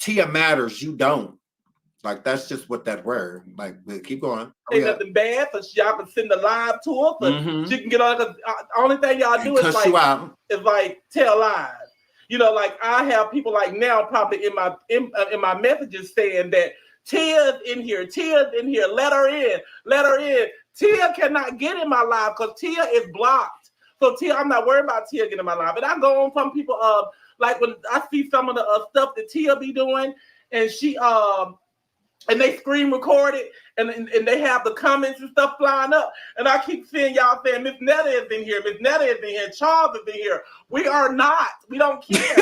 Tia matters, you don't. Like, that's just what that word. Like, keep going. Ain't nothing bad, so y'all can send a live to her, so she can get on. Because only thing y'all do is like tell lies. You know, like I have people like now probably in my messages saying that Tia's in here, let her in. Tia cannot get in my live because Tia is blocked. So Tia, I'm not worried about Tia getting in my life. And I go on some people like when I see some of the stuff that Tia be doing, and she and they screen record it, and they have the comments and stuff flying up, and I keep seeing y'all saying Miss Netta is in here, Charles is in here. We are not. We don't care.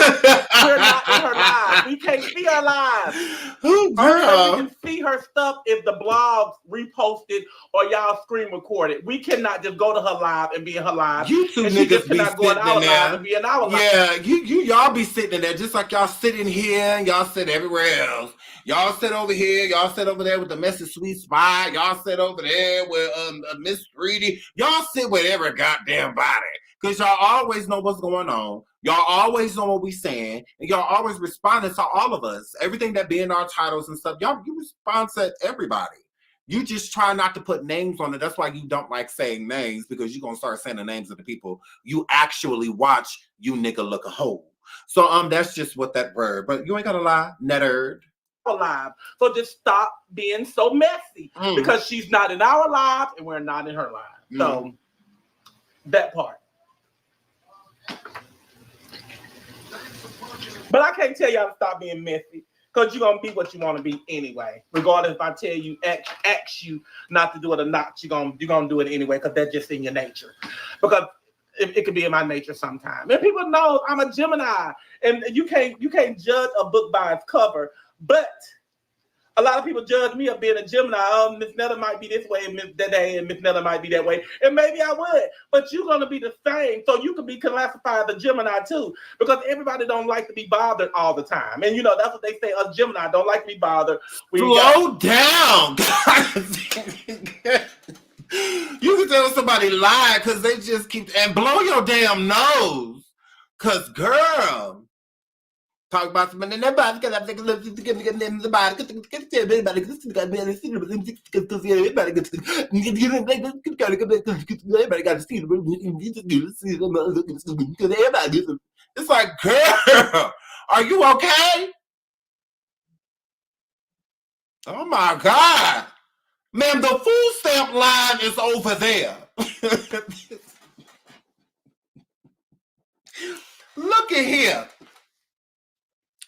We're not in her live. We can't see her live. Only way we can see her stuff if the blogs reposted or y'all screen recorded. We cannot just go to her live and be in her live. You two and niggas be sitting in there. And be in our live. Yeah, y'all be sitting in there just like y'all sitting here and y'all sit everywhere else. Y'all sit over here. Y'all sit over there with the Messy Sweet Spy. Y'all sit over there with Miss Greedy. Y'all sit with every goddamn body. Because y'all always know what's going on. Y'all always know what we saying. And y'all always responding to all of us. Everything that be in our titles and stuff. You respond to everybody. You just try not to put names on it. That's why you don't like saying names. Because you're going to start saying the names of the people you actually watch you nigga look a hole. So that's just what that word. But you ain't got to lie. Netterd. Live. So just stop being so messy because she's not in our live and we're not in her live. So that part. But I can't tell y'all to stop being messy. Because you're going to be what you want to be anyway. Regardless if I tell you, ask you not to do it or not, you're going to do it anyway because that's just in your nature. Because it could be in my nature sometime. And people know I'm a Gemini. And you can't judge a book by its cover. But a lot of people judge me of being a Gemini. Oh, Miss Netta might be this way and Miss Netta might be that way. And maybe I would. But you're going to be the same. So you can be classified as a Gemini too. Because everybody don't like to be bothered all the time. And, that's what they say. Us Gemini don't like to be bothered. Slow down. You can tell somebody lie because they just keep... And blow your damn nose. Because, girl... Talk about some and everybody because I'm thinking everybody got to see it. It's like, girl, are you okay? Oh my God. Ma'am, the food stamp line is over there. Look at here.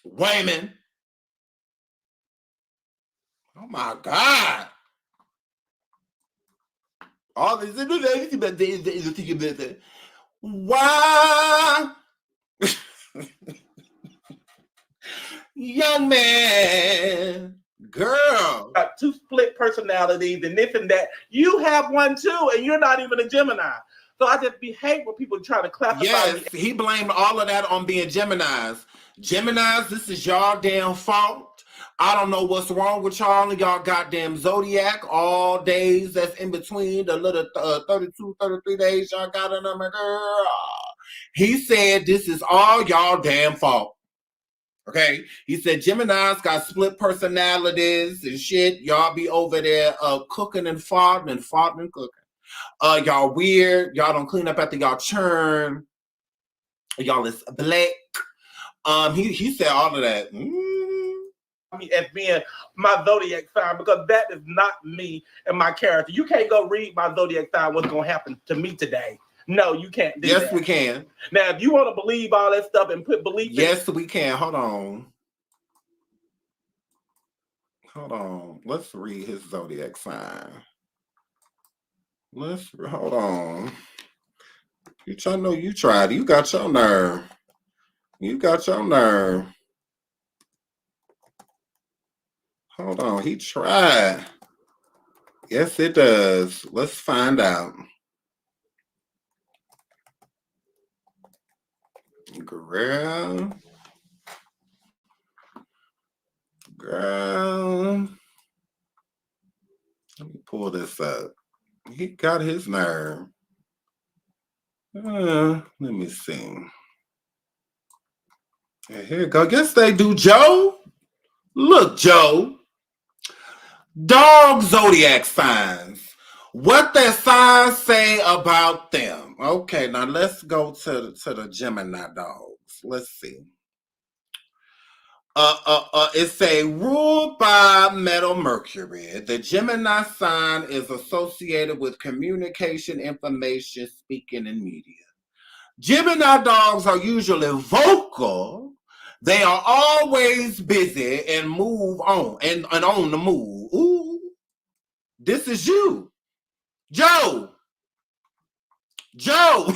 Wayman. Oh my God. All this. Why? Young man. Girl. Got two split personalities and this and that. You have one too, and you're not even a Gemini. So I just hate when people try to classify. Yes, he blamed all of that on being Geminis. Geminis, this is y'all damn fault. I don't know what's wrong with y'all and y'all goddamn zodiac. All days that's in between the little 32, 33 days y'all got in them. Girl. He said this is all y'all damn fault. Okay? He said Geminis got split personalities and shit. Y'all be over there cooking and farting and cooking. Y'all weird. Y'all don't clean up after y'all churn. Y'all is black. He said all of that. I mean, as being my zodiac sign, because that is not me and my character. You can't go read my zodiac sign. What's gonna happen to me today? No, you can't do that. Yes, we can. Now, if you want to believe all that stuff and put belief in yes, we can. Hold on. Let's read his zodiac sign. Hold on. You tried. You got your nerve. Hold on. He tried. Yes, it does. Let's find out. Girl. Let me pull this up. He got his nerve. Let me see. Yeah, here you go. Guess they do, Joe. Look, Joe. Dog zodiac signs. What their signs say about them. Okay, now let's go to the Gemini dogs. Let's see. It's ruled by metal Mercury. The Gemini sign is associated with communication, information, speaking, and media. Gemini dogs are usually vocal. They are always busy and move on and on the move. Ooh, this is you, Joe. Joe,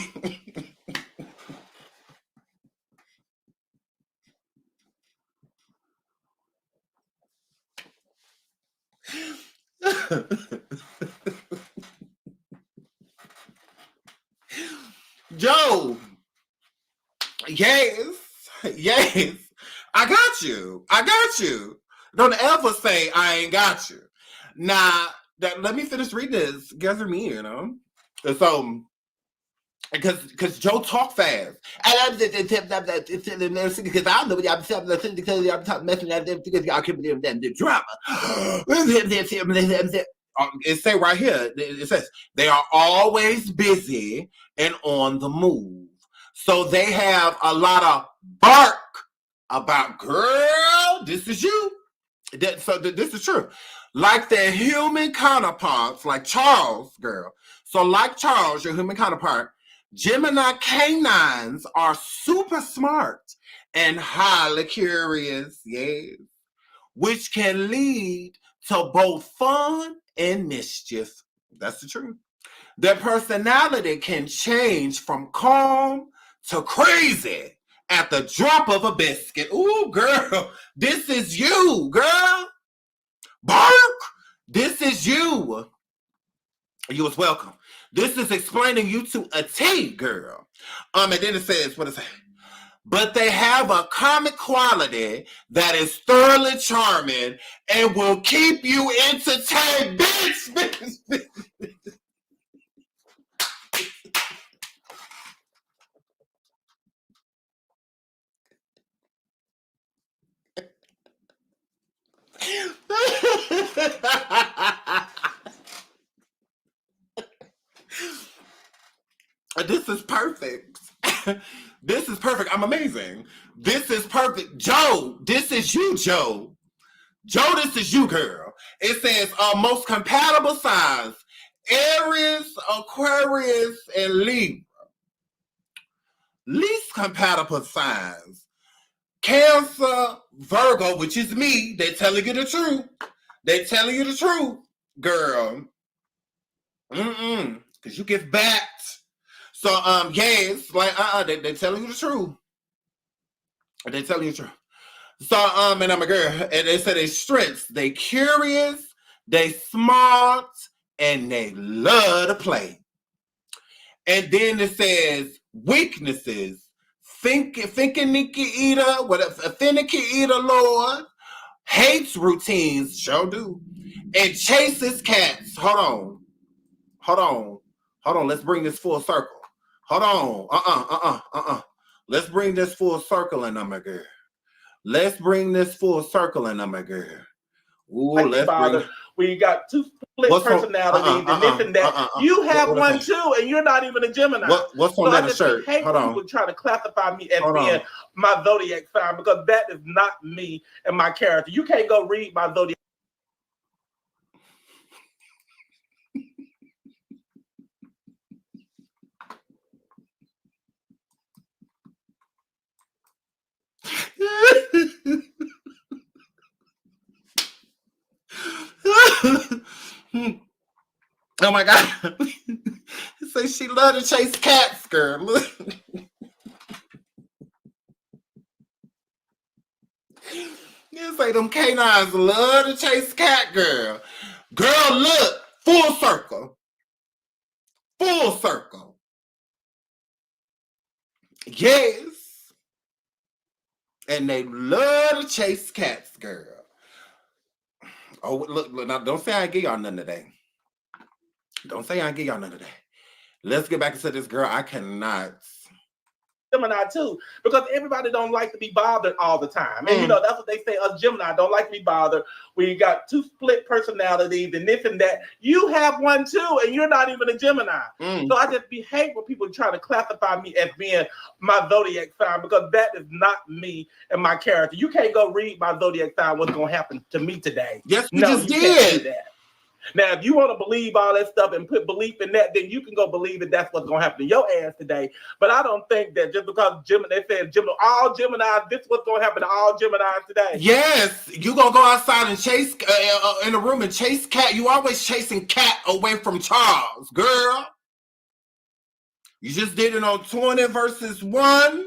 yes, I got you. Don't ever say I ain't got you. Now, let me finish reading this. Guess what me, So, because Joe talk fast. And because I don't know what y'all saying because y'all talking messing because y'all keep the drama. It say right here, it says they are always busy and on the move. So they have a lot of bark about, girl, this is you. So this is true. Like their human counterparts, like Charles, girl. So like Charles, your human counterpart, Gemini canines are super smart and highly curious, yes, which can lead to both fun and mischief. That's the truth. Their personality can change from calm to crazy at the drop of a biscuit. Ooh, girl, this is you, girl. Bark, this is you. You was welcome. This is explaining you to a T, girl. And then it says, what it say? But they have a comic quality that is thoroughly charming and will keep you entertained. Bitch. This is perfect. This is perfect. I'm amazing. This is perfect. Joe, this is you, Joe. Joe, this is you, girl. It says most compatible signs: Aries, Aquarius, and Libra. Least compatible signs: Cancer, Virgo, which is me. They're telling you the truth. They're telling you the truth, girl. Because you get backed. So, yes, like, they're telling you the truth. They're telling you the truth. So, and I'm a girl, and they say they strengths. They curious, they smart, and they love to play. And then it says weaknesses. Finicky eater, a finicky eater, Lord, hates routines, sure do, and chases cats. Hold on. Let's bring this full circle. Hold on. Let's bring this full circle in, my girl. Let's bring this full circle in, my girl. Ooh, let's bring. Where you got two split personalities and this and that. You have one too, and you're not even a Gemini. What's on that shirt? Hold on. People trying to classify me as being my zodiac sign because that is not me and my character. You can't go read my zodiac. Oh my God. Say she love to chase cats, girl. Look. You say them canines love to chase cat, girl. Girl, look. Full circle. Full circle. Yes. And they love to chase cats, girl. Oh, look, now don't say I ain't give y'all none today. Don't say I ain't give y'all none today. Let's get back into this, girl. I cannot. Gemini too, because everybody don't like to be bothered all the time. And you know, that's what they say, us Gemini don't like to be bothered. We got two split personalities and this and that. You have one too, and you're not even a Gemini. So I just hate when people try to classify me as being my zodiac sign because that is not me and my character. You can't go read my zodiac sign what's gonna happen to me today. Yes, you just did. That. Now, if you want to believe all that stuff and put belief in that, then you can go believe that that's what's going to happen to your ass today. But I don't think that just because they said all Geminis, this is what's going to happen to all Geminis today. Yes, you going to go outside and chase in a room and chase cat. You always chasing cat away from Charles, girl. You just did it on 20 versus 1,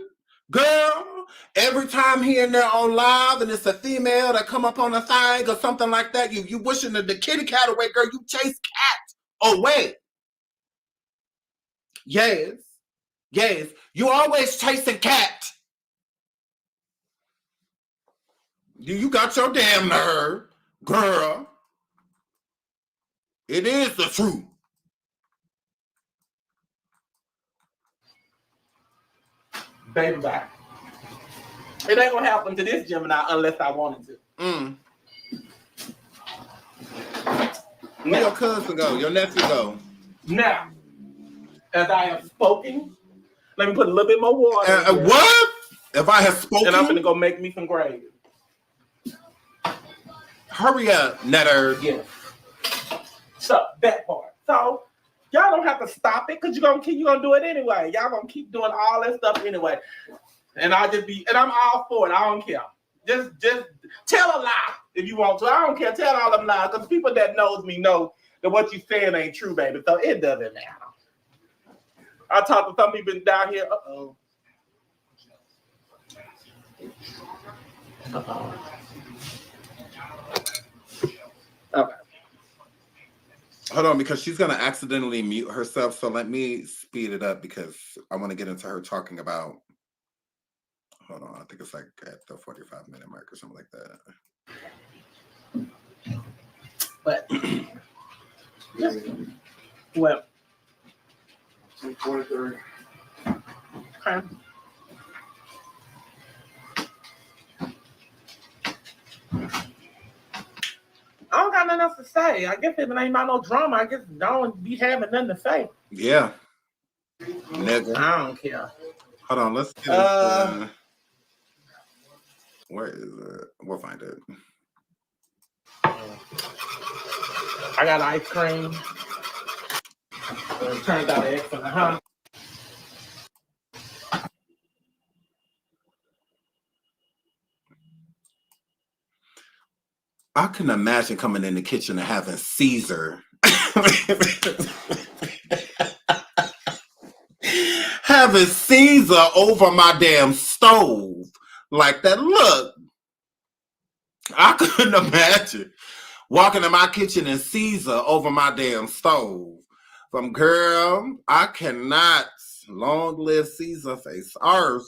girl. Every time he in there on live and it's a female that come up on a thing or something like that, you wishing the kitty cat away, girl. You chase cat away. Yes. You always chasing cat. You got your damn nerve, girl. It is the truth. Baby, bye. It ain't gonna happen to this Gemini unless I wanted to. Where your cousin go? Your nephew go? Now, as I have spoken, let me put a little bit more water. What? If I have spoken? And I'm gonna go make me some gravy. Hurry up, Netta. Yes. So that part. So Y'all don't have to stop it because you're gonna do it anyway. Y'all gonna keep doing all that stuff anyway. And I'm all for it. I don't care. Just tell a lie if you want to. I don't care. Tell all them lies because people that knows me know that what you saying ain't true, baby. So it doesn't matter. I talked to some people down here. Uh-oh. Okay. Hold on, because she's gonna accidentally mute herself. So let me speed it up because I want to get into her talking about. Hold on, I think it's like at the 45-minute mark or something like that. But well, 43. okay. I don't got nothing else to say. I guess if it ain't about no drama, I guess don't be having nothing to say. Yeah, nigga. I don't care. Hold on, let's get where is it? We'll find it. I got ice cream. It turned out excellent, huh? I can imagine coming in the kitchen and having Caesar. Having Caesar over my damn stove. Like that. Look, I couldn't imagine walking in my kitchen and Caesar over my damn stove. From girl, I cannot. Long live Caesar face. Ours.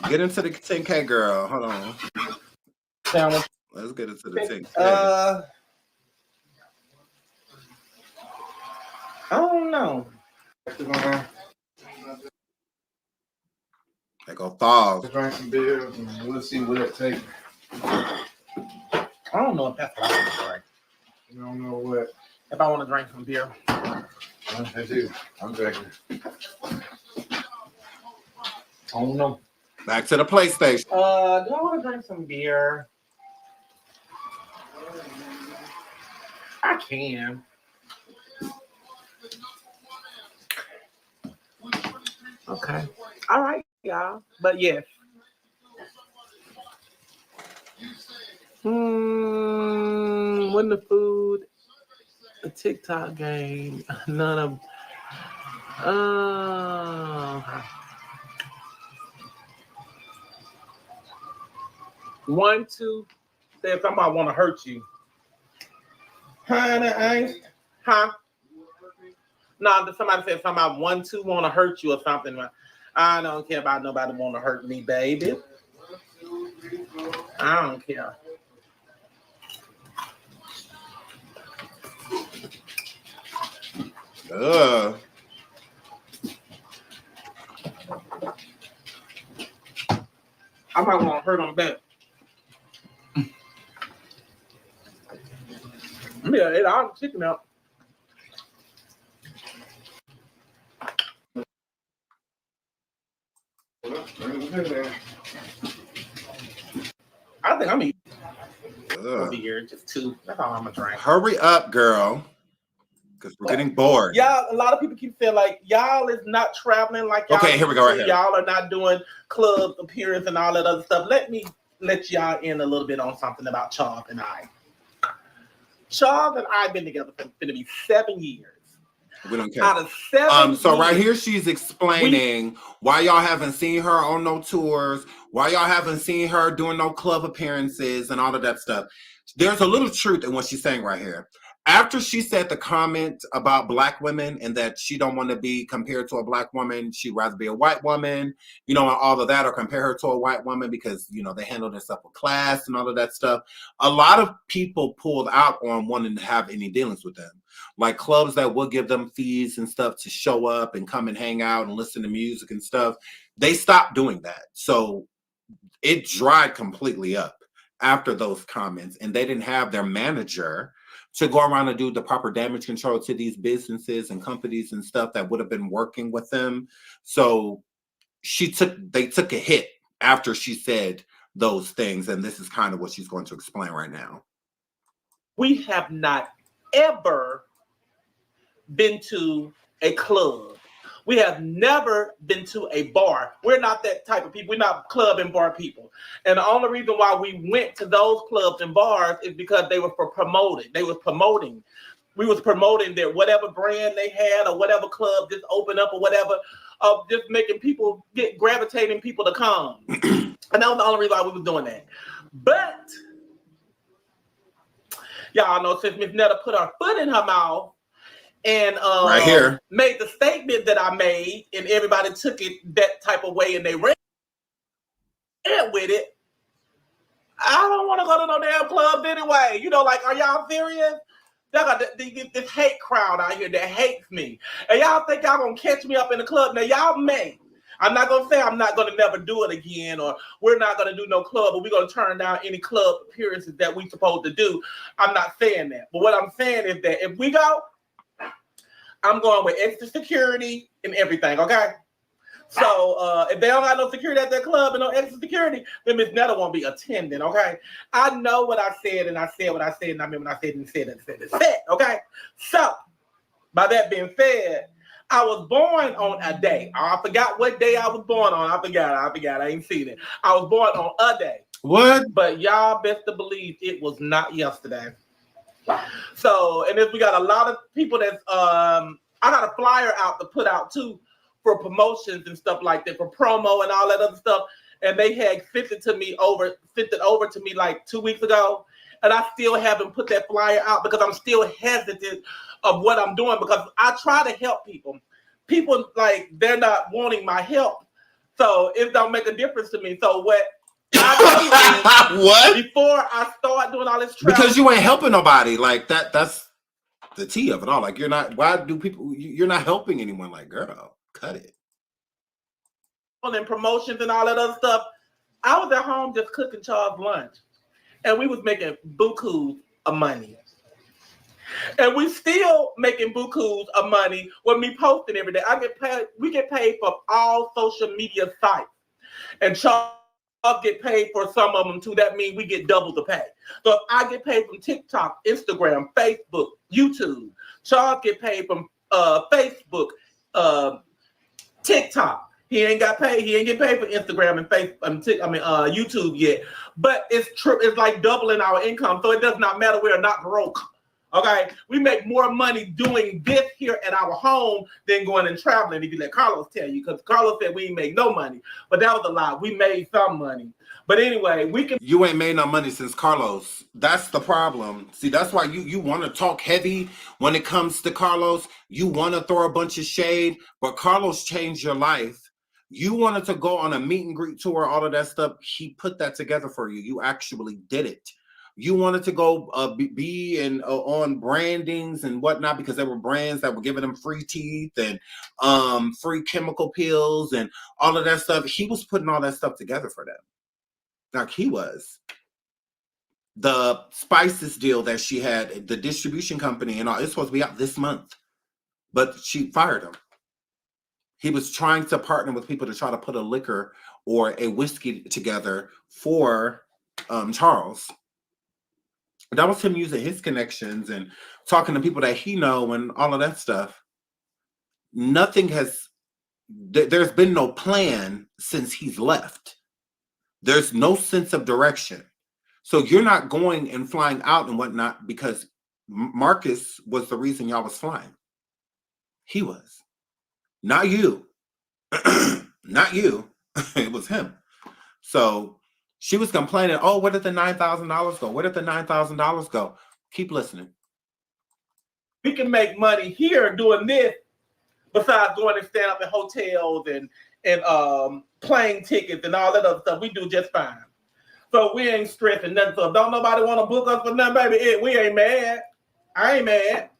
Get into the 10K, girl. Hold on. Sandwich. Let's get into the 10K. I don't know. They go thaws. Drink some beer and we'll see what it takes. I don't know if that's what I want to drink. You don't know what? If I want to drink some beer. I do. I'm drinking. I don't know. Back to the PlayStation. Do I want to drink some beer? I can. Okay. All right, y'all. But yes. When the food, the TikTok game, none of. 1, 2 said something I want to hurt you. Huh? No, somebody said something about 1, 2 want to hurt you or something. I don't care about nobody want to hurt me, baby. I don't care. I might want to hurt them back. Yeah, ate all the chicken out. I think I'm eating. Over here, just 2. That's all I'm gonna drink. Hurry up, girl. Because we're getting bored. Y'all, a lot of people keep saying like y'all is not traveling like y'all. Okay, here we go right here. Y'all are not doing club appearance and all that other stuff. Let me let y'all in a little bit on something about Charles and I. Charles and I have been together for going to be 7 years. We don't care. Out of 7 so years, right here, she's explaining why y'all haven't seen her on no tours, why y'all haven't seen her doing no club appearances and all of that stuff. There's a little truth in what she's saying right here. After she said the comment about black women and that she don't want to be compared to a black woman, she'd rather be a white woman, you know, and all of that, or compare her to a white woman because, you know, they handle themselves with class and all of that stuff. A lot of people pulled out on wanting to have any dealings with them. Like clubs that will give them fees and stuff to show up and come and hang out and listen to music and stuff. They stopped doing that. So it dried completely up after those comments, and they didn't have their manager to go around and do the proper damage control to these businesses and companies and stuff that would have been working with them. So they took a hit after she said those things, and this is kind of what she's going to explain right now. we have not ever been to a club. We have never been to a bar. We're not that type of people. We're not club and bar people. And the only reason why we went to those clubs and bars is because they were for promoting. They was promoting. We was promoting their whatever brand they had or whatever club just opened up or whatever, of just making people gravitating people to come. And that was the only reason why we was doing that. But y'all know since Miss Netta put her foot in her mouth and right here made the statement that I made, and everybody took it that type of way and they ran with it, I don't want to go to no damn clubs anyway. You know, like, are y'all serious? Y'all got this hate crowd out here that hates me. And y'all think y'all gonna catch me up in the club. Now, y'all may. I'm not gonna say I'm not gonna never do it again, or we're not gonna do no club, or we're gonna turn down any club appearances that we supposed to do. I'm not saying that. But what I'm saying is that if we go, I'm going with extra security and everything, okay? So if they don't got no security at that club and no extra security, then Miss Netta won't be attending, okay? I know what I said, and I said what I said, and I mean what I said and said, okay? So, by that being said, I was born on a day. I forgot what day I was born on. I forgot. I ain't seen it. I was born on a day. What? But y'all best to believe it was not yesterday. So, and if we got a lot of people that's, I got a flyer out to put out too, for promotions and stuff like that, for promo and all that other stuff. And they had sent it over to me like 2 weeks ago. And I still haven't put that flyer out because I'm still hesitant of what I'm doing, because I try to help people. People, like, they're not wanting my help. So it don't make a difference to me. So what I do is, what? before I start doing all this travel, Because you ain't helping nobody. Like that's the tea of it all. Like, you're not, you're not helping anyone. Like, girl, cut it. and promotions and all that other stuff, I was at home just cooking Charles lunch, and we was making bukus of money. And we still making bukus of money when we posting every day. We get paid for all social media sites, and Charles get paid for some of them too. That means we get double the pay. So if I get paid from TikTok, Instagram, Facebook, YouTube, Charles get paid from Facebook, TikTok. He ain't got paid. He ain't get paid for Instagram and YouTube yet. But it's like doubling our income. So it does not matter. We are not broke. Okay, we make more money doing this here at our home than going and traveling. If you let Carlos tell you, because Carlos said we ain't make no money, but that was a lie. We made some money. But anyway, You ain't made no money since Carlos. That's the problem. See, that's why you want to talk heavy when it comes to Carlos. You want to throw a bunch of shade, but Carlos changed your life. You wanted to go on a meet and greet tour, all of that stuff. He put that together for you. You actually did it. You wanted to go be on brandings and whatnot because there were brands that were giving them free teeth and free chemical pills and all of that stuff. He was putting all that stuff together for them. Like, he was. The spices deal that she had, the distribution company and all, it's supposed to be out this month, but she fired him. He was trying to partner with people to try to put a liquor or a whiskey together for Charles. That was him using his connections and talking to people that he know and all of that stuff. There's been no plan since he's left. There's no sense of direction. So you're not going and flying out and whatnot because Marcus was the reason y'all was flying. He was. Not you. Not you. It was him. So she was complaining, oh, where did the $9,000 go? Where did the $9,000 go? Keep listening. We can make money here doing this besides going and stand up in hotels and plane tickets and all that other stuff. We do just fine. So we ain't stressing nothing. So don't nobody want to book us for nothing, baby. We ain't mad. I ain't mad.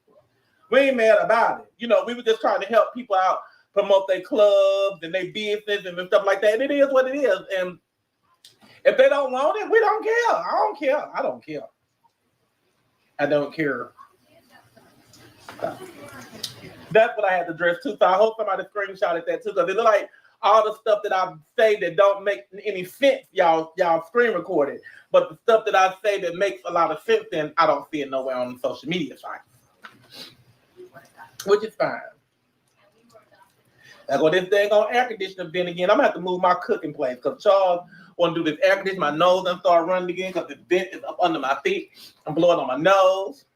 We ain't mad about it. You know, we were just trying to help people out, promote their clubs and their business and stuff like that. And it is what it is. And if they don't want it, we don't care. I don't care. I don't care. I don't care. That's what I had to address too. So I hope somebody screenshotted that too, because it look like all the stuff that I say that don't make any sense, y'all screen recorded. But the stuff that I say that makes a lot of sense, then I don't see it nowhere on the social media site. which is fine. That's what this dang on air conditioner been again. I'm gonna have to move my cooking place because Charles want to do this air conditioner. My nose done start running again because the vent is up under my feet. I'm blowing on my nose.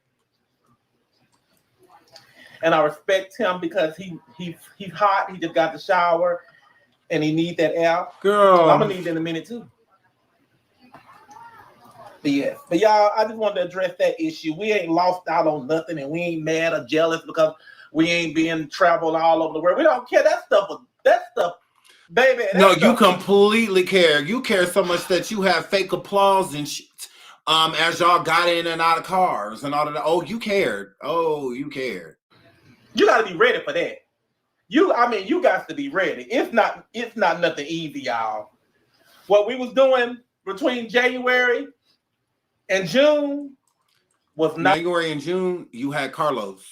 And I respect him because he's hot. He just got the shower and he needs that air. Girl. I'm gonna need it in a minute too. But yes. But y'all, I just wanted to address that issue. We ain't lost out on nothing and we ain't mad or jealous because we ain't being traveled all over the world. We don't care. That stuff, baby. No, you completely care. You care so much that you have fake applause and shit. As y'all got in and out of cars and all of that. Oh, you cared. Oh, you cared. You got to be ready for that. You got to be ready. It's not nothing easy, y'all. What we was doing between January and June was not. January and June, you had Carlos.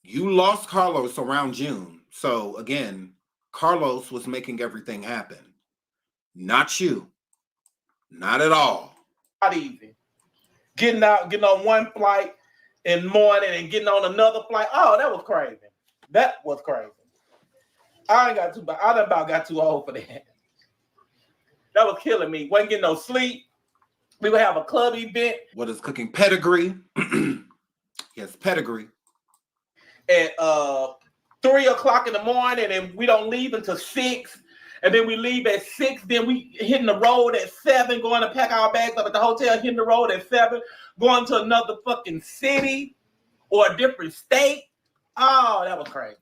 You lost Carlos around June. So again, Carlos was making everything happen. Not you. Not at all. Not easy. Getting on one flight in the morning and getting on another flight. Oh, that was crazy. That was crazy. I done about got too old for that. That was killing me. Wasn't getting no sleep. We would have a club event. What is cooking? Pedigree. Yes, pedigree. At 3 o'clock in the morning, and we don't leave until 6. And then we leave at 6. Then we hitting the road at 7, going to pack our bags up at the hotel, hitting the road at 7, going to another fucking city or a different state. Oh, that was crazy.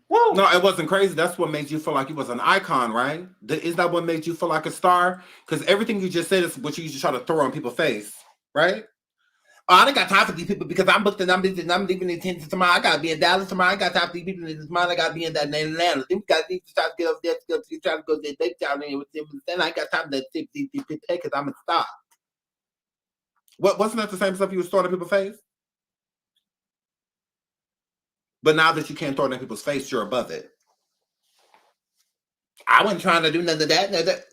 Woo. No, it wasn't crazy. That's what made you feel like you was an icon, right? Is that what made you feel like a star? Because everything you just said is what you just try to throw on people's face, right? Oh, I ain't got time for these people because I'm booked and I'm busy and I'm leaving in Tennessee tomorrow. I gotta be in Dallas tomorrow. I ain't got time for these people in this month. I gotta be in that Atlanta. These guys need to try to get up there, try to go there. They down there with them. Then I ain't got time to tip these people because I'm a star. Wasn't that the same stuff you was throwing in people's face? But now that you can't throw it in people's face, you're above it. I wasn't trying to do none of that.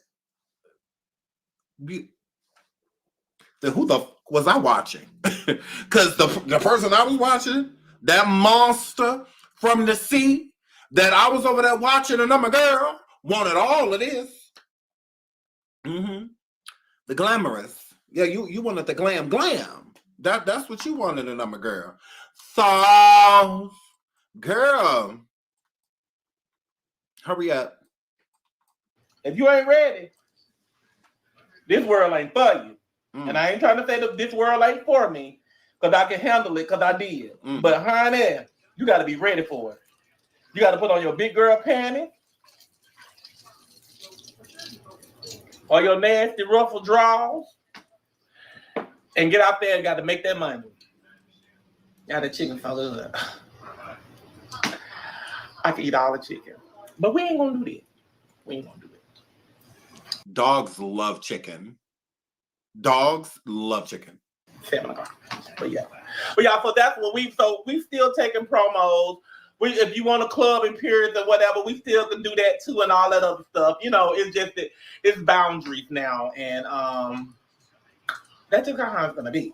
Then who the was I watching? Because the person I was watching, that monster from the sea that I was over there watching, and I'm a girl, wanted all of this. Mm-hmm. The glamorous. Yeah, you wanted the glam. That's what you wanted, and I'm a girl. So, girl, hurry up. If you ain't ready, this world ain't for you. And I ain't trying to say that this world ain't for me because I can handle it because I did. But honey, you got to be ready for it. You got to put on your big girl panties or your nasty ruffle drawers and get out there and got to make that money. Got the chicken so good. I can eat all the chicken. But we ain't going to do that. We ain't going to do it. Dogs love chicken. Dogs love chicken. 7 o'clock. But yeah, so that's what we still taking promos. If you want a club in periods or whatever, we still can do that too and all that other stuff. You know, it's just that it's boundaries now, and that's just how it's gonna be.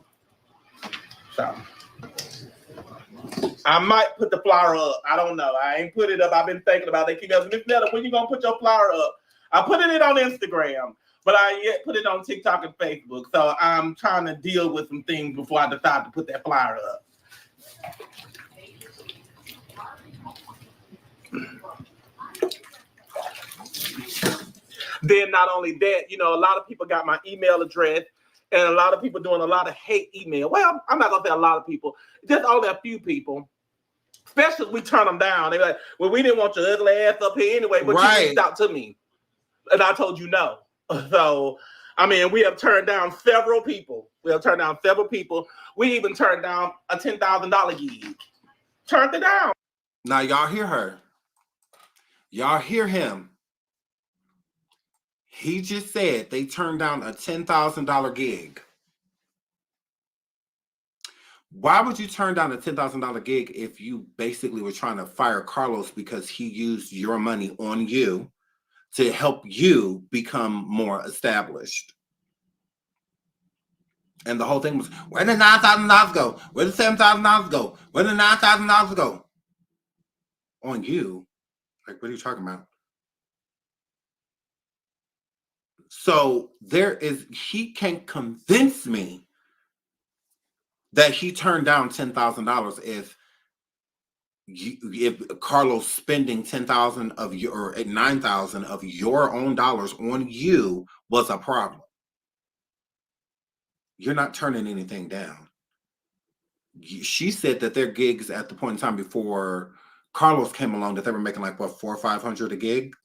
So I might put the flyer up. I don't know. I ain't put it up. I've been thinking about it. They keep asking, Miss Netta, when you gonna put your flyer up? I put it on Instagram. But I ain't yet put it on TikTok and Facebook. So I'm trying to deal with some things before I decide to put that flyer up. Then not only that, you know, a lot of people got my email address and a lot of people doing a lot of hate email. Well, I'm not going to say a lot of people. Just only a few people. Especially if we turn them down. They're like, well, we didn't want your ugly ass up here anyway, but you reached out to me. And I told you no. So, I mean, we have turned down several people. We even turned down a $10,000 gig. Turned it down. Now, y'all hear her. Y'all hear him. He just said they turned down a $10,000 gig. Why would you turn down a $10,000 gig if you basically were trying to fire Carlos because he used your money on you to help you become more established? And the whole thing was, where did $9,000 go? Where did $7,000 go? Where did $9,000 go? On you. Like, what are you talking about? So he can't convince me that he turned down $10,000 if Carlos spending 10,000 of your, or 9,000 of your own dollars on you was a problem. You're not turning anything down. She said that their gigs at the point in time before Carlos came along, that they were making like what, $400 or $500 a gig,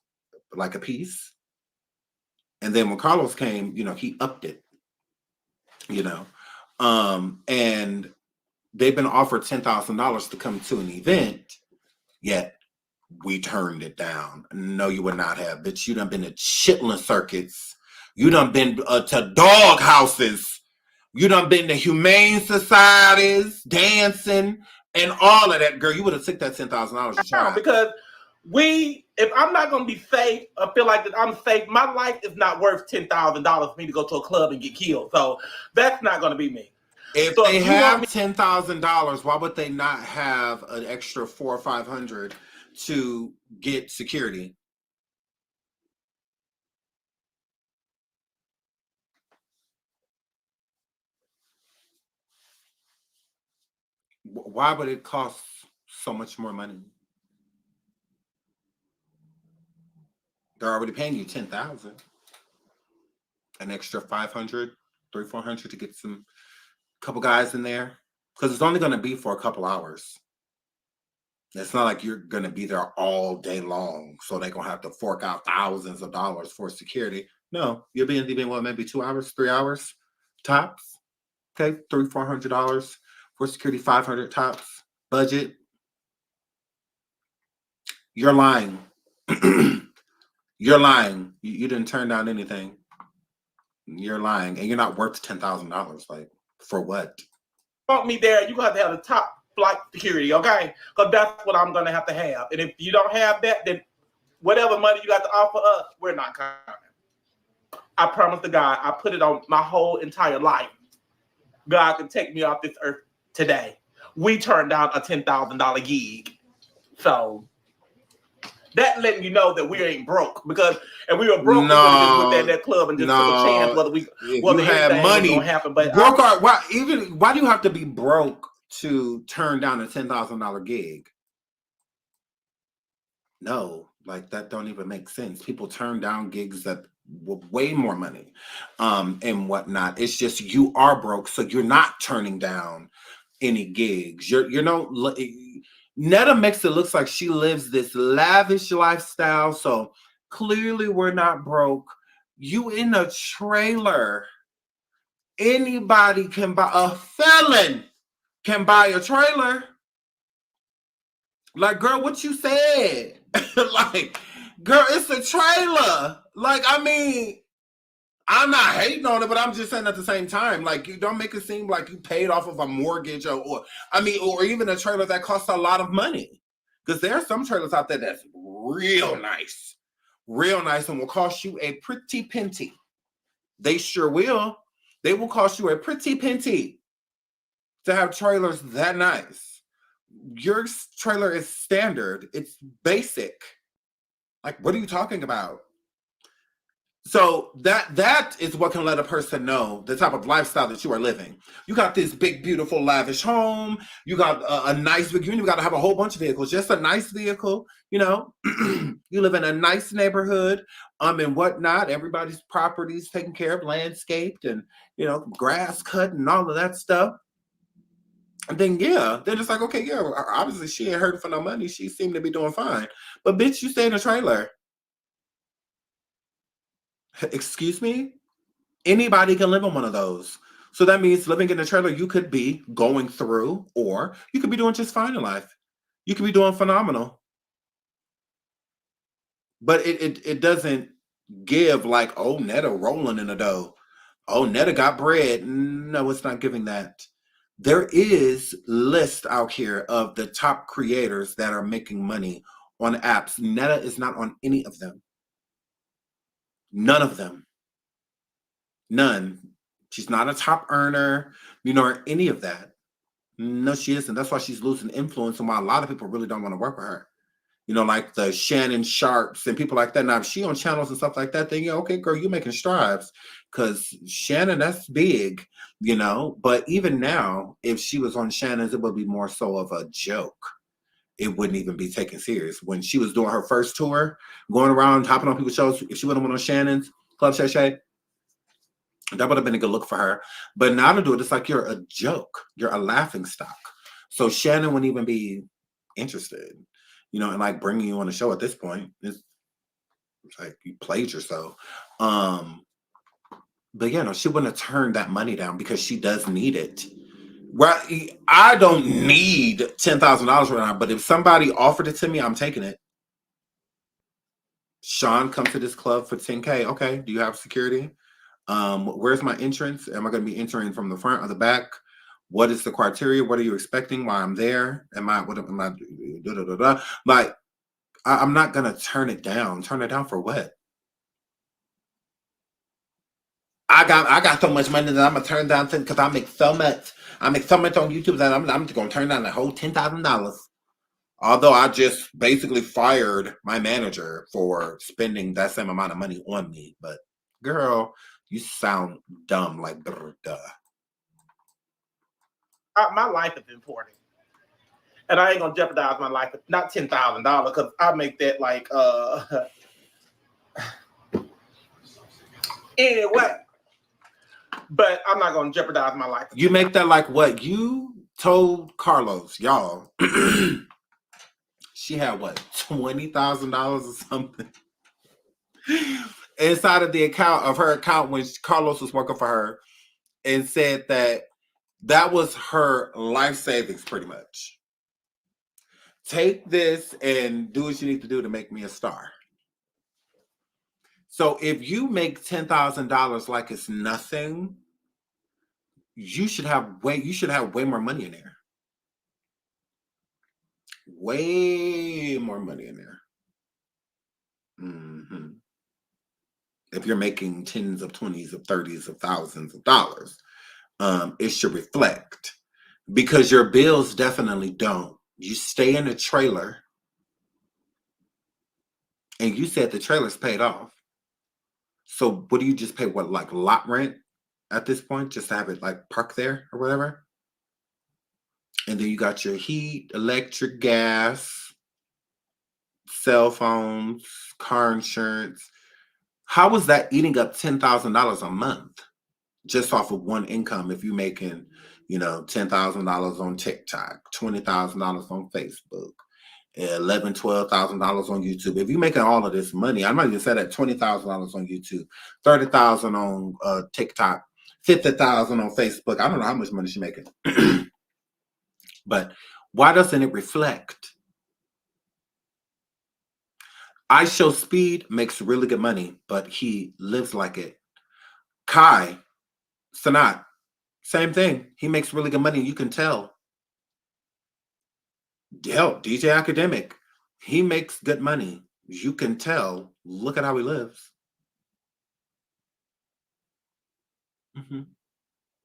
like a piece. And then when Carlos came, you know, he upped it, you know, and they've been offered $10,000 to come to an event, yet we turned it down. No, you would not have. Bitch, you done been to chitlin circuits. You done been to dog houses. You done been to humane societies, dancing, and all of that. Girl, you would have took that $10,000 to try. Because if I'm not going to be safe, I feel like that I'm safe. My life is not worth $10,000 for me to go to a club and get killed. So that's not going to be me. If they have $10,000, why would they not have an extra $400 or $500 to get security? Why would it cost so much more money? They're already paying you $10,000. An extra $500, $300-$400 to get some couple guys in there, because it's only going to be for a couple hours. It's not like you're going to be there all day long, so they're going to have to fork out thousands of dollars for security. No, you'll be in what, maybe 2 hours, 3 hours tops. Okay, $300-$400 for security, 500 tops budget. You're lying. You're lying. You didn't turn down anything. You're lying, and you're not worth $10,000. Like, for what? Want me there, you got to have the top flight security, okay? Because that's what I'm going to have. And if you don't have that, then whatever money you got to offer us, we're not coming. I promise to God, I put it on my whole entire life. God can take me off this earth today. We turned down a $10,000 gig. So that letting you know that we ain't broke, because if we were broke, we would have just looked at that club and just took a chance whether you had money was gonna happen. But broke why do you have to be broke to turn down a $10,000 gig? No, like that don't even make sense. People turn down gigs that were way more money, and whatnot. It's just you are broke, so you're not turning down any gigs. You know. Netta makes it look like she lives this lavish lifestyle, so clearly we're not broke. You in a trailer. Anybody can buy, a felon can buy a trailer. Like, girl, what you said? Like, girl, it's a trailer. Like, I mean, I'm not hating on it, but I'm just saying at the same time, like, you don't make it seem like you paid off of a mortgage or even a trailer that costs a lot of money. Because there are some trailers out there that's real nice, and will cost you a pretty penny. They sure will. They will cost you a pretty penny to have trailers that nice. Your trailer is standard. It's basic. Like, what are you talking about? So that is what can let a person know the type of lifestyle that you are living. You got this big, beautiful, lavish home. You got a nice vehicle. You got to have a whole bunch of vehicles. Just a nice vehicle, you know. You live in a nice neighborhood, and whatnot. Everybody's property's taken care of, landscaped, and you know, grass cut and all of that stuff. And then they're just like, okay, obviously she ain't hurting for no money. She seemed to be doing fine. But bitch, you stay in a trailer. Excuse me? Anybody can live in one of those. So that means living in a trailer, you could be going through, or you could be doing just fine in life. You could be doing phenomenal. But it doesn't give like, oh, Netta rolling in the dough. Oh, Netta got bread. No, it's not giving that. There is lists out here of the top creators that are making money on apps. Netta is not on any of them. None of them. None. She's not a top earner, you know, or any of that. No, she isn't. That's why she's losing influence and why a lot of people really don't want to work with her. You know, like the Shannon Sharps and people like that. Now, if she on channels and stuff like that, then yeah, okay, girl, you're making strides. Because Shannon, that's big, you know. But even now, if she was on Shannon's, it would be more so of a joke. It wouldn't even be taken serious. When she was doing her first tour, going around, hopping on people's shows, if she would have went on Shannon's, Club Shay Shay, that would have been a good look for her. But now to do it, it's like you're a joke. You're a laughing stock. So Shannon wouldn't even be interested, you know, and like bringing you on the show at this point. It's like you played yourself. But yeah, no, she wouldn't have turned that money down because she does need it. Right? I don't need $10,000 right now, but if somebody offered it to me, I'm taking it. Sean, come to this club for $10K. Okay, do you have security? Where's my entrance? Am I going to be entering from the front or the back? What is the criteria? What are you expecting while I'm there? Am I like, I'm not going to turn it down. Turn it down for what? I got so much money that I'm gonna turn down because I make so much. I make so much on YouTube that I'm just gonna turn down the whole $10,000. Although I just basically fired my manager for spending that same amount of money on me. But girl, you sound dumb like duh. My life is important, and I ain't gonna jeopardize my life. Not $10,000 because I make that like anyway. But I'm not going to jeopardize my life. You make that like what? You told Carlos, y'all, she had what, $20,000 or something inside of the account of her account when Carlos was working for her, and said that that was her life savings pretty much. Take this and do what you need to do to make me a star. So if you make $10,000 like it's nothing, you should have way more money in there. Way more money in there. If you're making tens of 20s of 30s of thousands of dollars, it should reflect, because your bills definitely don't. You stay in a trailer, and you said the trailer's paid off. So what do you just pay? What, like lot rent at this point? Just to have it like parked there or whatever? And then you got your heat, electric, gas, cell phones, car insurance. How was that eating up $10,000 a month just off of one income? If you're making, you know, $10,000 on TikTok, $20,000 on Facebook, $11,000, $12,000 on YouTube. If you're making all of this money, I might even say that $20,000 on YouTube, $30,000 on TikTok, $50,000 on Facebook. I don't know how much money she's making. But why doesn't it reflect? I Show Speed makes really good money, but he lives like it. Kai Sanat, same thing. He makes really good money. You can tell. Hell, DJ Academic, he makes good money. You can tell. Look at how he lives.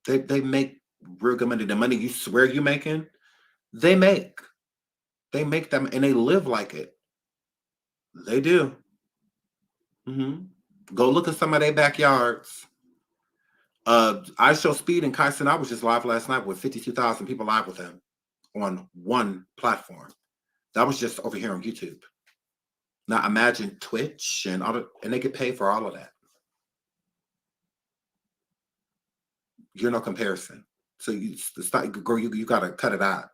They make real good money. The money you swear you making, they make them, and they live like it. They do. Go look at some of their backyards. I Show Speed and Kai Sanat was just live last night with 52,000 people live with him on one platform. That was just over here on YouTube. Now imagine Twitch and all that, and they get paid for all of that. You're no comparison. So you gotta cut it out.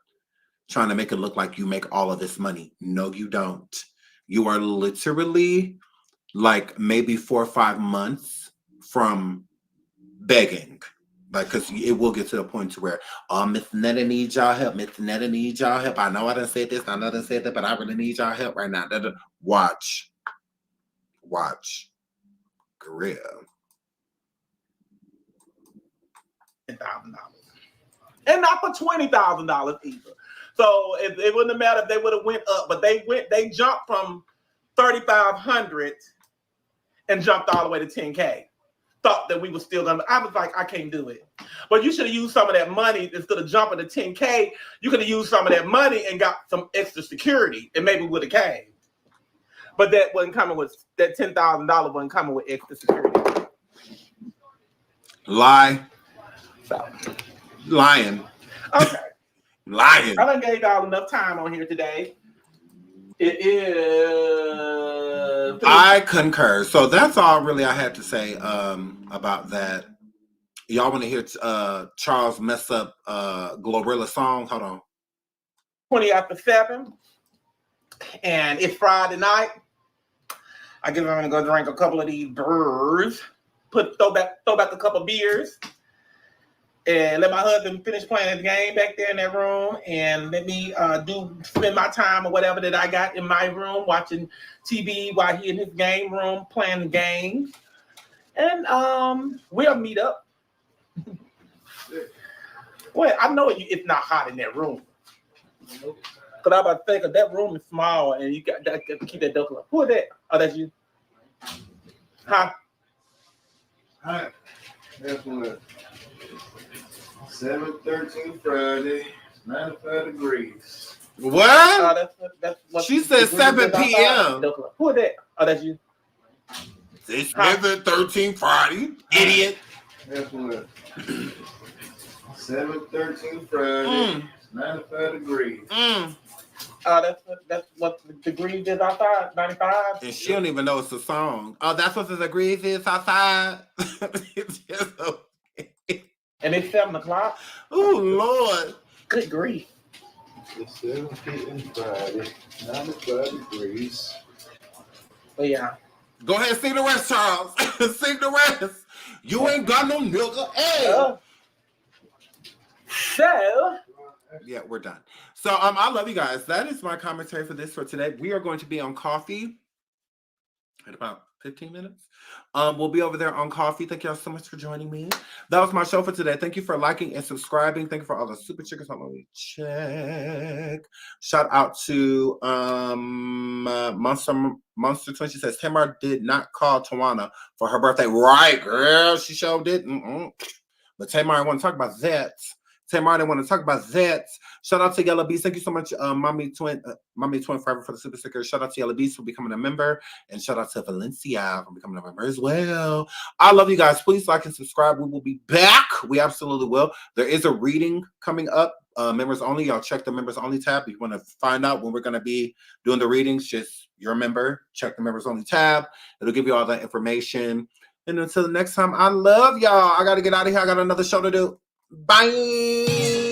Trying to make it look like you make all of this money. No, you don't. You are literally like maybe 4 or 5 months from begging. Like, because it will get to the point to where, Miss Netta needs y'all help. Miss Netta needs y'all help. I know I done said this, I know I done said that, but I really need y'all help right now. Watch. Grill. $10,000. And not for $20,000 either. So it wouldn't have mattered if they would have went up, but they jumped from 3,500 and jumped all the way to 10K. thought that we were still gonna. I was like, I can't do it. But you should have used some of that money instead of jumping to 10K. You could have used some of that money and got some extra security, and maybe would have came. But that wasn't coming with that $10,000. Wasn't coming with extra security. Lie. So. Lying. Okay. Lying. I done gave y'all enough time on here today. It is. I concur. So that's all really I had to say about that. Y'all want to hear Charles mess up Glorilla song? Hold on. 20 after 7. And it's Friday night. I guess I'm gonna go drink a couple of these brews. Throw back a couple beers. And let my husband finish playing the game back there in that room, and let me spend my time or whatever that I got in my room watching TV while he in his game room playing the game. And we'll meet up. Well, I know it's not hot in that room. Because I'm about to think that room is small, and you got to keep that door closed. Who is that? Oh, that's you. Huh? Hi. That's what. 7/13 Friday, 95 degrees. What? That's what She said 7 p.m. Who is that? Oh, that's you. It's 7/13 Friday, idiot. That's what. 7/13 Friday, 95 degrees. That's what the degrees is outside, 95. And she don't even know it's a song. Oh, that's what the degrees is outside. It's just And it's 7 o'clock. Oh, Lord. Good grief. It's 7 p.m. Friday, 95 degrees. But yeah. Go ahead and sing the rest, Charles. Sing the rest. You ain't got no nigga. Hey. So. Yeah, we're done. So I love you guys. That is my commentary for today. We are going to be on coffee in about 15 minutes. We'll be over there on coffee. Thank y'all so much for joining me. That was my show for today. Thank you for liking and subscribing. Thank you for all the super chickens. Let me check. Shout out to Monster 20. She says Tamar did not call Tawana for her birthday. Right, girl. She sure did. But Tamar, I want to talk about that. Tamar, I want to talk about that. Shout out to Yellow Beast. Thank you so much, Mommy Twin Forever for the super sticker. Shout out to Yellow Beast for becoming a member. And shout out to Valencia for becoming a member as well. I love you guys. Please like and subscribe. We will be back. We absolutely will. There is a reading coming up. Members only. Y'all check the members only tab. If you want to find out when we're going to be doing the readings, just you're a member. Check the members only tab. It'll give you all that information. And until the next time, I love y'all. I got to get out of here. I got another show to do. Bye.